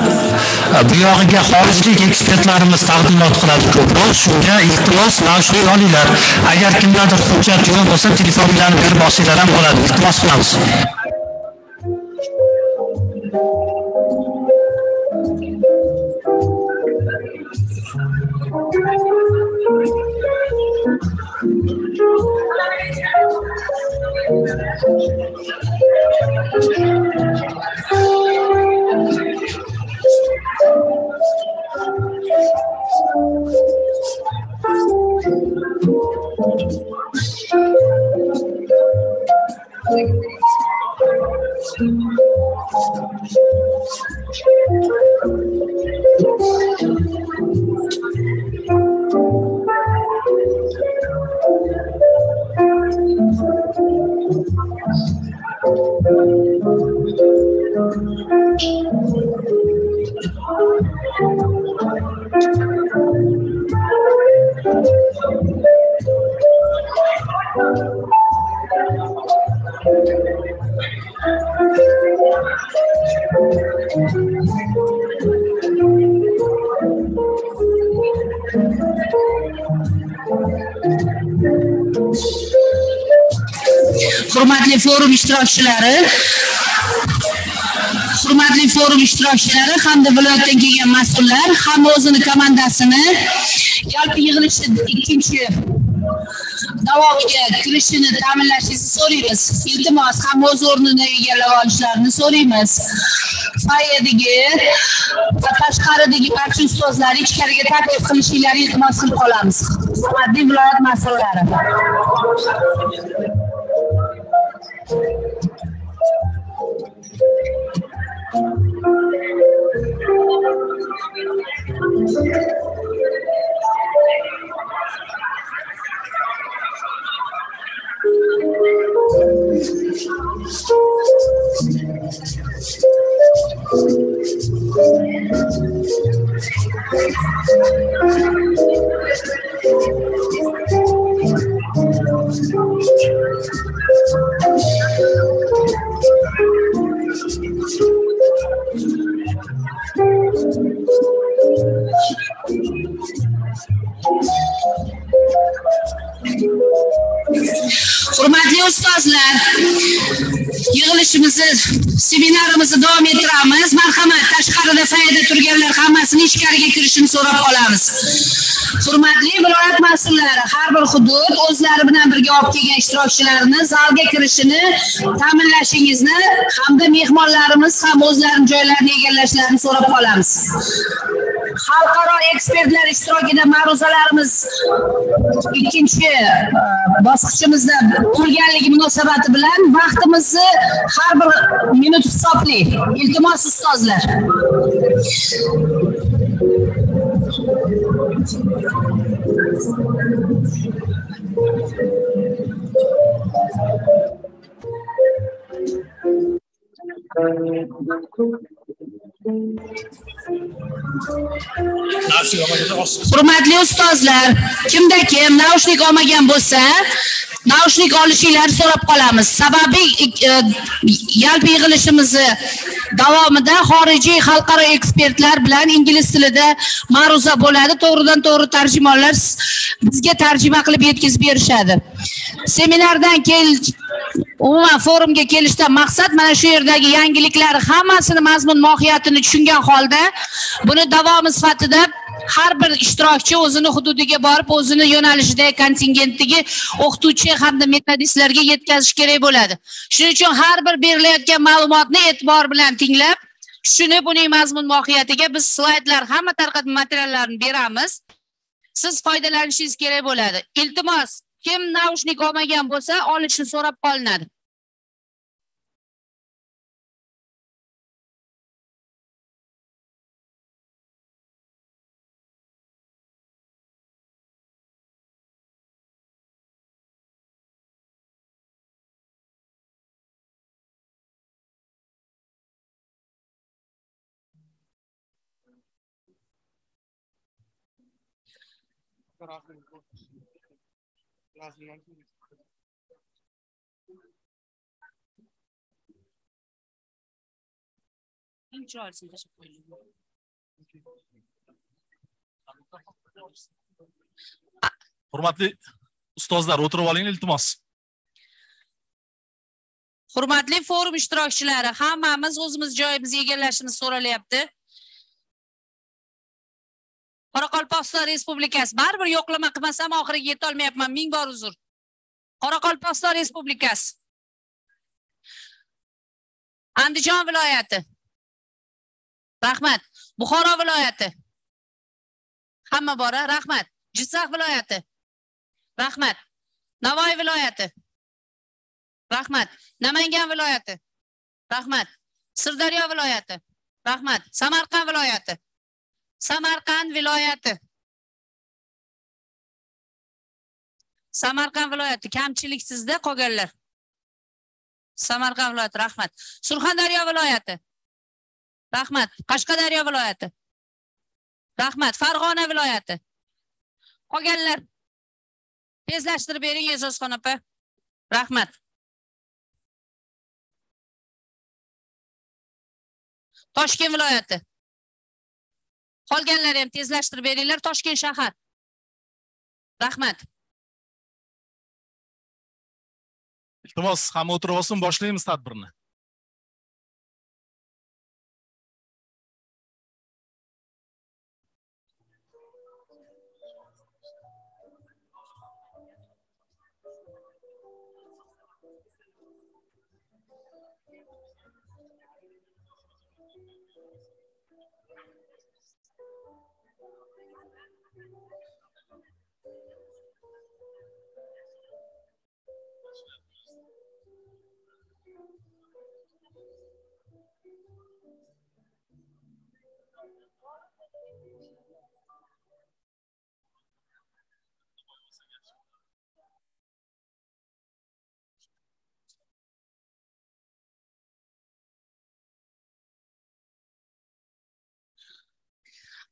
bu yog'iga xorijlik ekspertlarimiz taqdimot qiladi ko'proq. Shunga iltimos naushnik olinglar. Agar kimlardir hujjat yo'q bo'lsa, telefonlarni berib olsanglar ham bo'ladi. Iltimos qilamiz. Hurmatli forum ishtirokchilari, hamda viloyatdan kelgan mas'ullar, hamma o'zini komandasini yalpi yig'ilishni ikkinchi davomiga kirishini ta'minlashingizni so'raymiz. Iltimos, hamma o'z o'rnini egallab olishlarini so'raymiz. Foyedagi va tashqaridagi barcha ustozlar ichkariga taklif qilishingizni iltimos qilib qolamiz. Hurmatli viloyat mas'ullari. Hurmatli ustozlar, yig'ilishimizni, seminarimizni davom ettiramiz. Marhamat, tashqarida foyada turganlar hammasini ichkariga kirishini so'rab qolamiz. Hurmatli viloyat mas'ullari, har bir hudud o'zlari bilan birga olib kelgan ishtirokchilarni zalga kirishini ta'minlashingizni hamda mehmonlarimiz ham o'zlarining joylarini egallashlarini so'rab qolamiz. Xalqaro ekspertlar ishtirokida ma'ruzalarimiz ikkinchi bosqichimizda bo'lganligi munosabati bilan vaqtimizni har bir minut hisobli. Iltimos ustozlar. Hurmatli ustozlar, kimda kim naushnik olmagan bo'lsa, naushnik olishinglarni so'rab qolamiz. Sababi yalpi yig'ilishimizni davomida xorijiy xalqaro ekspertlar bilan ingliz tilida ma'ruza bo'ladi. To'g'ridan to'g'ri tarjimonlar bizga tarjima qilib yetkazib berishadi. Seminardan umuman forumga kelishdan maqsad mana shu yerdagi yangiliklar hammasini mazmun mohiyatini tushungan holda buni davomi sifatida har bir ishtirokchi o'zini hududiga borib o'zini yo'nalishida kontingentdagi o'qituvchi hamda metodistlarga yetkazish kerak bo'ladi. Shuning uchun har bir berilayotgan ma'lumotni e'tibor bilan tinglab, tushunib uning mazmun mohiyatiga biz slaydlar hamma tarqatma materiallarni beramiz. Siz foydalanishingiz kerak bo'ladi. Iltimos, kim naushnik olmagan bo'lsa, olishni so'rab qolinadi. Hurmatli ustozlar, o'tirib oling iltimos. Hurmatli forum ishtirokchilari, hammamiz o'zimiz joyimizni egallashimiz so'ralyapti. Qoraqalpog'iston Respublikasi, baribir yo'qlama qilmasam oxiriga yeta olmayapman, ming bor uzr. Qoraqalpog'iston Respublikasi, Andijon viloyati, rahmat. Buxoro viloyati, hamma bora, rahmat. Jizzax viloyati, rahmat. Navoiy viloyati, rahmat. Namangan viloyati, rahmat. Sirdaryo viloyati, rahmat. Samarqand viloyati, Samarqand viloyati, Samarqand viloyati, kamchilik sizda qolganlar. Samarqand viloyati, rahmat. Surxondaryo viloyati, rahmat. Qashqadaryo viloyati, rahmat. Farg'ona viloyati. Qolganlar tezlashtirib bering E'zozxon opa. Rahmat. Toshkent viloyati. Qolganlar ham tezlashtirib beringlar. Toshkent shahar. Rahmat. Iltimos, hamma o'tirib olsin, boshlaymiz tadbirni.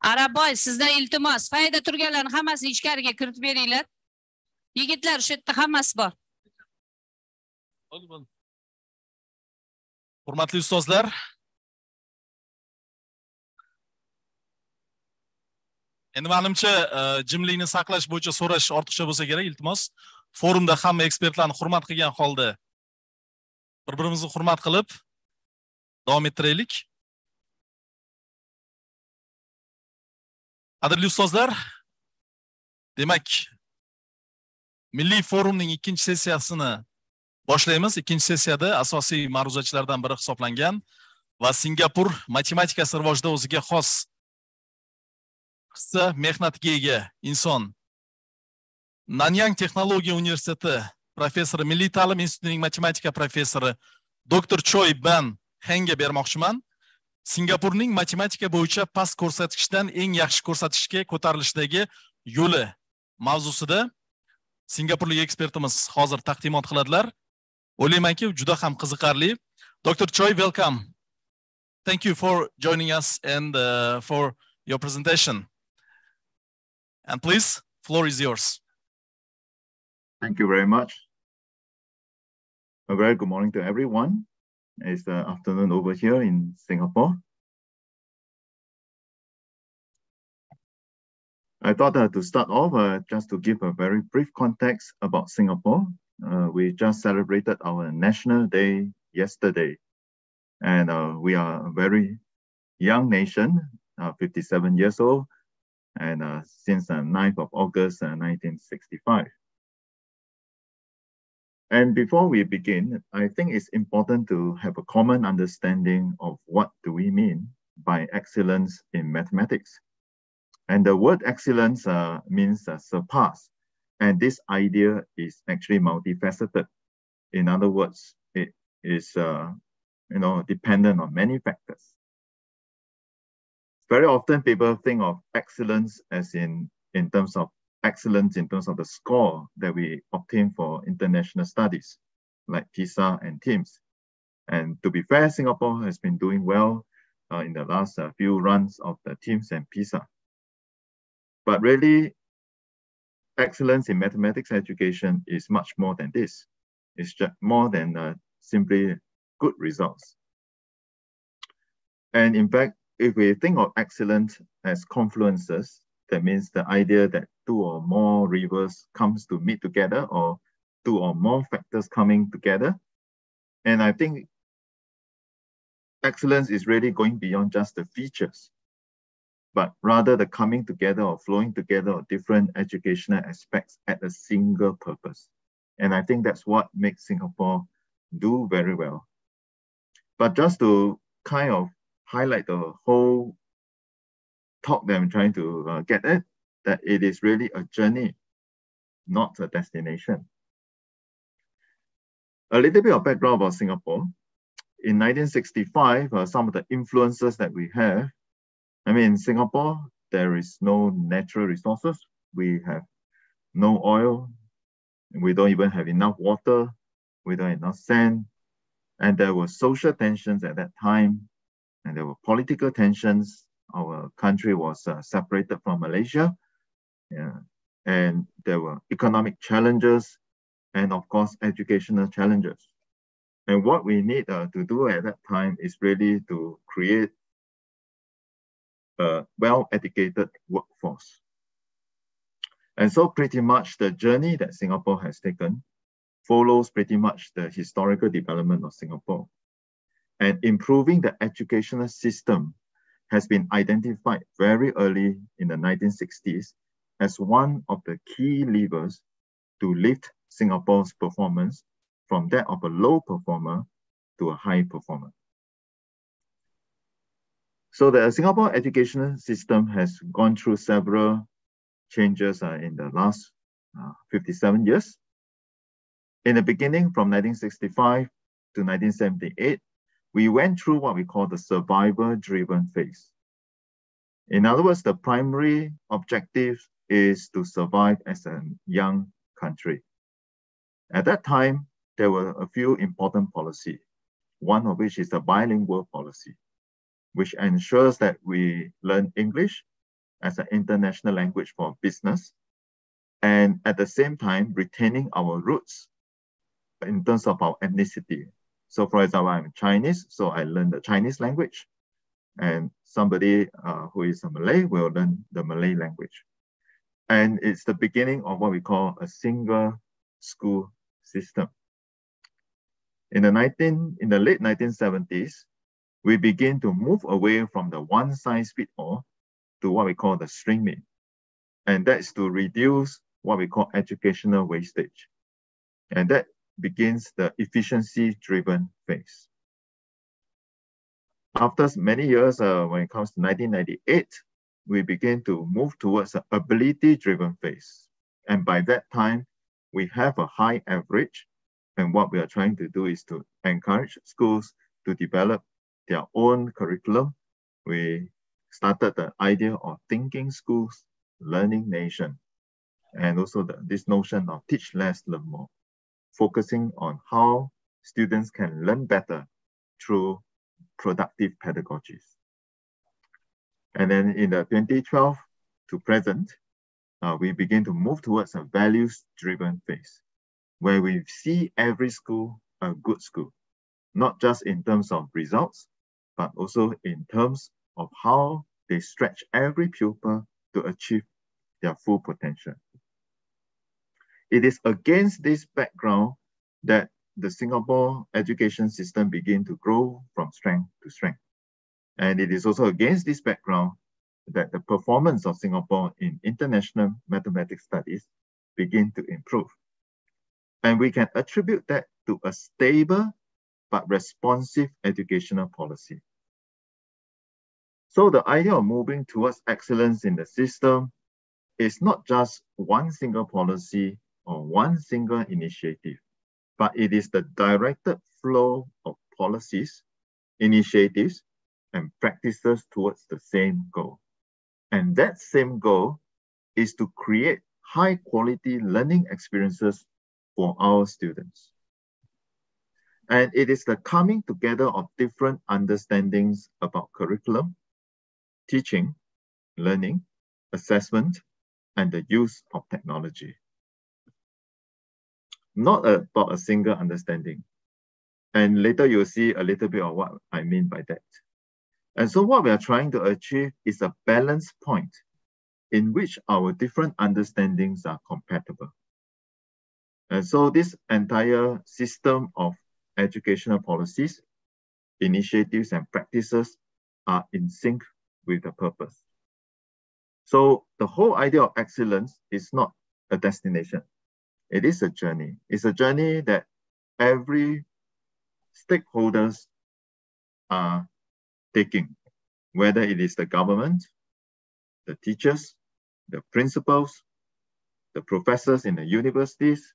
Araboy, sizdan iltimos, foyda turganlarni hammasini ichkariga kiritib beringlar. Yigitlar shu yerda hammasi bor. Hurmatli ustozlar, endi menimcha jimlikni saqlash bo'yicha so'rash ortiqcha bo'lsa kerak, iltimos. Forumda hamma ekspertlarni hurmat qilgan holda bir-birimizni hurmat qilib davom ettiraylik. Qadrli ustozlar, demak, Milliy forumning ikkinchi sessiyasini boshlaymiz. Ikkinchi sessiyada asosiy ma'ruzachilardan biri hisoblangan va Singapur matematikasi rivojida o'ziga xos hissa mehnatga ega inson, Nanyang Texnologiya universiteti professori, Milliy ta'lim institutining matematika professori Dr. Choi Ban Hengga bermoqchiman. Singapurning matematika bo'yicha past ko'rsatkichdan eng yaxshi ko'rsatkichga ko'tarilishdagi yo'li mavzusida Singapurlik ekspertimiz hozir taqdimot qiladilar. O'ylaymanki, juda ham qiziqarli. Dr. Choi, welcome. Thank you for joining us and for your presentation. And please, floor is yours. Thank you very much. A very good morning to everyone. It's the afternoon over here in Singapore. I thought to start off, just to give a very brief context about Singapore. We just celebrated our National Day yesterday. And we are a very young nation, 57 years old, and since 9th of August 1965. And before we begin, I think it's important to have a common understanding of what do we mean by excellence in mathematics. And the word excellence means surpass. And this idea is actually multifaceted. In other words, it is dependent on many factors. Very often people think of excellence as in terms of excellence in terms of the score that we obtain for international studies, like PISA and TIMSS. And to be fair, Singapore has been doing well in the last few runs of the TIMSS and PISA. But really, excellence in mathematics education is much more than this. It's just more than simply good results. And in fact, if we think of excellence as confluences, that means the idea that two or more rivers comes to meet together, or two or more factors coming together. And I think excellence is really going beyond just the features, but rather the coming together or flowing together of different educational aspects at a single purpose. And I think that's what makes Singapore do very well. But just to kind of highlight the whole talk that I'm trying to get at, that it is really a journey, not a destination. A little bit of background about Singapore. In 1965, some of the influences that we have, I mean, in Singapore, there is no natural resources. We have no oil. We don't even have enough water. We don't have enough sand. And there were social tensions at that time. And there were political tensions. Our country was separated from Malaysia. Yeah. And there were economic challenges and, of course, educational challenges. And what we need to do at that time is really to create a well-educated workforce. And so pretty much the journey that Singapore has taken follows pretty much the historical development of Singapore. And improving the educational system has been identified very early in the 1960s as one of the key levers to lift Singapore's performance from that of a low performer to a high performer. So the Singapore educational system has gone through several changes in the last 57 years. In the beginning, from 1965 to 1978, we went through what we call the survival-driven phase. In other words, the primary objective is to survive as a young country. At that time, there were a few important policies, one of which is the bilingual policy, which ensures that we learn English as an international language for business, and at the same time, retaining our roots in terms of our ethnicity. So for example, I'm Chinese, so I learn the Chinese language, and somebody who is a Malay will learn the Malay language. And it's the beginning of what we call a single school system. In the late 1970s, we begin to move away from the one-size-fits-all to what we call the streaming. And that's to reduce what we call educational wastage. And that begins the efficiency-driven phase. After many years, when it comes to 1998, we begin to move towards an ability-driven phase. And by that time, we have a high average. And what we are trying to do is to encourage schools to develop their own curriculum. We started the idea of thinking schools, learning nation, and also this notion of teach less, learn more, focusing on how students can learn better through productive pedagogies. And then in the 2012 to present, we begin to move towards a values-driven phase, where we see every school a good school, not just in terms of results, but also in terms of how they stretch every pupil to achieve their full potential. It is against this background that the Singapore education system begin to grow from strength to strength. And it is also against this background that the performance of Singapore in international mathematics studies begin to improve. And we can attribute that to a stable but responsive educational policy. So the idea of moving towards excellence in the system is not just one single policy or one single initiative, but it is the directed flow of policies, initiatives, and practices towards the same goal. And that same goal is to create high quality learning experiences for our students. And it is the coming together of different understandings about curriculum, teaching, learning, assessment, and the use of technology. Not about a single understanding. And later you'll see a little bit of what I mean by that. And so what we are trying to achieve is a balance point in which our different understandings are compatible. And so this entire system of educational policies, initiatives, and practices are in sync with the purpose. So the whole idea of excellence is not a destination. It is a journey. It's a journey that every stakeholders are taking, whether it is the government, the teachers, the principals, the professors in the universities,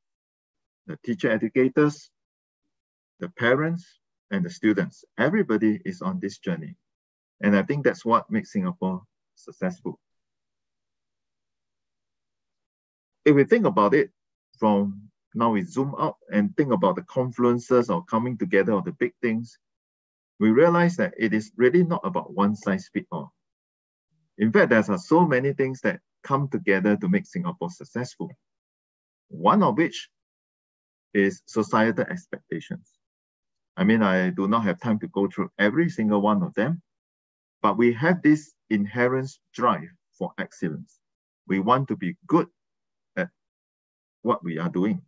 the teacher educators, the parents, and the students. Everybody is on this journey. And I think that's what makes Singapore successful. If we think about it from now, we zoom out and think about the confluences or coming together of the big things, we realize that it is really not about one size fits all. In fact, there are so many things that come together to make Singapore successful. One of which is societal expectations. I mean, I do not have time to go through every single one of them, but we have this inherent drive for excellence. We want to be good at what we are doing.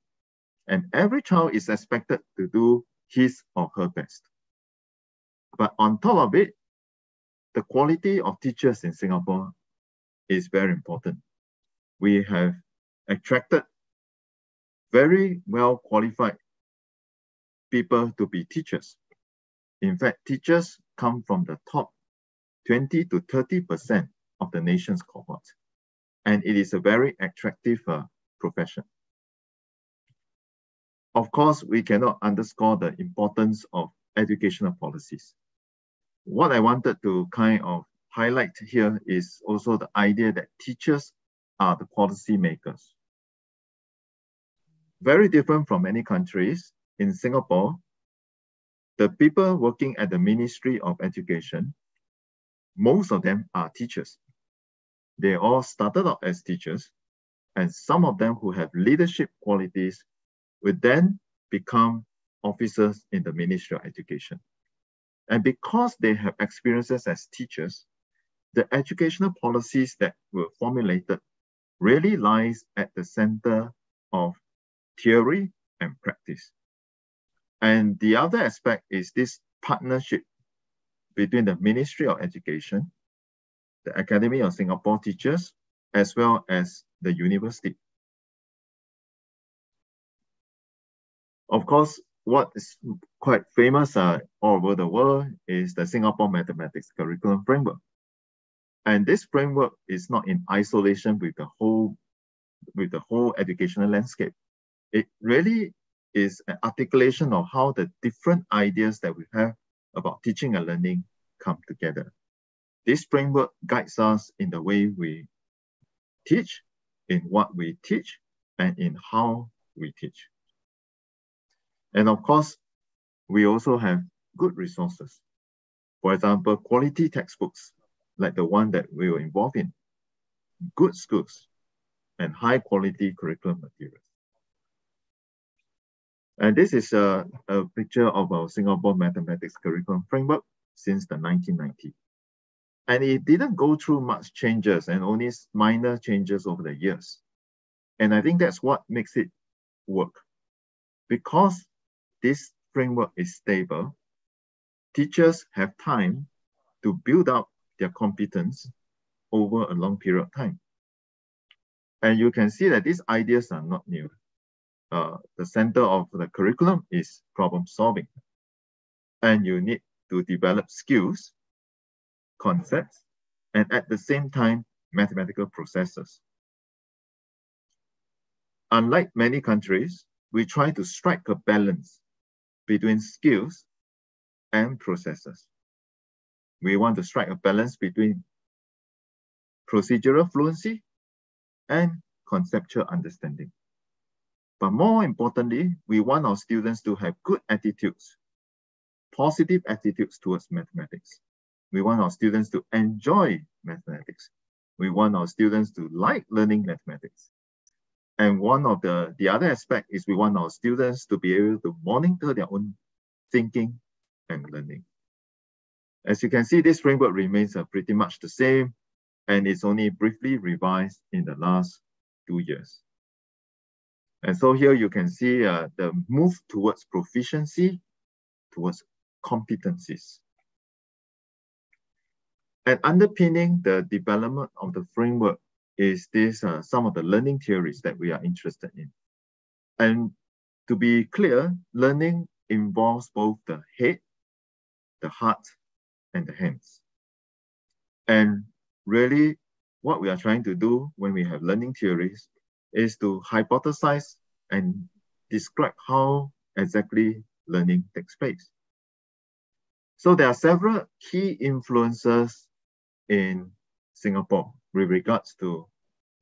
And every child is expected to do his or her best. But on top of it, the quality of teachers in Singapore is very important. We have attracted very well qualified people to be teachers. In fact, teachers come from the top 20 to 30% of the nation's cohort. And it is a very attractive profession. Of course, we cannot underscore the importance of educational policies. What I wanted to kind of highlight here is also the idea that teachers are the policy makers. Very different from many countries, in Singapore, the people working at the Ministry of Education, most of them are teachers. They all started out as teachers, and some of them who have leadership qualities would then become officers in the Ministry of Education. And because they have experiences as teachers, the educational policies that were formulated really lies at the center of theory and practice. And the other aspect is this partnership between the Ministry of Education, the Academy of Singapore Teachers, as well as the university. Of course, what is quite famous all over the world is the Singapore Mathematics Curriculum Framework. And this framework is not in isolation with the whole educational landscape. It really is an articulation of how the different ideas that we have about teaching and learning come together. This framework guides us in the way we teach, in what we teach, and in how we teach. And of course, we also have good resources. For example, quality textbooks, like the one that we were involved in, good schools, and high quality curriculum materials. And this is a picture of our Singapore Mathematics Curriculum Framework since the 1990s. And it didn't go through much changes and only minor changes over the years. And I think that's what makes it work. Because this framework is stable, teachers have time to build up their competence over a long period of time. And you can see that these ideas are not new. The center of the curriculum is problem solving. And you need to develop skills, concepts, and at the same time, mathematical processes. Unlike many countries, we try to strike a balance between skills and processes. We want to strike a balance between procedural fluency and conceptual understanding. But more importantly, we want our students to have good attitudes, positive attitudes towards mathematics. We want our students to enjoy mathematics. We want our students to like learning mathematics. And one of the other aspect is we want our students to be able to monitor their own thinking and learning. As you can see, this framework remains pretty much the same, and it's only briefly revised in the last 2 years. And so here you can see the move towards proficiency, towards competencies. And underpinning the development of the framework is this some of the learning theories that we are interested in. And to be clear, learning involves both the head, the heart, and the hands. And really, what we are trying to do when we have learning theories is to hypothesize and describe how exactly learning takes place. So there are several key influences in Singapore with regards to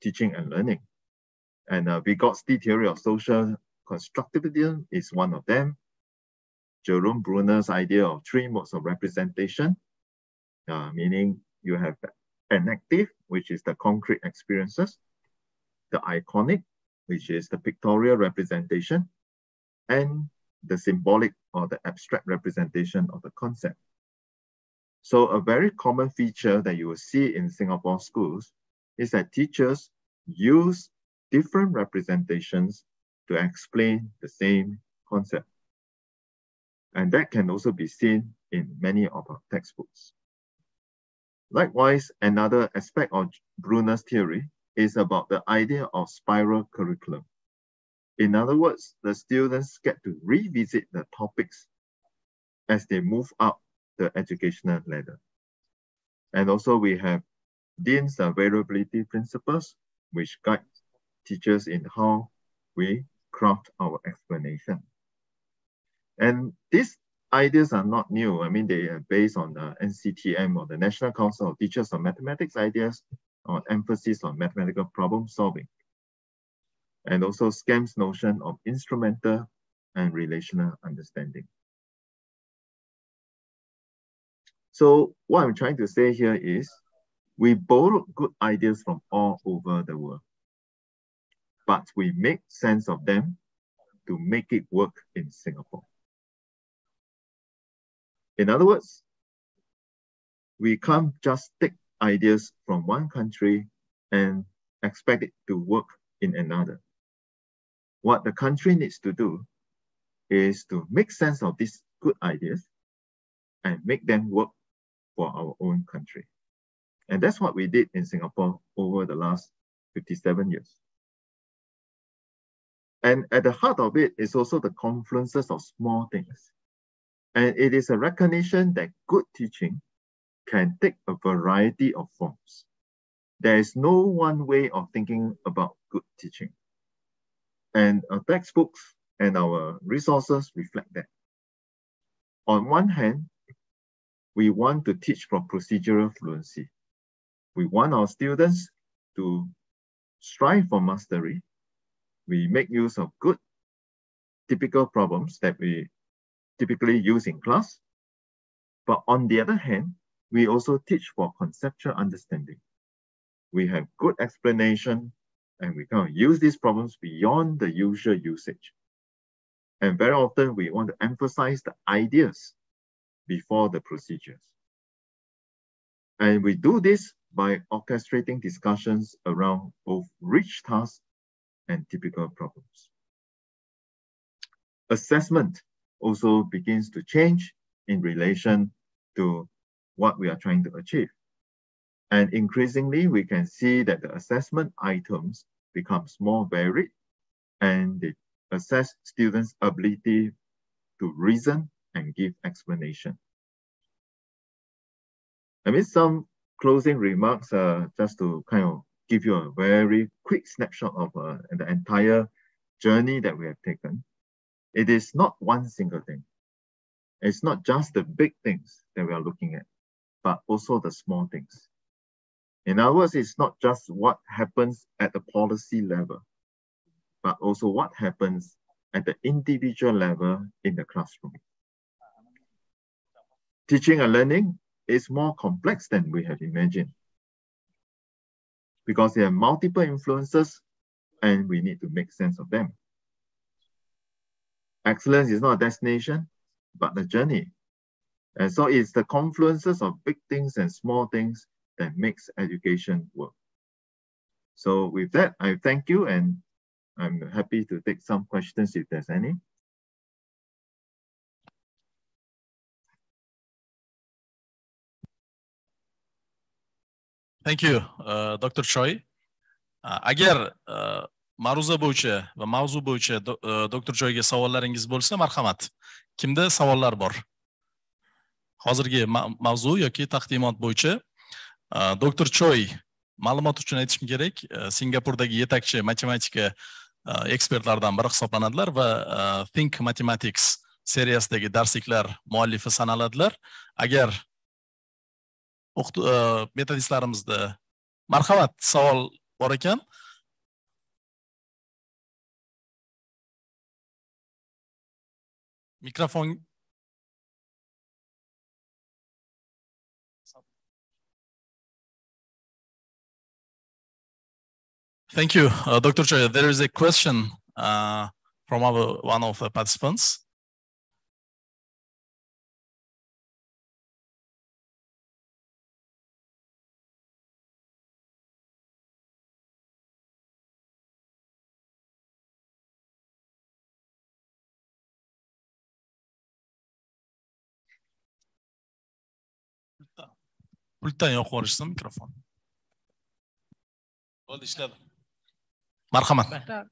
teaching and learning. And Vygotsky theory of social constructivism is one of them. Jerome Bruner's idea of 3 modes of representation, meaning you have an active, which is the concrete experiences, the iconic, which is the pictorial representation, and the symbolic or the abstract representation of the concept. So a very common feature that you will see in Singapore schools is that teachers use different representations to explain the same concept. And that can also be seen in many of our textbooks. Likewise, another aspect of Bruner's theory is about the idea of spiral curriculum. In other words, the students get to revisit the topics as they move up the educational ladder. And also we have Dean's variability principles, which guide teachers in how we craft our explanation. And these ideas are not new. I mean, they are based on the NCTM or the National Council of Teachers of Mathematics ideas on emphasis on mathematical problem solving. And also SCAM's notion of instrumental and relational understanding. So what I'm trying to say here is we borrow good ideas from all over the world, but we make sense of them to make it work in Singapore. In other words, we can't just take ideas from one country and expect it to work in another. What the country needs to do is to make sense of these good ideas and make them work for our own country. And that's what we did in Singapore over the last 57 years. And at the heart of it is also the confluences of small things. And it is a recognition that good teaching can take a variety of forms. There is no one way of thinking about good teaching. And our textbooks and our resources reflect that. On one hand, we want to teach for procedural fluency. We want our students to strive for mastery. We make use of good typical problems that we typically use in class. But on the other hand, we also teach for conceptual understanding. We have good explanation and we can use these problems beyond the usual usage. And very often we want to emphasize the ideas before the procedures. And we do this by orchestrating discussions around both rich tasks and typical problems. Assessment also begins to change in relation to what we are trying to achieve. And increasingly, we can see that the assessment items becomes more varied and they assess students' ability to reason and give explanation. I mean, some closing remarks just to kind of give you a very quick snapshot of the entire journey that we have taken. It is not one single thing. It's not just the big things that we are looking at, but also the small things. In other words, it's not just what happens at the policy level, but also what happens at the individual level in the classroom. Teaching and learning is more complex than we have imagined. because they have multiple influences and we need to make sense of them. Excellence is not a destination, but a journey. And so it's the confluences of big things and small things that makes education work. So with that, I thank you, and I'm happy to take some questions if there's any. Thank you, Dr. Choi. Agar ma'ruza bo'yicha va mavzu bo'yicha Dr. Choyga savollaringiz bo'lsa, marhamat. Kimda savollar bor? Hozirgi mavzu yoki taqdimot bo'yicha Dr. Choi ma'lumot uchun aytishim kerak, Singapurdagi yetakchi matematika ekspertlardan biri hisoblanadilar va Think Mathematics seriyasidagi darsliklar muallifi sanaladilar. Agar metodistlarimizda marhamat savol bor ekan, mikrofon. Thank you, Dr. Choi. There is a question from one of the participants. Pultdan yoqib yuborishsin mikrofon. Bo'ldi, ishladi. Marhamat.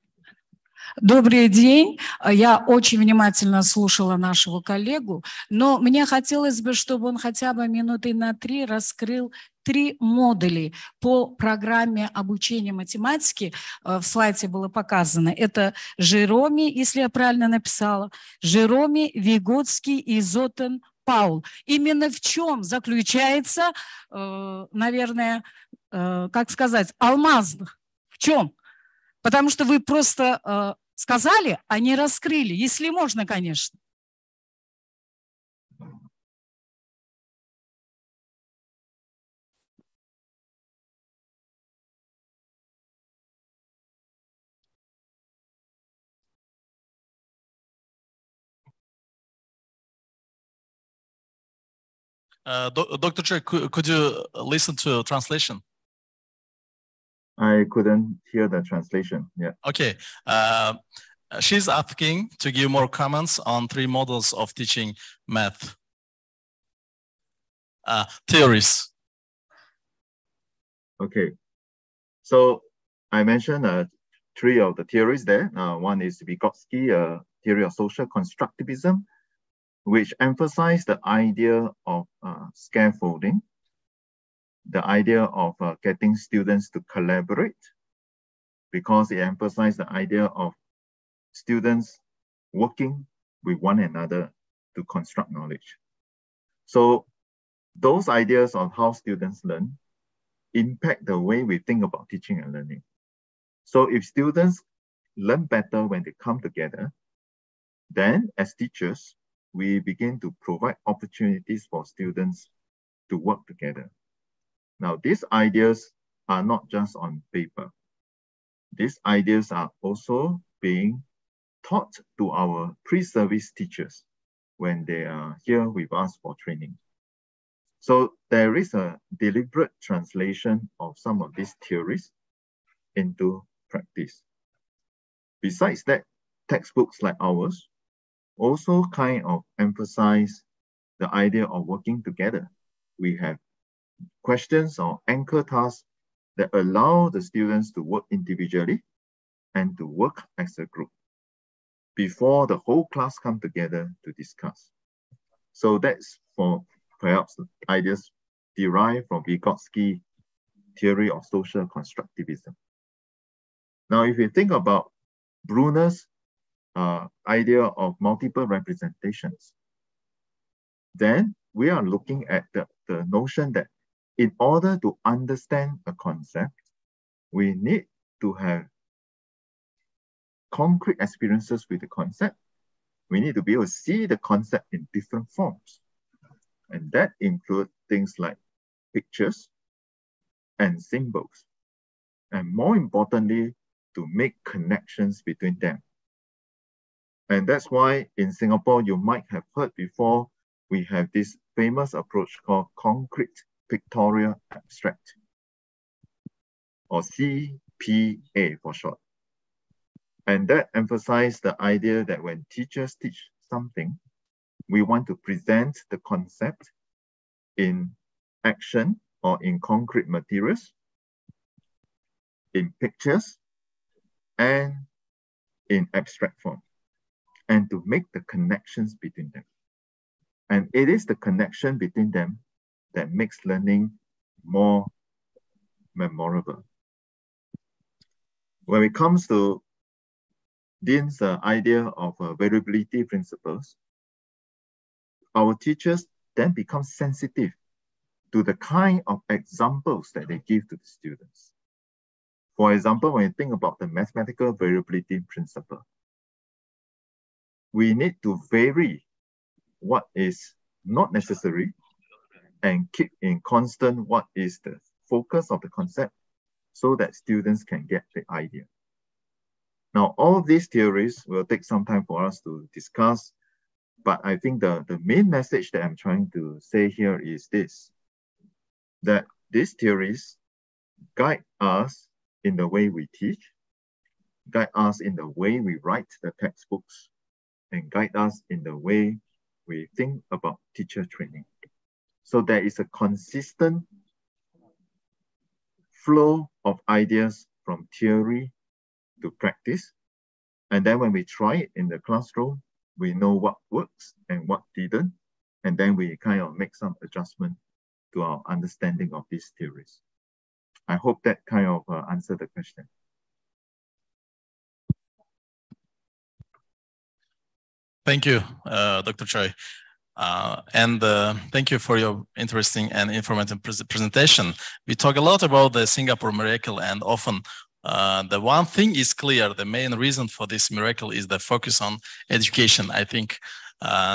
Добрый день. Я очень внимательно слушала нашего коллегу, но мне хотелось бы, чтобы он хотя бы минуты на 3 раскрыл 3 модули по программе обучения математики. В слайде было показано. Это Жероми, если я правильно написала, Жероми, Виготский и Зотен Паул. Именно в чем заключается, наверное, как сказать, алмаз? В чем? Потому что вы просто сказали, а не раскрыли, если можно, конечно. Dr. Choi, could you listen to translation? I couldn't hear the translation. Yeah. Okay. She's asking to give more comments on 3 models of teaching math. Theories. Okay. So I mentioned 3 of the theories there. One is Vygotsky, theory of social constructivism, which emphasized the idea of scaffolding, the idea of getting students to collaborate, because it emphasized the idea of students working with one another to construct knowledge. So those ideas of how students learn impact the way we think about teaching and learning. So if students learn better when they come together, then as teachers, we begin to provide opportunities for students to work together. Now, these ideas are not just on paper. These ideas are also being taught to our pre-service teachers when they are here with us for training. So there is a deliberate translation of some of these theories into practice. Besides that, textbooks like ours also kind of emphasize the idea of working together. We have questions or anchor tasks that allow the students to work individually and to work as a group before the whole class come together to discuss. So that's for perhaps ideas derived from Vygotsky theory of social constructivism. Now, if you think about Bruner's idea of multiple representations, then we are looking at the notion that in order to understand a concept, we need to have concrete experiences with the concept. We need to be able to see the concept in different forms. And that includes things like pictures and symbols. and more importantly, to make connections between them. And that's why in Singapore, you might have heard before, we have this famous approach called concrete pictorial abstract, or CPA for short. And that emphasizes the idea that when teachers teach something, we want to present the concept in action or in concrete materials, in pictures, and in abstract form, and to make the connections between them. And it is the connection between them that makes learning more memorable. When it comes to Dean's idea of variability principles, our teachers then become sensitive to the kind of examples that they give to the students. For example, when you think about the mathematical variability principle, we need to vary what is not necessary and keep in constant what is the focus of the concept so that students can get the idea. Now, all of these theories will take some time for us to discuss, but I think the main message that I'm trying to say here is this, that these theories guide us in the way we teach, guide us in the way we write the textbooks, and guide us in the way we think about teacher training. So there is a consistent flow of ideas from theory to practice. And then when we try it in the classroom, we know what works and what didn't. And then we kind of make some adjustment to our understanding of these theories. I hope that kind of answered the question. Thank you, Dr. Choi. And thank you for your interesting and informative presentation. We talk a lot about the Singapore miracle, and often the one thing is clear, the main reason for this miracle is the focus on education, I think.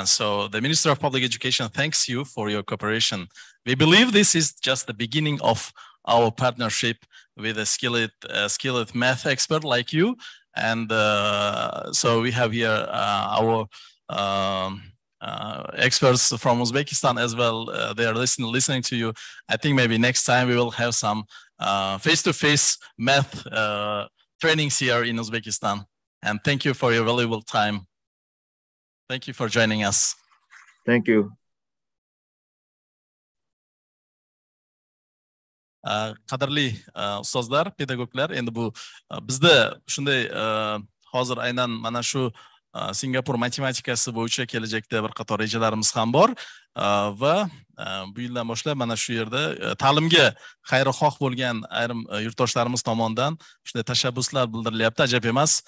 So the Minister of Public Education thanks you for your cooperation. We believe this is just the beginning of our partnership with a skilled math expert like you. And so we have here our experts from Uzbekistan as well. They are listening to you. I think maybe next time we will have some face-to-face math trainings here in Uzbekistan. And thank you for your valuable time. Thank you for joining us. Thank you. Qadrli ustozlar, pedagoglar, endi bu bizda shunday hozir aynan mana shu Singapur matematikasi bo'yicha kelajakda bir qator rejalarimiz ham bor va bu yildan boshlab mana shu yerda ta'limga xayrixoh bo'lgan ayrim yurtdoshlarimiz tomonidan shunday tashabbuslar bildirilyapti. Ajab emas.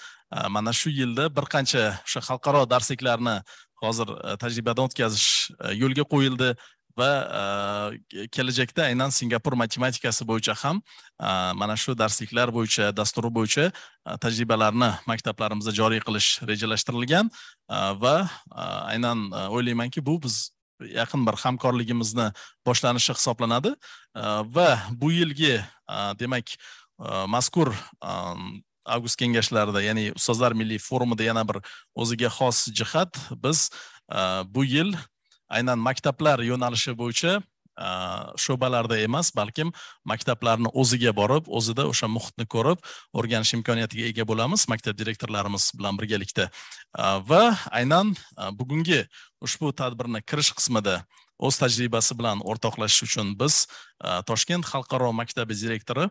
Mana shu yilda bir qancha o'sha xalqaro darsliklarni hozir tajribadan o'tkazish yo'lga qo'yildi va kelajakda aynan Singapur matematikasi bo'yicha ham mana shu darsliklar bo'yicha, dasturi bo'yicha tajribalarni maktablarimizda joriy qilish rejalashtirilgan va aynan o'ylaymanki bu biz yaqin bir hamkorligimizni boshlanishi hisoblanadi va bu yilgi demak mazkur avgust kengashlarida, ya'ni Ustozlar milliy forumida yana bir o'ziga xos jihat, biz bu yil aynan maktablar yo'nalishi bo'yicha sho'balarda emas, balkim maktablarni o'ziga borib, o'zida o'sha muhitni ko'rib, o'rganish imkoniyatiga ega bo'lamiz maktab direktorlarimiz bilan birgalikda. Va aynan bugungi ushbu tadbirni kirish qismida o'z tajribasi bilan o'rtoqlashish uchun biz Toshkent xalqaro maktabi direktori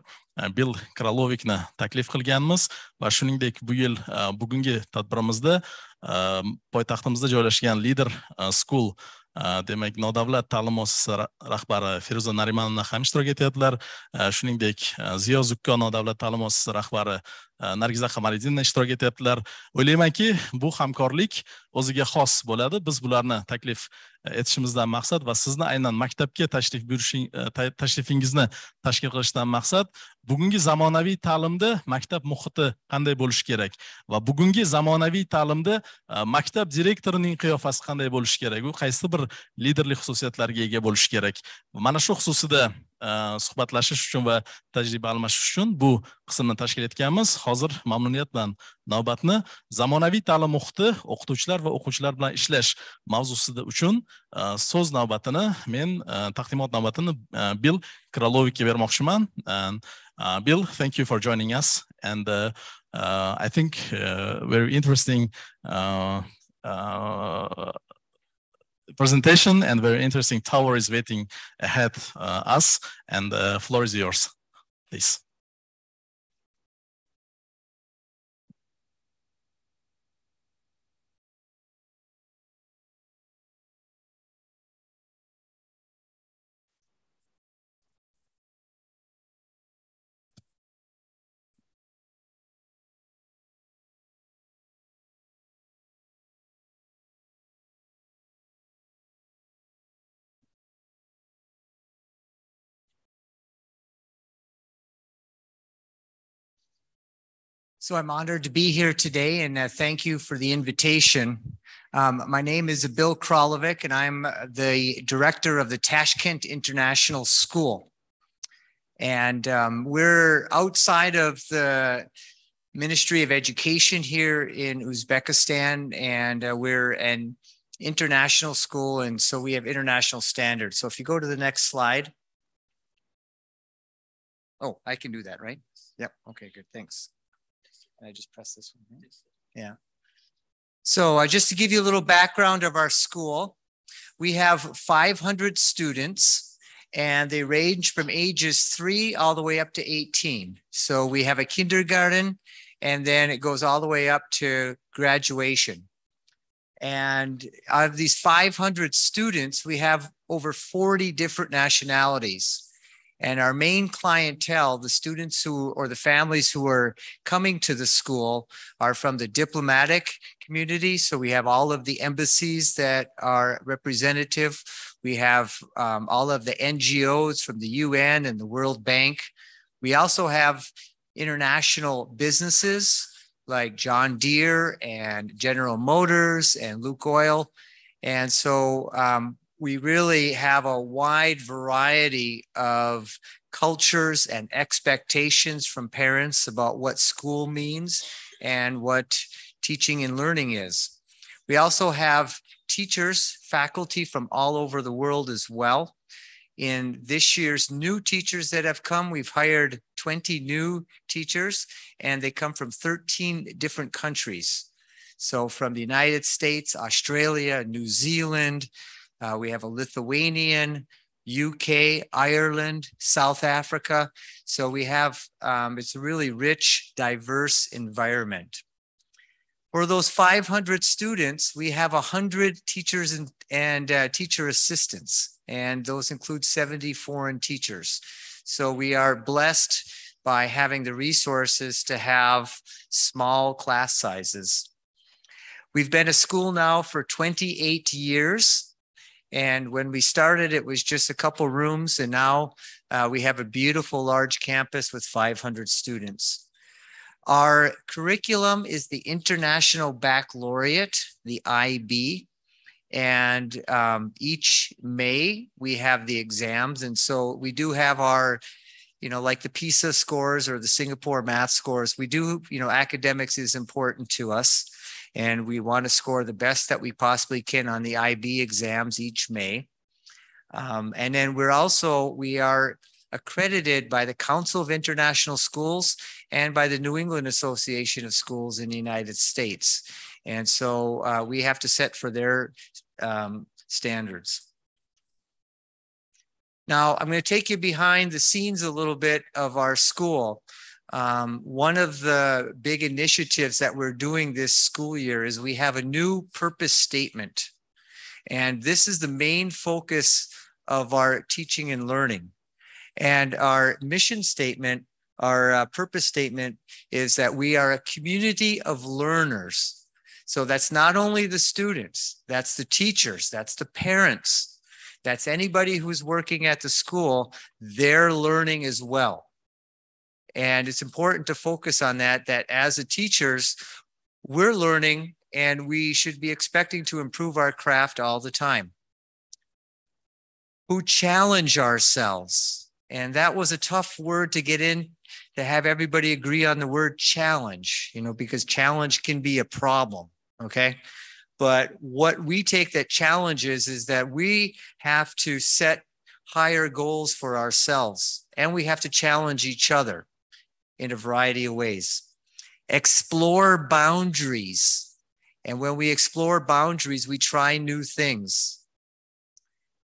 Bill Kralovikni taklif qilganmiz va shuningdek bu yil bugungi tadbirimizda poytaxtimizda joylashgan Leader School demak nodavlat ta'lim muassasasi rahbari Feruza Narimanovna ham ishtirok etyaptilar. Shuningdek Ziyo Zukko nodavlat ta'lim muassasasi rahbari Nargiza Qamariddinova ishtirok etyaptilar. O'ylaymanki, bu hamkorlik o'ziga xos bo'ladi. Biz bularni taklif etishimizdan maqsad va sizni aynan maktabga tashrifingizni tashkil qilishdan maqsad bugungi zamonaviy ta'limda maktab muhiti qanday bo'lishi kerak va bugungi zamonaviy ta'limda maktab direktorining qiyofasi qanday bo'lishi kerak, u qaysi bir liderlik xususiyatlarga ega bo'lishi kerak. Mana shu xususida suhbatlashish uchun va tajriba almashish uchun bu qismni tashkil etganmiz. Hozir mamnuniyat bilan navbatni zamonaviy ta'lim muhiti, o'qituvchilar va o'quvchilar bilan ishlash mavzusida uchun so'z navbatini men taqdimot navbatini Bill Kralovikka bermoqchiman. Bill, thank you for joining us, and I think very interesting presentation and very interesting tower is waiting ahead us, and the floor is yours, please. So I'm honored to be here today, and thank you for the invitation. My name is Bill Kralovic, and I'm the director of the Tashkent International School. And we're outside of the Ministry of Education here in Uzbekistan, and we're an international school, and so we have international standards. So if you go to the next slide. Oh, I can do that, right? Yep. Okay, good. Thanks. Can I just press this one? Yeah. So just to give you a little background of our school, we have 500 students, and they range from ages 3 all the way up to 18. So we have a kindergarten, and then it goes all the way up to graduation. And out of these 500 students, we have over 40 different nationalities. And our main clientele, the students who, or the families who are coming to the school, are from the diplomatic community. So we have all of the embassies that are representative. We have all of the NGOs from the UN and the World Bank. We also have international businesses like John Deere and General Motors and Lukoil. And so we really have a wide variety of cultures and expectations from parents about what school means and what teaching and learning is. We also have teachers, faculty from all over the world as well. In this year's new teachers that have come, we've hired 20 new teachers, and they come from 13 different countries. So from the United States, Australia, New Zealand, we have a Lithuanian, UK, Ireland, South Africa. So we have, it's a really rich, diverse environment. For those 500 students, we have 100 teachers and teacher assistants, and those include 70 foreign teachers. So we are blessed by having the resources to have small class sizes. We've been a school now for 28 years. And when we started, it was just a couple rooms, and now we have a beautiful large campus with 500 students. Our curriculum is the International Baccalaureate, the IB, and each May we have the exams. And so we do have our, like the PISA scores or the Singapore math scores. We do, academics is important to us. And we want to score the best that we possibly can on the IB exams each May. And then we are accredited by the Council of International Schools and by the New England Association of Schools in the United States. And so we have to set for their standards. Now, I'm going to take you behind the scenes a little bit of our school. One of the big initiatives that we're doing this school year is we have a new purpose statement. And this is the main focus of our teaching and learning. And our mission statement, our purpose statement, is that we are a community of learners. So that's not only the students, that's the teachers, that's the parents, that's anybody who's working at the school, they're learning as well. And it's important to focus on that as a teachers, we're learning and we should be expecting to improve our craft all the time. Who challenge ourselves And that was a tough word to get in, to have everybody agree on the word challenge, you know, because challenge can be a problem, okay? But what we take that challenge is that we have to set higher goals for ourselves, and we have to challenge each other in a variety of ways. Explore boundaries. And when we explore boundaries, we try new things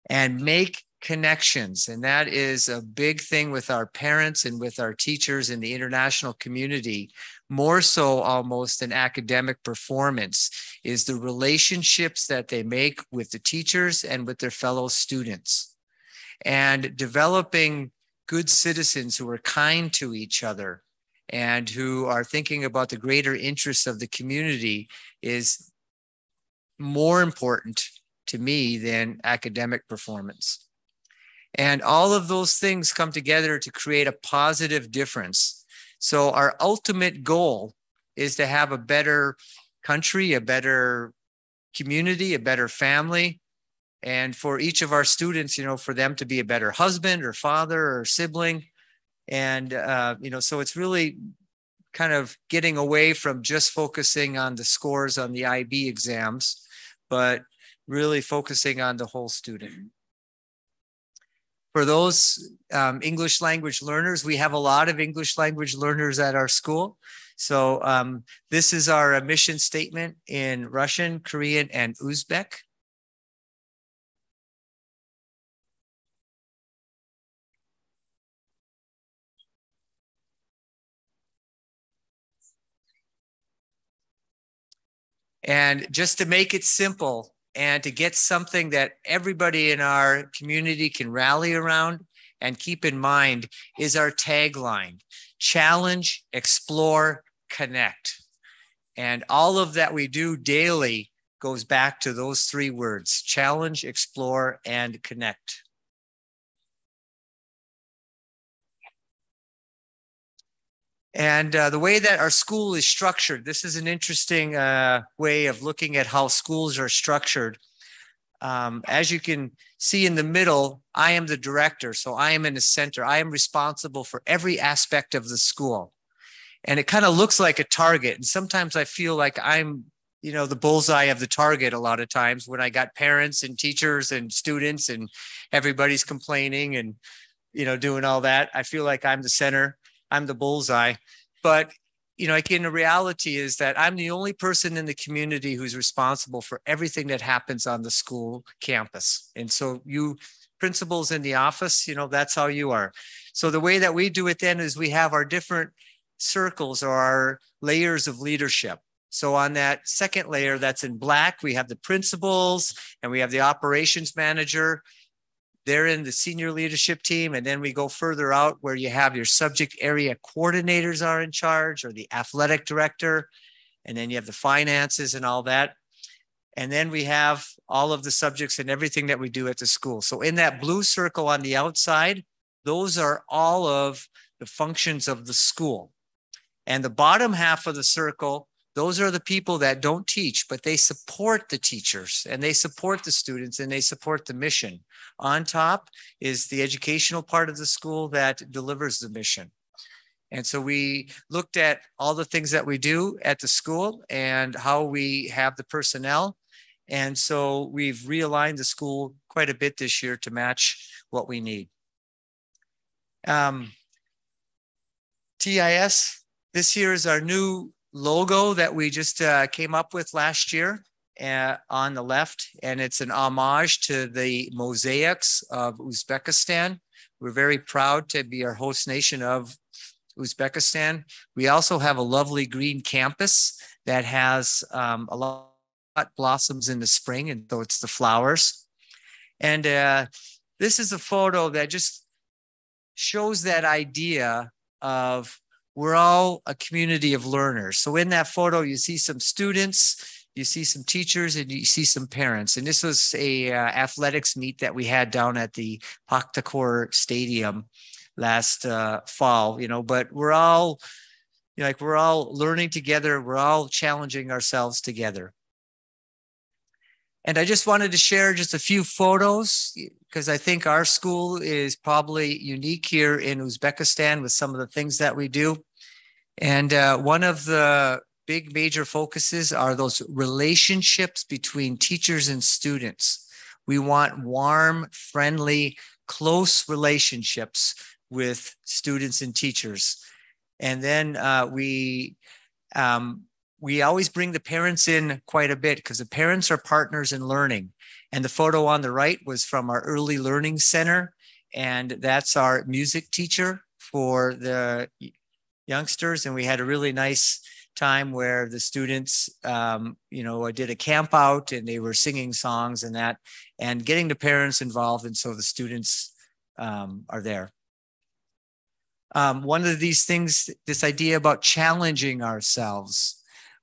and make connections. And that is a big thing with our parents and with our teachers in the international community, more so almost than academic performance, is the relationships that they make with the teachers and with their fellow students. And developing good citizens who are kind to each other and who are thinking about the greater interests of the community is more important to me than academic performance. And all of those things come together to create a positive difference. So our ultimate goal is to have a better country, a better community, a better family, and for each of our students, you know, for them to be a better husband or father or sibling. And, you know, so it's really kind of getting away from just focusing on the scores on the IB exams, but really focusing on the whole student. For those English language learners, we have a lot of English language learners at our school. So this is our mission statement in Russian, Korean, and Uzbek. And just to make it simple and to get something that everybody in our community can rally around and keep in mind is our tagline: challenge, explore, connect. And all of that we do daily goes back to those three words: challenge, explore, and connect. And the way that our school is structured, this is an interesting way of looking at how schools are structured. As you can see in the middle, I am the director, so I am in the center. I am responsible for every aspect of the school. And it kind of looks like a target. And sometimes I feel like I'm, you know, the bullseye of the target a lot of times when I got parents and teachers and students and everybody's complaining and, you know, doing all that. I feel like I'm the center. I'm the bullseye. But, you know, again, the reality is that I'm the only person in the community who's responsible for everything that happens on the school campus. And so you principals in the office, you know, that's how you are. So the way that we do it then is we have our different circles or our layers of leadership. So on that second layer that's in black, we have the principals and we have the operations manager. They're in the senior leadership team. And then we go further out where you have your subject area coordinators are in charge, or the athletic director. And then you have the finances and all that. And then we have all of the subjects and everything that we do at the school. So in that blue circle on the outside, those are all of the functions of the school. And the bottom half of the circle, those are the people that don't teach, but they support the teachers and they support the students and they support the mission. On top is the educational part of the school that delivers the mission. And so we looked at all the things that we do at the school and how we have the personnel. And so we've realigned the school quite a bit this year to match what we need. TIS, this year is our new logo that we just came up with last year on the left, and it's an homage to the mosaics of Uzbekistan. We're very proud to be our host nation of Uzbekistan. We also have a lovely green campus that has a lot of blossoms in the spring, and so it's the flowers. And this is a photo that just shows that idea of we're all a community of learners. So in that photo, you see some students, you see some teachers, and you see some parents. And this was a athletics meet that we had down at the Paktakor Stadium last fall, you know, but we're all, you know, like we're all learning together. We're all challenging ourselves together. And I just wanted to share just a few photos because I think our school is probably unique here in Uzbekistan with some of the things that we do. And one of the big major focuses are those relationships between teachers and students. We want warm, friendly, close relationships with students and teachers. And then we always bring the parents in quite a bit because the parents are partners in learning. And the photo on the right was from our early learning center. And that's our music teacher for the youngsters. And we had a really nice time where the students, did a camp out and they were singing songs and that, and getting the parents involved. And so the students are there. One of these things, this idea about challenging ourselves,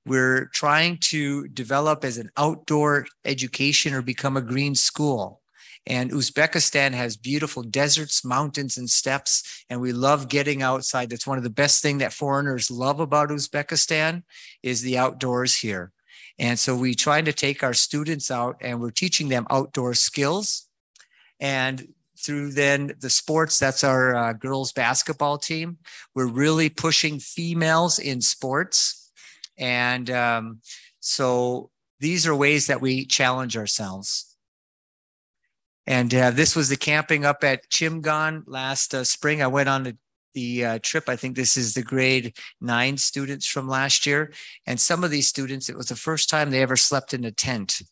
we're trying to develop as an outdoor education or become a green school. And Uzbekistan has beautiful deserts, mountains, and steppes, and we love getting outside. That's one of the best things that foreigners love about Uzbekistan is the outdoors here. And so we try to take our students out and we're teaching them outdoor skills. And through then the sports, that's our girls basketball team. We're really pushing females in sports. And so these are ways that we challenge ourselves. And this was the camping up at Chimgan last spring. I went on the trip. I think this is the grade 9 students from last year. And some of these students, it was the first time they ever slept in a tent.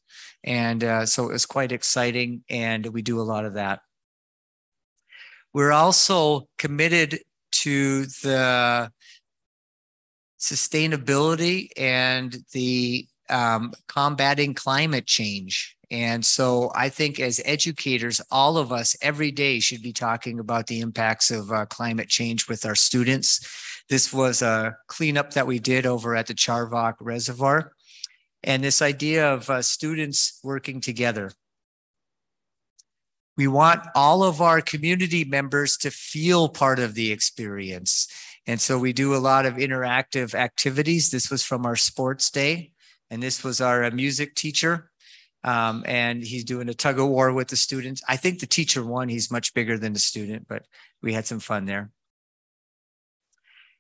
And so it was quite exciting. And we do a lot of that. We're also committed to the sustainability and the combating climate change. And so I think as educators, all of us every day should be talking about the impacts of climate change with our students. This was a cleanup that we did over at the Charvak Reservoir. And this idea of students working together. We want all of our community members to feel part of the experience. And so we do a lot of interactive activities. This was from our sports day. And this was our music teacher. And he's doing a tug of war with the students. I think the teacher won. He's much bigger than the student, but we had some fun there.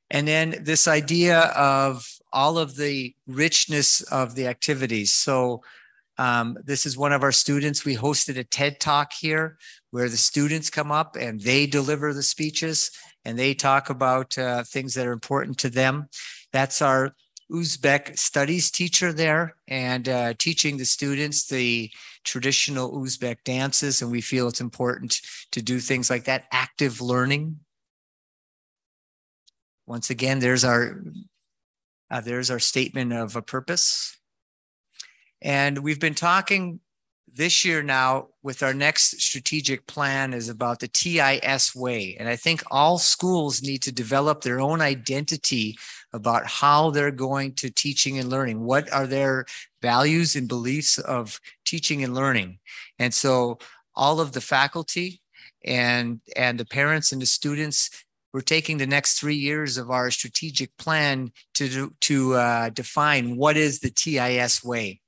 And then this idea of all of the richness of the activities. So this is one of our students. We hosted a TED Talk here where the students come up and they deliver the speeches and they talk about things that are important to them. That's our Uzbek studies teacher there and teaching the students the traditional Uzbek dances. And we feel it's important to do things like that, active learning. Once again, there's our statement of a purpose. And we've been talking this year now with our next strategic plan is about the TIS way. And I think all schools need to develop their own identity about how they're going to teaching and learning. What are their values and beliefs of teaching and learning? And so all of the faculty and the parents and the students, we're taking the next 3 years of our strategic plan to define what is the TIS way.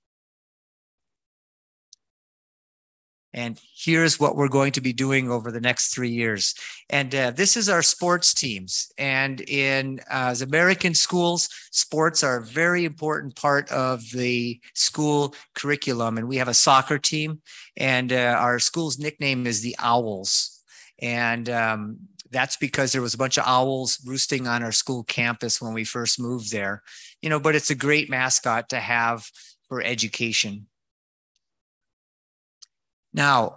And here's what we're going to be doing over the next 3 years. And this is our sports teams. And in as American schools, sports are a very important part of the school curriculum. And we have a soccer team, and our school's nickname is the Owls. And that's because there was a bunch of owls roosting on our school campus when we first moved there. But it's a great mascot to have for education. Now,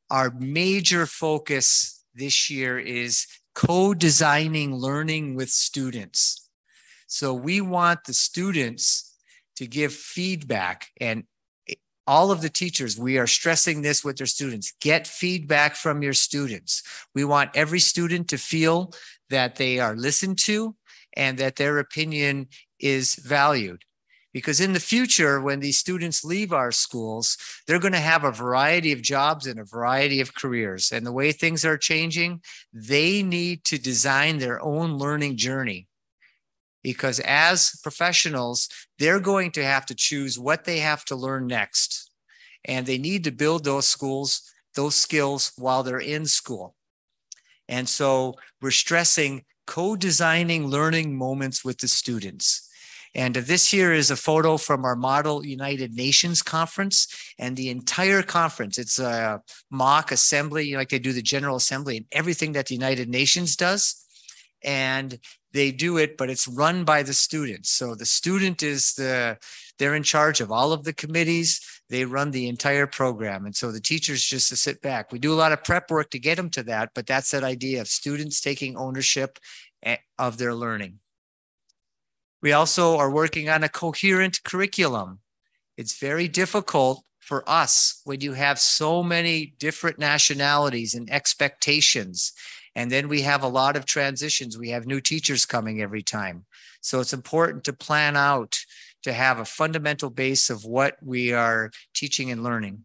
our major focus this year is co-designing learning with students. So we want the students to give feedback, and all of the teachers, we are stressing this with their students. Get feedback from your students. We want every student to feel that they are listened to and that their opinion is valued. Because in the future, when these students leave our schools, they're going to have a variety of jobs and a variety of careers. And the way things are changing, they need to design their own learning journey. Because as professionals, they're going to have to choose what they have to learn next. and they need to build those skills while they're in school. And so we're stressing co-designing learning moments with the students. And this here is a photo from our Model United Nations conference, and the entire conference, it's a mock assembly, like they do the General Assembly and everything that the United Nations does. And they do it, but it's run by the students. So the student is they're in charge of all of the committees. They run the entire program. And so the teachers just to sit back. We do a lot of prep work to get them to that, but that's that idea of students taking ownership of their learning. We also are working on a coherent curriculum. It's very difficult for us when you have so many different nationalities and expectations. And then we have a lot of transitions. We have new teachers coming every time. So it's important to plan out to have a fundamental base of what we are teaching and learning.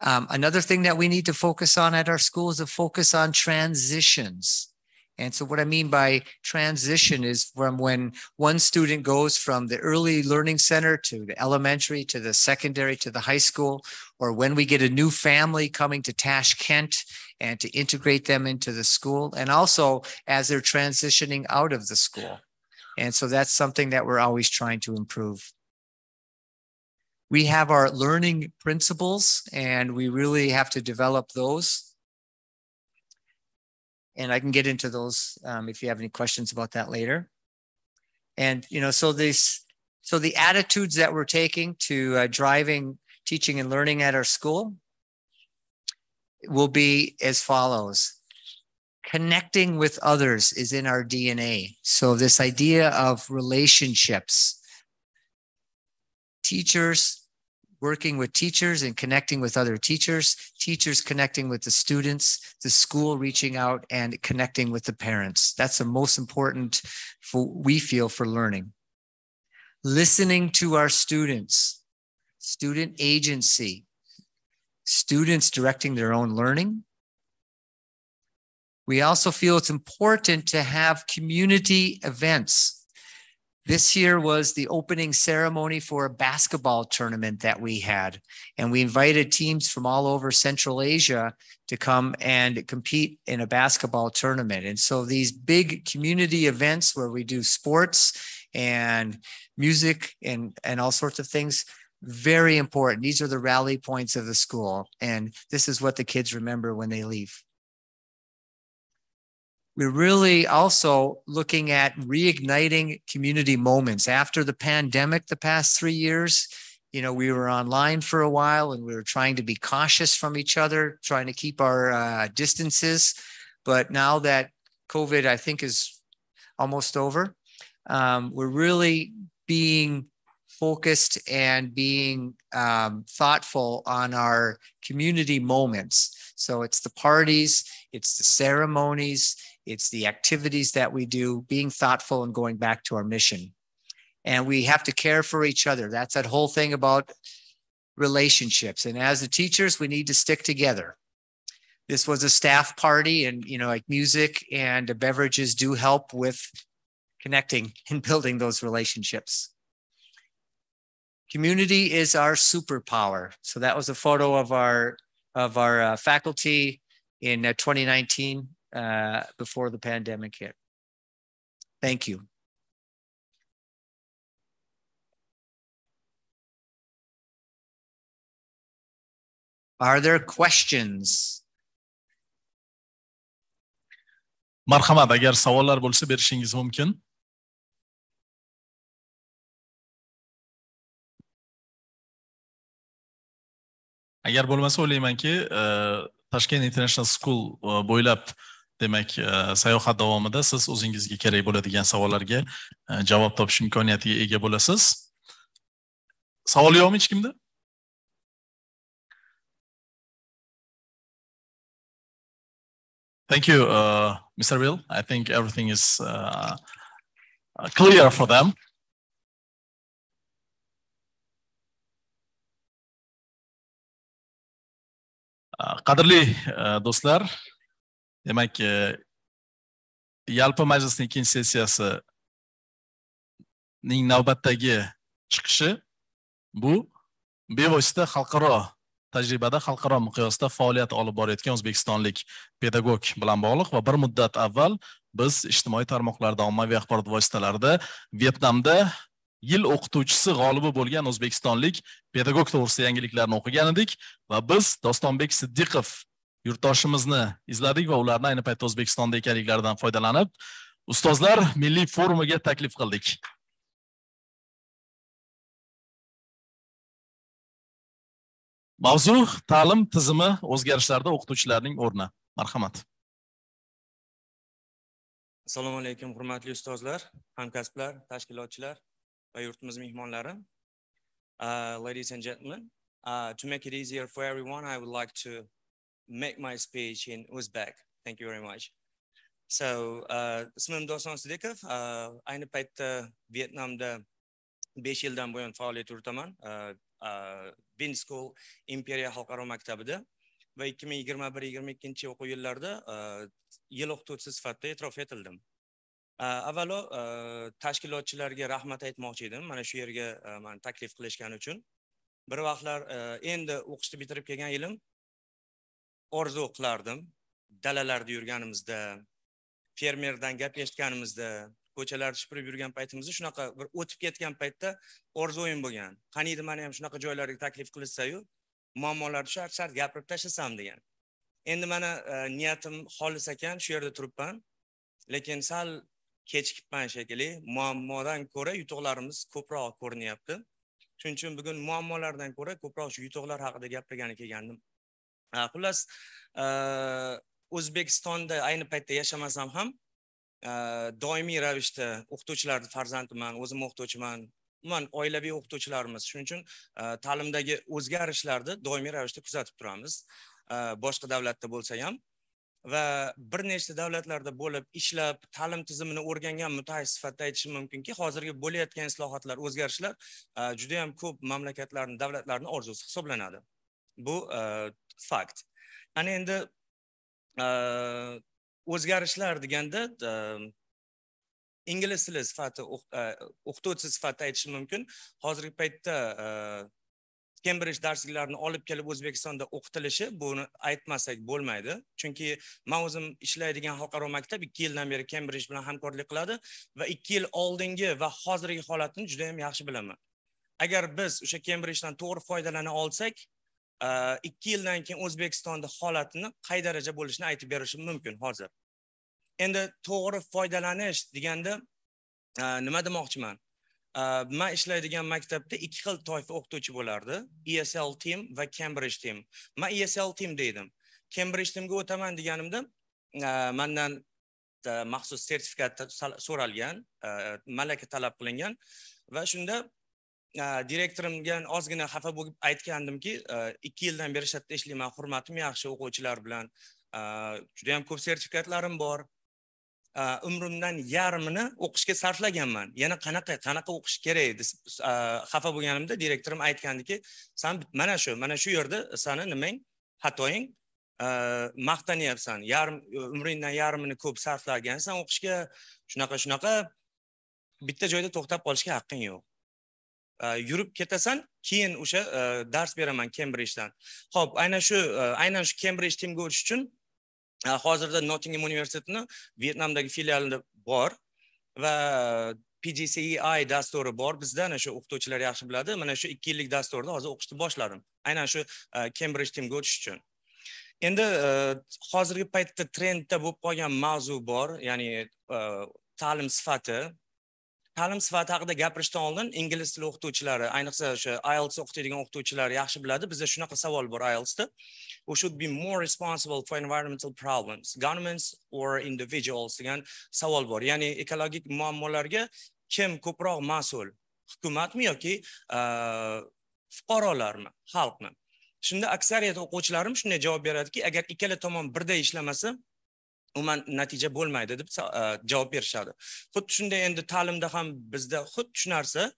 Another thing that we need to focus on at our school is a focus on transitions. And so what I mean by transition is from when one student goes from the early learning center to the elementary, to the secondary, to the high school, or when we get a new family coming to Tashkent and to integrate them into the school, and also as they're transitioning out of the school. And so that's something that we're always trying to improve. We have our learning principles, and we really have to develop those. And I can get into those if you have any questions about that later. And, you know, so the attitudes that we're taking to driving teaching and learning at our school will be as follows. Connecting with others is in our DNA. So this idea of relationships, teachers working with teachers and connecting with other teachers, teachers connecting with the students, the school reaching out and connecting with the parents. That's the most important we feel for learning. Listening to our students, student agency, students directing their own learning. We also feel it's important to have community events. This year was the opening ceremony for a basketball tournament that we had. And we invited teams from all over Central Asia to come and compete in a basketball tournament. And so these big community events where we do sports and music and all sorts of things, very important. These are the rally points of the school. And this is what the kids remember when they leave. We're really also looking at reigniting community moments. After the pandemic, the past 3 years, you know, we were online for a while and we were trying to be cautious from each other, trying to keep our distances. But now that COVID, I think, is almost over, we're really being focused and being thoughtful on our community moments. So it's the parties, it's the ceremonies, it's the activities that we do, being thoughtful and going back to our mission. And we have to care for each other. That's that whole thing about relationships. And as the teachers, we need to stick together. This was a staff party, and, you know, like music and the beverages do help with connecting and building those relationships. Community is our superpower. So that was a photo of our faculty in 2019 before the pandemic hit. Thank you. Are there questions? Marhamat, agar savollar bo'lsa berishingiz mumkin. Agar bo'lmasa o'ylaymanki, Tashkent International School bo'ylab demak, sayohat davomida siz o'zingizga kerak bo'ladigan savollarga javob topish imkoniyatiga ega bo'lasiz. Savol yo'qmi hech kimda? Thank you, Mr. Will. I think everything is clear for them. Qadrli do'stlar, demak, Yalpi majlisning ikkinchi sessiyasining navbatdagi chiqishi bu bevosita xalqaro tajribada xalqaro miqyosda faoliyat olib borayotgan o'zbekistonlik pedagog bilan bog'liq va bir muddat avval biz ijtimoiy tarmoqlarda, ommaviy axborot vositalarida Vyetnamda yil o'qituvchisi g'olibi bo'lgan o'zbekistonlik pedagog to'g'risida yangiliklarni o'qigan edik va biz Dostonbek Siddiqov yurtdoshimizni izladik va ularni ayni paytda O'zbekistonda ekanliklaridan foydalanib ustozlar milliy forumiga taklif qildik. Mavzu ta'lim tizimi o'zgarishlarida o'qituvchilarning o'rni. Marhamat. Assalomu alaykum, hurmatli ustozlar, hamkasblar, tashkilotchilar va yurtimiz mehmonlari. Ladies and gentlemen, to make it easier for everyone, I would like to make my speech in Uzbek. Thank you very much. So, ismim Doston Siddiqov, ayni paytda Vietnamda 5 yildan buyon faoliyat yuritaman. Bin School Imperiya xalqaro maktabida va 2021-22 o'quv yillarida yil o'qituvchisi sifatida e'tirof etildim. Avvalo tashkilotchilarga rahmat aytmoqchi edim, mana shu yerga meni taklif qilishgani uchun. Bir vaqtlar endi o'qishni bitirib kelgan yilim orzu qilardim. Dalalarda yurganimizda, fermerdan gap eshitganimizda, ko'chalarda supurib yurgan paytimizda shunaqa bir o'tib ketgan paytda orzuim bo'lgan. Qaniydi meni ham shunaqa joylarga taklif qilishsa-yu, muammolarni shart gapirib tashlasam degan. Endi mana niyatim xolis ekan, shu yerda turibman. Lekin sal kechikibman shekilli, muammodan ko'ra yutuqlarimiz ko'proq ko'rinyapti. Shuning uchun bugun muammolardan ko'ra ko'proq shu yutuqlar haqida gapirgani kelgandim. Xullas, O'zbekistonda ayni paytda yashamasam ham doimiy ravishda o'qituvchilarning farzandiman, o'zim o'qituvchiman, umuman oilaviy o'qituvchilarimiz. Shuning uchun ta'limdagi o'zgarishlarni doimiy ravishda kuzatib turamiz. Boshqa davlatda bo'lsa ham va bir nechta davlatlarda bo'lib ishlab, ta'lim tizimini o'rgangan mutaxassis sifatida aytishim mumkinki, hozirgi bo'layotgan islohotlar, o'zgarishlar juda ham ko'p mamlakatlarning, davlatlarning orzusi hisoblanadi. Bu fakt. Ana endi o'zgarishlar deganda ingliz tili sifatida o'qituvchi sifatida aytishim mumkin. Hozirgi paytda Cambridge darsliklarini olib kelib O'zbekistonda o'qitilishi, buni aytmasak bo'lmaydi. Chunki men o'zim ishlaydigan xalqaro maktab 2 yildan beri Cambridge bilan hamkorlik qiladi va 2 yil oldingi va hozirgi holatini juda ham yaxshi bilaman. Agar biz o'sha Cambridgedan to'g'ri foydalana olsak, 2 yildan keyin O'zbekistonda holatini qay daraja bo'lishini aytib berishim mumkin hozir. Endi to'g'ri foydalanish deganda nima demoqchiman? Men ishlaydigan maktabda 2 xil toifa o'qituvchi bo'lardi. ESL team va Cambridge team. Men ESL team deydim. Cambridge teamga o'taman deganimda mendan maxsus sertifikat so'ralgan, malaka talab qilingan va shunda direktorimga ozgina xafa bo'lib aytgandimki, 2 yildan beri shu yerda ishlayman, hurmatim yaxshi, o'quvchilar bilan juda ham ko'p sertifikatlarim bor. Umrimdan yarmini o'qishga sarflaganman. Yana qanaqa o'qish kerak deb xafa bo'lganimda direktorim aytgandiki, "Sen mana shu yerda seni nimang, xatoing, maqtanyapsan. Umringdan yarmini ko'p sarflagansan o'qishga, shunaqa bitta joyda to'xtab qolishga haqqing yo'q. Yurib ketasan, keyin o'sha dars beraman Cambridgedan." Xo'p, aynan shu Cambridge teamga o'tish uchun hozirda Nottingham universitetini Vietnamdagi filialida bor va PGCEI dasturi bor. Bizda ana shu o'qituvchilar yaxshi biladi. Mana shu 2 yillik dasturda hozir o'qishni boshladim. Aynan shu Cambridge teamga o'tish uchun. Endi hozirgi paytda trendda bo'lib qolgan mavzu bor, ya'ni ta'lim sifati. Ta'lim sifati haqida gapirishdan oldin ingliz tili o'qituvchilari, ayniqsa o'sha IELTS o'qitadigan o'qituvchilar yaxshi biladi. Bizda shunaqa savol bor IELTSda. Who should be more responsible for environmental problems, governments or individuals degan savol bor. Ya'ni ekologik muammolarga kim ko'proq mas'ul? Hukumatmi yoki fuqarolarmi, xalqmi? Shunda aksariyat o'quvchilarim shunday javob beradiki, agar ikkala tomon birday ishlamasa, umuman natija bo'lmaydi deb javob berishadi. Xuddi shunday endi ta'limda ham bizda xuddi shu narsa.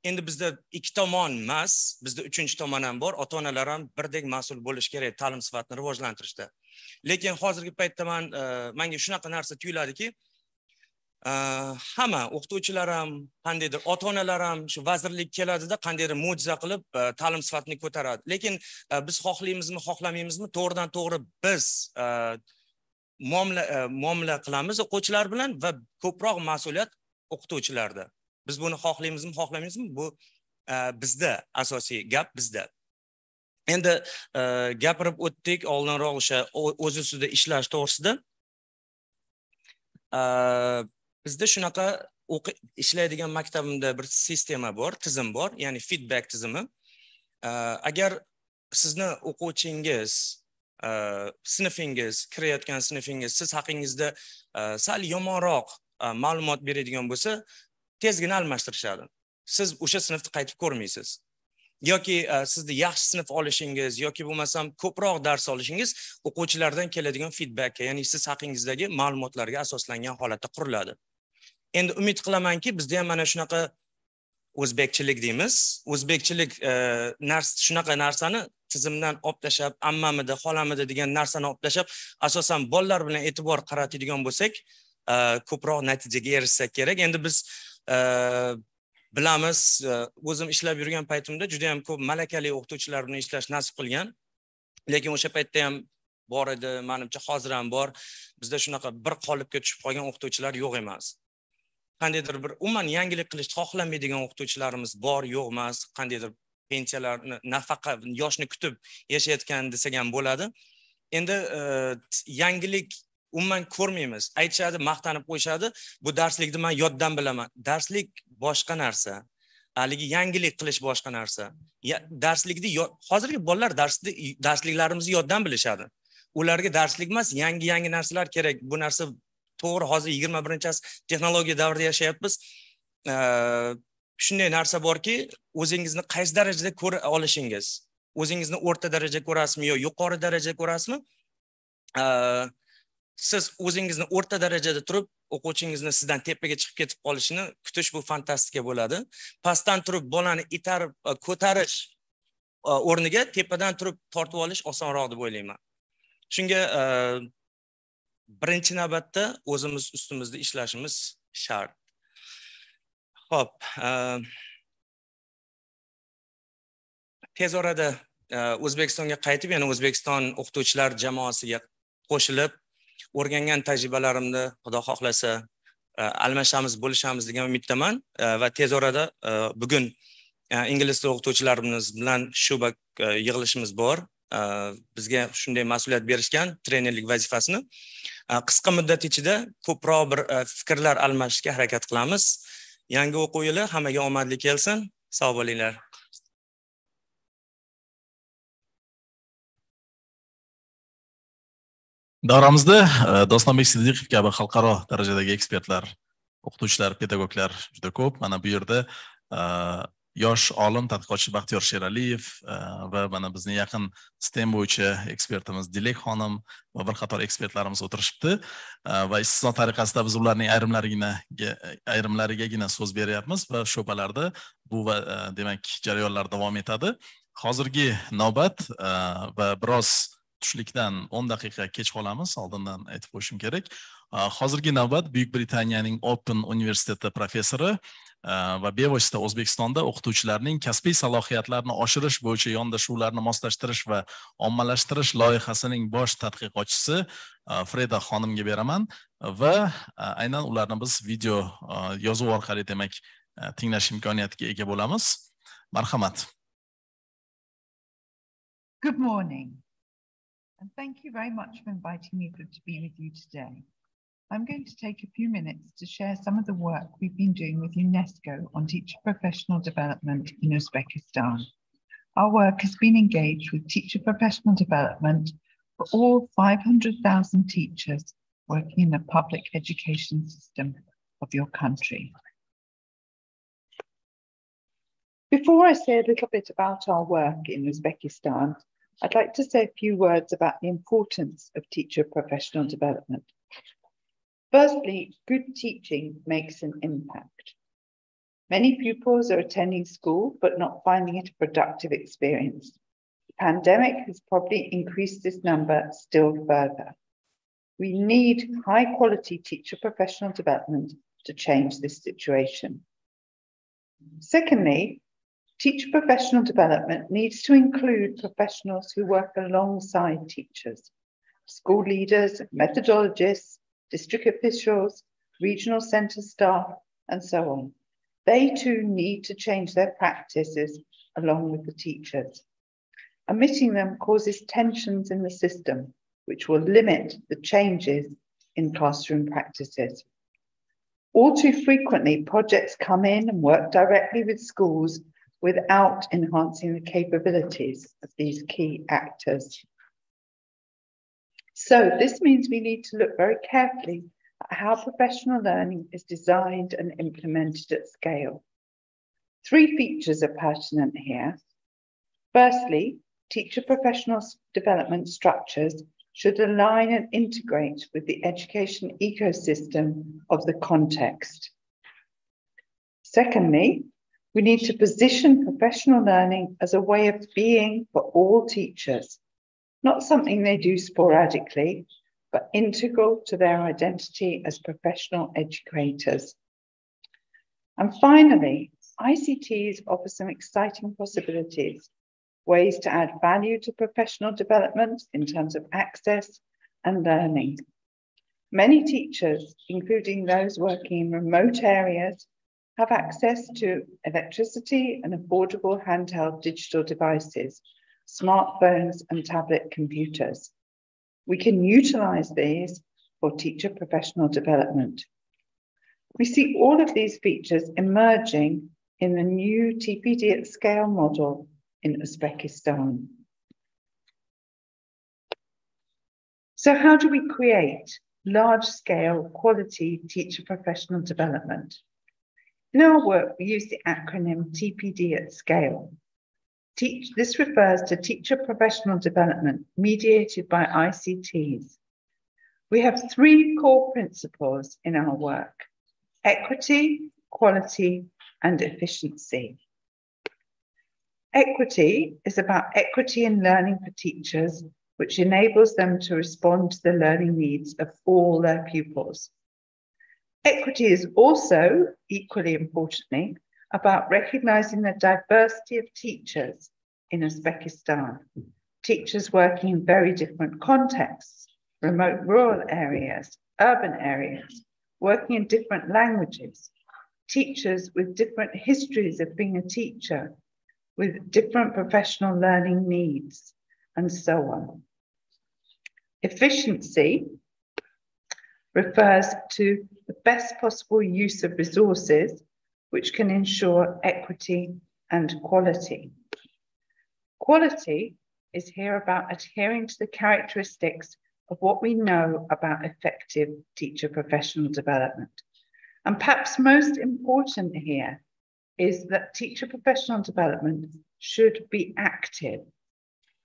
Endi bizda 2 tomon emas, bizda 3-chi tomon ham bor. Ota-onalar ham birdek mas'ul bo'lish kerak ta'lim sifatini rivojlantirishda. Lekin hozirgi paytda menga shunaqa narsa tuyuladiki, hamma o'qituvchilar ham, qandaydir ota-onalar ham shu vazirlik keladida qandaydir mo'jiza qilib ta'lim sifatini ko'taradi. Lekin biz xohlaymizmi, xohlamaymizmi, to'g'ridan to'g'ri biz muomala qilamiz o'quvchilar bilan va ko'proq mas'uliyat o'qituvchilarda. Biz buni xohlaymizmi, xohlamaymizmi, bu bizda, asosiy gap bizda. Endi gapirib o'tdik oldinroq o'sha o'z ustida ishlash to'g'risida. Bizda shunaqa ishlaydigan maktabimda bir sistema bor, tizim bor, ya'ni feedback tizimi. Agar sizni o'quvchingiz, sinfingiz, kirayotgan sinfingiz siz haqingizda sal yomonroq ma'lumot beradigan bo'lsa, tezgina almashtirishadi. Siz o'sha sinfni qaytib ko'rmaysiz. Yoki sizni yaxshi sinf olishingiz yoki bo'lmasam ko'proq dars olishingiz o'quvchilardan keladigan feedbackka, ya'ni siz haqingizdagi ma'lumotlarga asoslangan holatda quriladi. Endi umid qilamanki, bizda ham mana shunaqa o'zbekchilik deymiz. O'zbekchilik shunaqa narsani tizimdan olib tashlab, ammamidi, xolamidi degan narsani olib tashlab, asosan bolalar bilan e'tibor qaratadigan bo'lsak, ko'proq natijaga erishsak kerak. Endi biz bilamiz, o'zim ishlab yurgan paytimda juda ham ko'p malakali o'qituvchilar bilan ishlash nasib qilgan. Lekin o'sha paytda ham bor edi, menimcha hozir ham bor. Bizda shunaqa bir qolipga tushib qolgan o'qituvchilar yo'q emas. Qandaydir bir umuman yangilik qilishni xohlamaydigan o'qituvchilarimiz bor, yo'q emas. Qandaydir pensiyalarni, nafaqa, yoshni kutib yashayotgan desak ham bo'ladi. Endi yangilik umuman ko'rmaymiz. Aytishadi, maqtanib qo'yishadi. Bu darslikni men yoddan bilaman. Darslik boshqa narsa. Haligi yangilik qilish boshqa narsa. Darslikni hozirgi bolalar darsliklarimizni yoddan bilishadi. Ularga darslik emas, yangi narsalar kerak. Bu narsa to'g'ri, hozir 21-asr texnologiya davrida yashayapmiz. Shunday narsa borki, o'zingizni qaysi darajada ko'ra olishingiz, o'zingizni o'rta daraja ko'rasizmi yo yuqori daraja ko'rasizmi? Siz o'zingizni o'rta darajada turib, o'quvchingizni sizdan tepaga chiqib ketib qolishini kutish bu fantastika bo'ladi. Pastdan turib bolani itarib ko'tarish o'rniga tepadan turib tortib olish osonroq deb o'ylayman. Shunga birinchi navbatda o'zimiz ustimizda ishlashimiz shart. Xo'p, tez orada O'zbekistonga qaytib, yana O'zbekiston o'qituvchilar jamoasiga qo'shilib, o'rgangan tajribalarimni Xudo xohlasa almashamiz, bo'lishamiz degan umiddaman va tez orada bugun ingliz tili o'qituvchilarimiz bilan shuba yig'ilishimiz bor. Bizga shunday mas'uliyat berishgan, trenerlik vazifasini. Qisqa muddat ichida ko'proq bir fikrlar almashishga harakat qilamiz. Yangi o'quv yili hammaga omadli kelsin. Sog' bo'linglar. Davramizda Dostonbek Sidiqov kabi xalqaro darajadagi ekspertlar, o'qituvchilar, pedagoglar juda ko'p. Mana bu yerda yosh olim tadqiqotchi Baxtiyor Sheraliyev va mana bizning yaqin STEM bo'yicha ekspertimiz Dilek xonim va bir qator ekspertlarimiz o'tirishibdi va istisno tariqasida biz ularning ayrimlarigagina so'z beryapmiz va sho'balarda bu va demak jarayonlar davom etadi. Hozirgi navbat va biroz tushlikdan 10 daqiqa kech qolamiz, oldindan aytib qo'yishim kerak. Hozirgi navbat Buyuk Britaniyaning Open universiteti professori va bevosita O'zbekistonda o'qituvchilarning kasbiy salohiyatlarini oshirish bo'yicha yondashuvlarni moslashtirish va ommalashtirish loyihasining bosh tadqiqotchisi Freda xonimga beraman va aynan ularni biz video yozuv orqali demak tinglash imkoniyatiga ega bo'lamiz. Marhamat. Good morning. And thank you very much for inviting me to be with you today. I'm going to take a few minutes to share some of the work we've been doing with UNESCO on teacher professional development in Uzbekistan. Our work has been engaged with teacher professional development for all 500,000 teachers working in the public education system of your country. Before I say a little bit about our work in Uzbekistan, I'd like to say a few words about the importance of teacher professional development. Firstly, good teaching makes an impact. Many pupils are attending school but not finding it a productive experience. The pandemic has probably increased this number still further. We need high quality teacher professional development to change this situation. Secondly, teacher professional development needs to include professionals who work alongside teachers, school leaders, methodologists, district officials, regional centre staff, and so on. They too need to change their practices along with the teachers. Omitting them causes tensions in the system, which will limit the changes in classroom practices. All too frequently, projects come in and work directly with schools without enhancing the capabilities of these key actors. So this means we need to look very carefully at how professional learning is designed and implemented at scale. 3 features are pertinent here. Firstly, teacher professional development structures should align and integrate with the education ecosystem of the context. Secondly, we need to position professional learning as a way of being for all teachers, not something they do sporadically, but integral to their identity as professional educators. And finally, ICTs offer some exciting possibilities, ways to add value to professional development in terms of access and learning. Many teachers, including those working in remote areas, have access to electricity and affordable handheld digital devices, smartphones and tablet computers. We can utilize these for teacher professional development. We see all of these features emerging in the new TPD at scale model in Uzbekistan. So how do we create large-scale quality teacher professional development? In our work, we use the acronym TPD at scale. This refers to teacher professional development mediated by ICTs. We have 3 core principles in our work: equity, quality, and efficiency. Equity is about equity in learning for teachers, which enables them to respond to the learning needs of all their pupils. Equity is also, equally importantly, about recognizing the diversity of teachers in Uzbekistan. Teachers working in very different contexts, remote rural areas, urban areas, working in different languages, teachers with different histories of being a teacher, with different professional learning needs, and so on. Efficiency refers to the best possible use of resources which can ensure equity and quality. Quality is here about adhering to the characteristics of what we know about effective teacher professional development. And perhaps most important here is that teacher professional development should be active.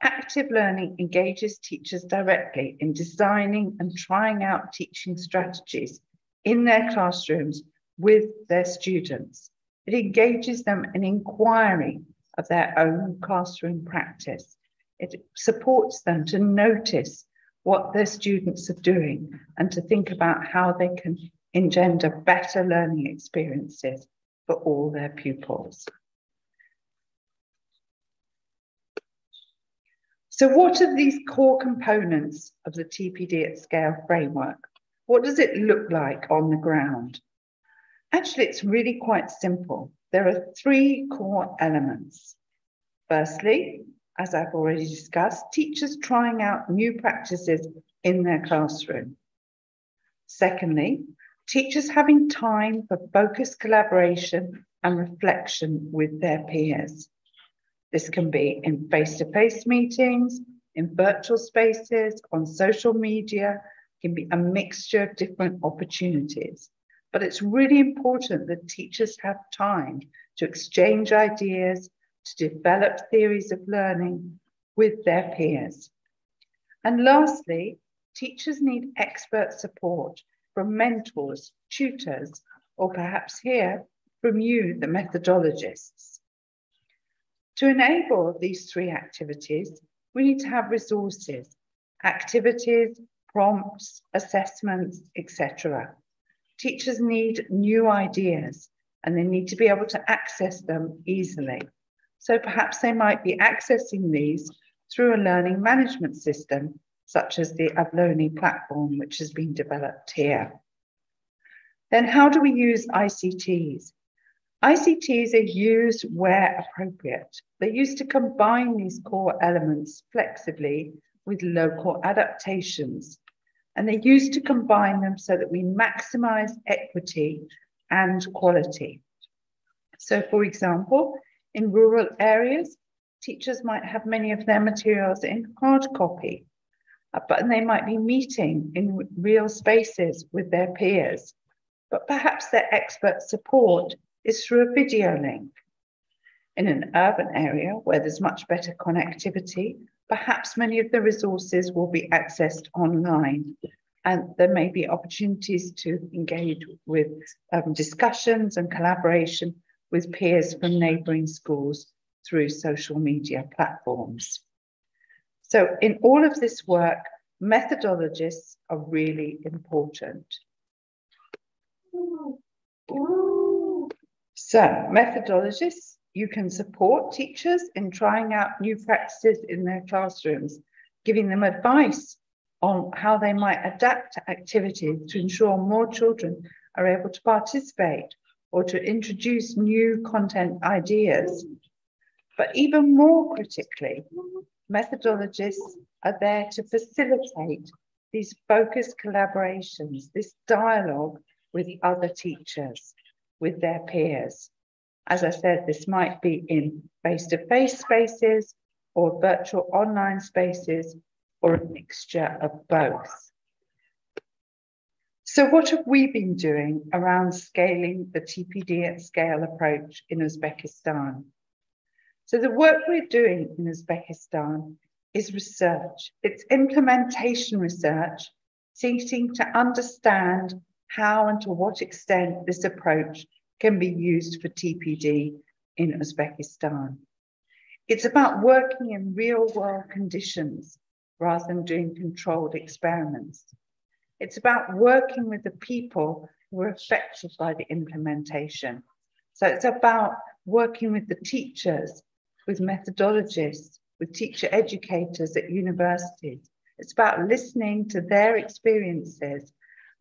Active learning engages teachers directly in designing and trying out teaching strategies in their classrooms with their students. It engages them in inquiry of their own classroom practice. It supports them to notice what their students are doing and to think about how they can engender better learning experiences for all their pupils. So what are these core components of the TPD at scale framework? What does it look like on the ground? Actually, it's really quite simple. There are 3 core elements. Firstly, as I've already discussed, teachers trying out new practices in their classroom. Secondly, teachers having time for focused collaboration and reflection with their peers. This can be in face-to-face meetings, in virtual spaces, on social media. It can be a mixture of different opportunities. But it's really important that teachers have time to exchange ideas, to develop theories of learning with their peers. And lastly, teachers need expert support from mentors, tutors, or perhaps here from you, the methodologists. To enable these 3 activities, we need to have resources, activities, prompts, assessments, etc. Teachers need new ideas and they need to be able to access them easily. So perhaps they might be accessing these through a learning management system, such as the Avloni platform, which has been developed here. Then how do we use ICTs? ICTs are used where appropriate. They're used to combine these core elements flexibly with local adaptations. And they're used to combine them so that we maximize equity and quality. So for example, in rural areas, teachers might have many of their materials in hard copy, but they might be meeting in real spaces with their peers. But perhaps their expert support is through a video link. In an urban area where there's much better connectivity, perhaps many of the resources will be accessed online, and there may be opportunities to engage with discussions and collaboration with peers from neighbouring schools through social media platforms. So in all of this work, methodologists are really important. So methodologists, you can support teachers in trying out new practices in their classrooms, giving them advice on how they might adapt activities to ensure more children are able to participate or to introduce new content ideas. But even more critically, methodologists are there to facilitate these focused collaborations, this dialogue with other teachers, with their peers. As I said, this might be in face-to-face spaces or virtual online spaces or a mixture of both. So what have we been doing around scaling the TPD at scale approach in Uzbekistan? So the work we're doing in Uzbekistan is research. It's implementation research, seeking to understand how and to what extent this approach can be used for TPD in Uzbekistan. It's about working in real world conditions rather than doing controlled experiments. It's about working with the people who are affected by the implementation. So it's about working with the teachers, with methodologists, with teacher educators at universities. It's about listening to their experiences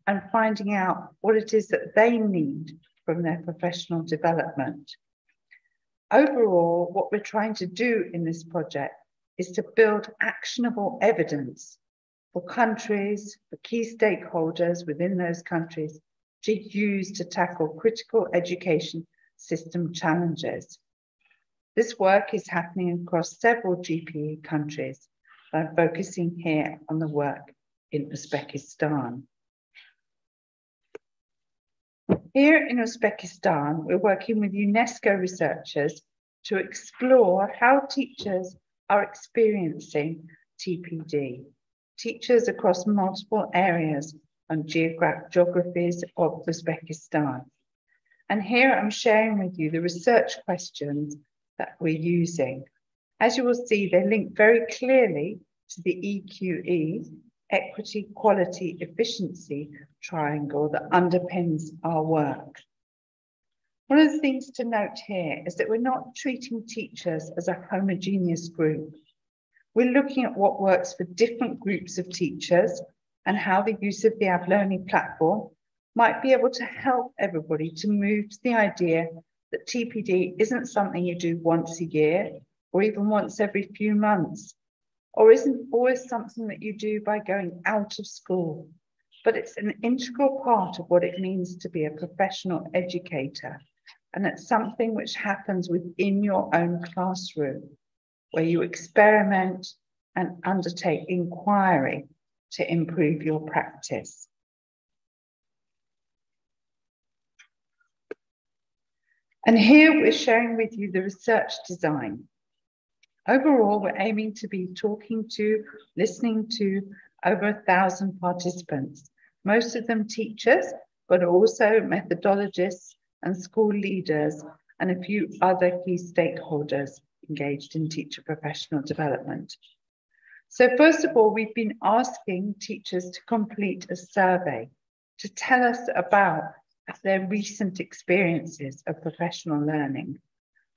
and finding out what it is that they need from their professional development. Overall, what we're trying to do in this project is to build actionable evidence for countries, for key stakeholders within those countries to use to tackle critical education system challenges. This work is happening across several GPE countries. I'm focusing here on the work in Uzbekistan. Here in Uzbekistan, we're working with UNESCO researchers to explore how teachers are experiencing TPD. Teachers across multiple areas and geographies of Uzbekistan. And here I'm sharing with you the research questions that we're using. As you will see, they link very clearly to the EQE, equity, quality, efficiency triangle that underpins our work. One of the things to note here is that we're not treating teachers as a homogeneous group. We're looking at what works for different groups of teachers and how the use of the Avloni platform might be able to help everybody to move to the idea that TPD isn't something you do once a year or even once every few months, or isn't always something that you do by going out of school, but it's an integral part of what it means to be a professional educator. And it's something which happens within your own classroom, where you experiment and undertake inquiry to improve your practice. And here we're sharing with you the research design. Overall, we're aiming to be talking to, listening to over 1,000 participants, most of them teachers, but also methodologists and school leaders, and a few other key stakeholders engaged in teacher professional development. So first of all, we've been asking teachers to complete a survey. to tell us about their recent experiences of professional learning.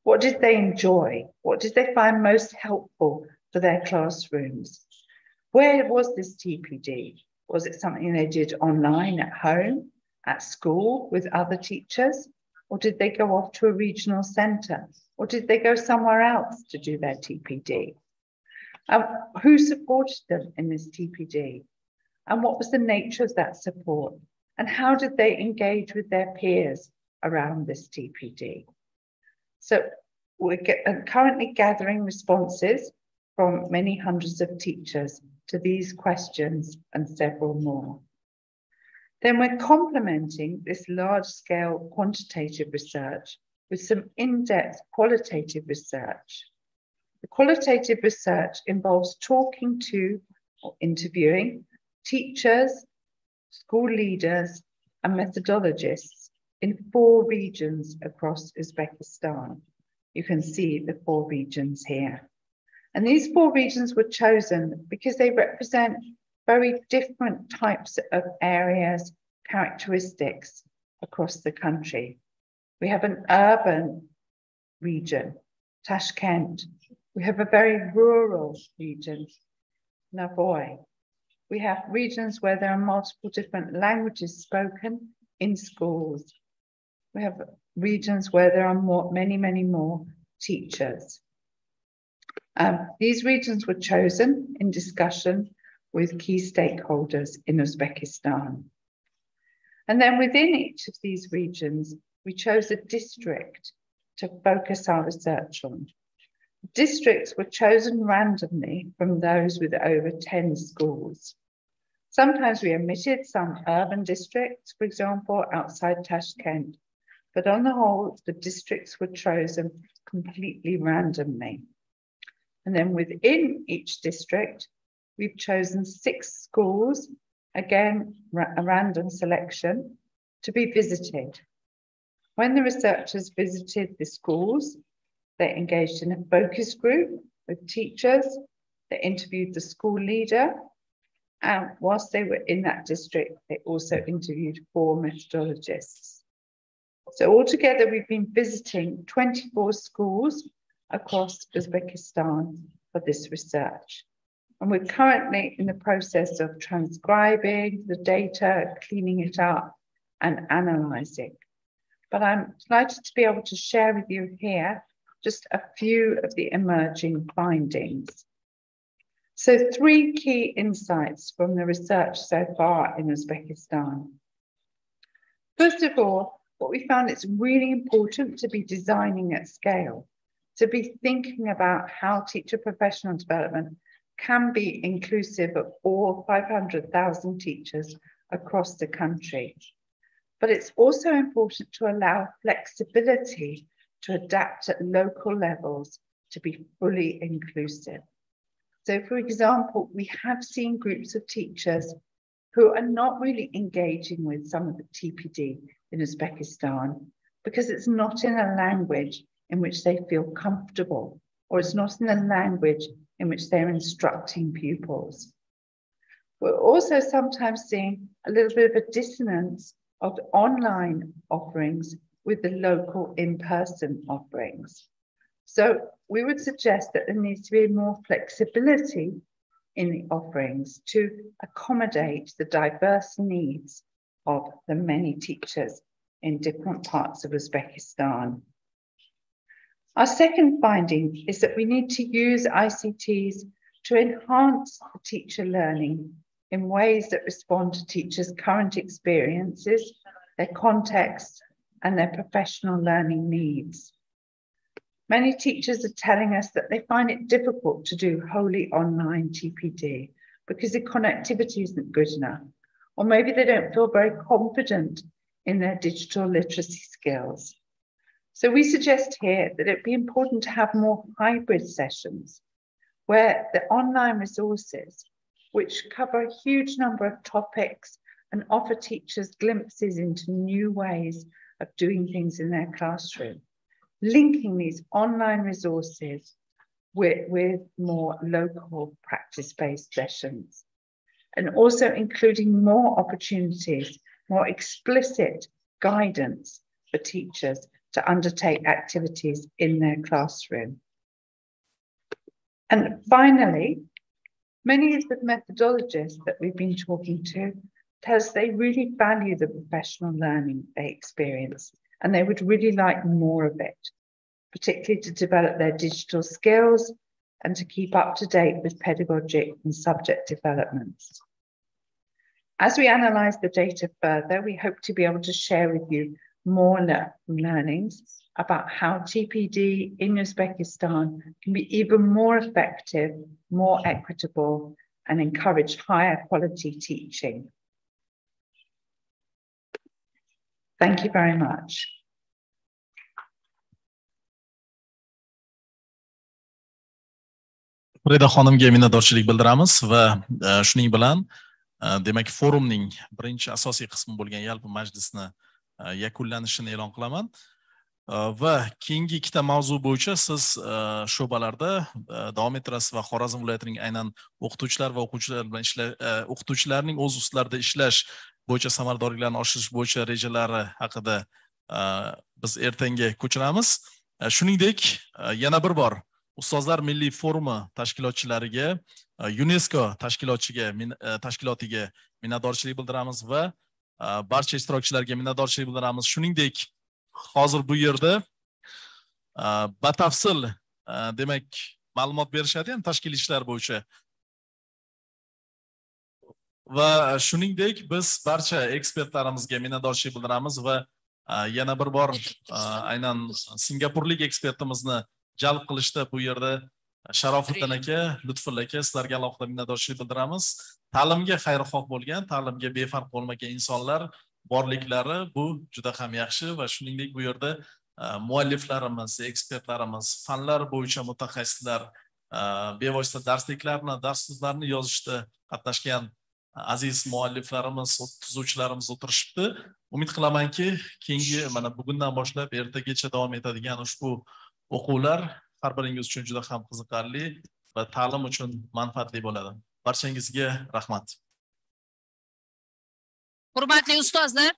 What did they enjoy? What did they find most helpful for their classrooms? Where was this TPD? Was it something they did online at home, at school with other teachers? Or did they go off to a regional centre? Or did they go somewhere else to do their TPD? Who supported them in this TPD? And what was the nature of that support? And how did they engage with their peers around this TPD? So we're currently gathering responses from many hundreds of teachers to these questions and several more. Then we're complementing this large-scale quantitative research with some in-depth qualitative research. The qualitative research involves talking to or interviewing teachers, school leaders, and methodologists in 4 regions across Uzbekistan. You can see the 4 regions here. And these 4 regions were chosen because they represent very different types of areas, characteristics across the country. We have an urban region, Tashkent. We have a very rural region, Navoy. We have regions where there are multiple different languages spoken in schools. We have regions where there are many more teachers. These regions were chosen in discussion with key stakeholders in Uzbekistan. And then within each of these regions, we chose a district to focus our research on. Districts were chosen randomly from those with over 10 schools. Sometimes we omitted some urban districts, for example, outside Tashkent, but on the whole, the districts were chosen completely randomly. And then within each district, we've chosen 6 schools, again, a random selection, to be visited. When the researchers visited the schools, they engaged in a focus group with teachers, they interviewed the school leader, and whilst they were in that district, they also interviewed 4 methodologists. So altogether, we've been visiting 24 schools across Uzbekistan for this research. And we're currently in the process of transcribing the data, cleaning it up, and analysing. But I'm delighted to be able to share with you here just a few of the emerging findings. So 3 key insights from the research so far in Uzbekistan. First of all, what we found it's really important to be designing at scale, to be thinking about how teacher professional development can be inclusive of all 500,000 teachers across the country. But it's also important to allow flexibility to adapt at local levels to be fully inclusive. So, for example, we have seen groups of teachers who are not really engaging with some of the TPD in Uzbekistan because it's not in a language in which they feel comfortable, or it's not in a language in which they're instructing pupils. We're also sometimes seeing a little bit of a dissonance of the online offerings with the local in-person offerings. So we would suggest that there needs to be more flexibility in the offerings to accommodate the diverse needs of the many teachers in different parts of Uzbekistan. Our second finding is that we need to use ICTs to enhance the teacher learning in ways that respond to teachers' current experiences, their contexts, and their professional learning needs. Many teachers are telling us that they find it difficult to do wholly online TPD because the connectivity isn't good enough, or maybe they don't feel very confident in their digital literacy skills. So we suggest here that it'd be important to have more hybrid sessions where the online resources, which cover a huge number of topics and offer teachers glimpses into new ways of doing things in their classroom, linking these online resources with more local practice-based sessions, and also including more opportunities more explicit guidance for teachers to undertake activities in their classroom. And finally, many of the methodologists that we've been talking to tell us they really value the professional learning they experience, and they would really like more of it, particularly to develop their digital skills and to keep up to date with pedagogic and subject developments. As we analyse the data further, we hope to be able to share with you more learnings about how TPD in Uzbekistan can be even more effective, more equitable, and encourage higher quality teaching. Thank you very much. Frida xonimga minnatdorchilik bildiramiz va shuning bilan demak forumning birinchi asosiy qismi bo'lgan yalpi majlisni yakunlanishini e'lon qilaman. Va keyingi ikkita mavzu bo'yicha siz sho'balarda davom ettirasiz va Xorazm viloyatining aynan o'qituvchilar va o'quvchilar bilan o'qituvchilarning o'z ustlarida ishlash bo'yicha samaradorliklarni oshirish bo'yicha rejalari haqida biz ertangi ko'chiramiz. Shuningdek, yana bir bor Ustozlar milliy forumi tashkilotchilariga, UNESCO tashkilotiga minnatdorchilik bildiramiz va barcha ishtirokchilarga minnatdorchilik bildiramiz. Shuningdek, hozir bu yerda batafsil demak ma'lumot berishadi ham tashkiliy ishlar bo'yicha. Va shuningdek biz barcha ekspertlarimizga minnatdorchilik bildiramiz va yana bir bor aynan singapurlik ekspertimizni jalb qilishda bu yerda Sharofiddin aka, Lutfulla aka sizlarga alohida minnatdorchilik bildiramiz. Ta'limga xayrixoh bo'lgan, ta'limga befarq bo'lmagan insonlar borliklari bu juda ham yaxshi va shuningdek bu yerda mualliflarimiz, ekspertlarimiz, fanlar bo'yicha mutaxassislar bevosita darsliklarni yozishda qatnashgan aziz mualliflarimiz, tuzuvchilarimiz o'tirishibdi. Umid qilamanki, keyingi mana bugundan boshlab ertagacha davom etadigan ushbu o'quvlar har biringiz uchun juda ham qiziqarli va ta'lim uchun manfaatli bo'ladi. Barchangizga rahmat. Hurmatli ustozlar,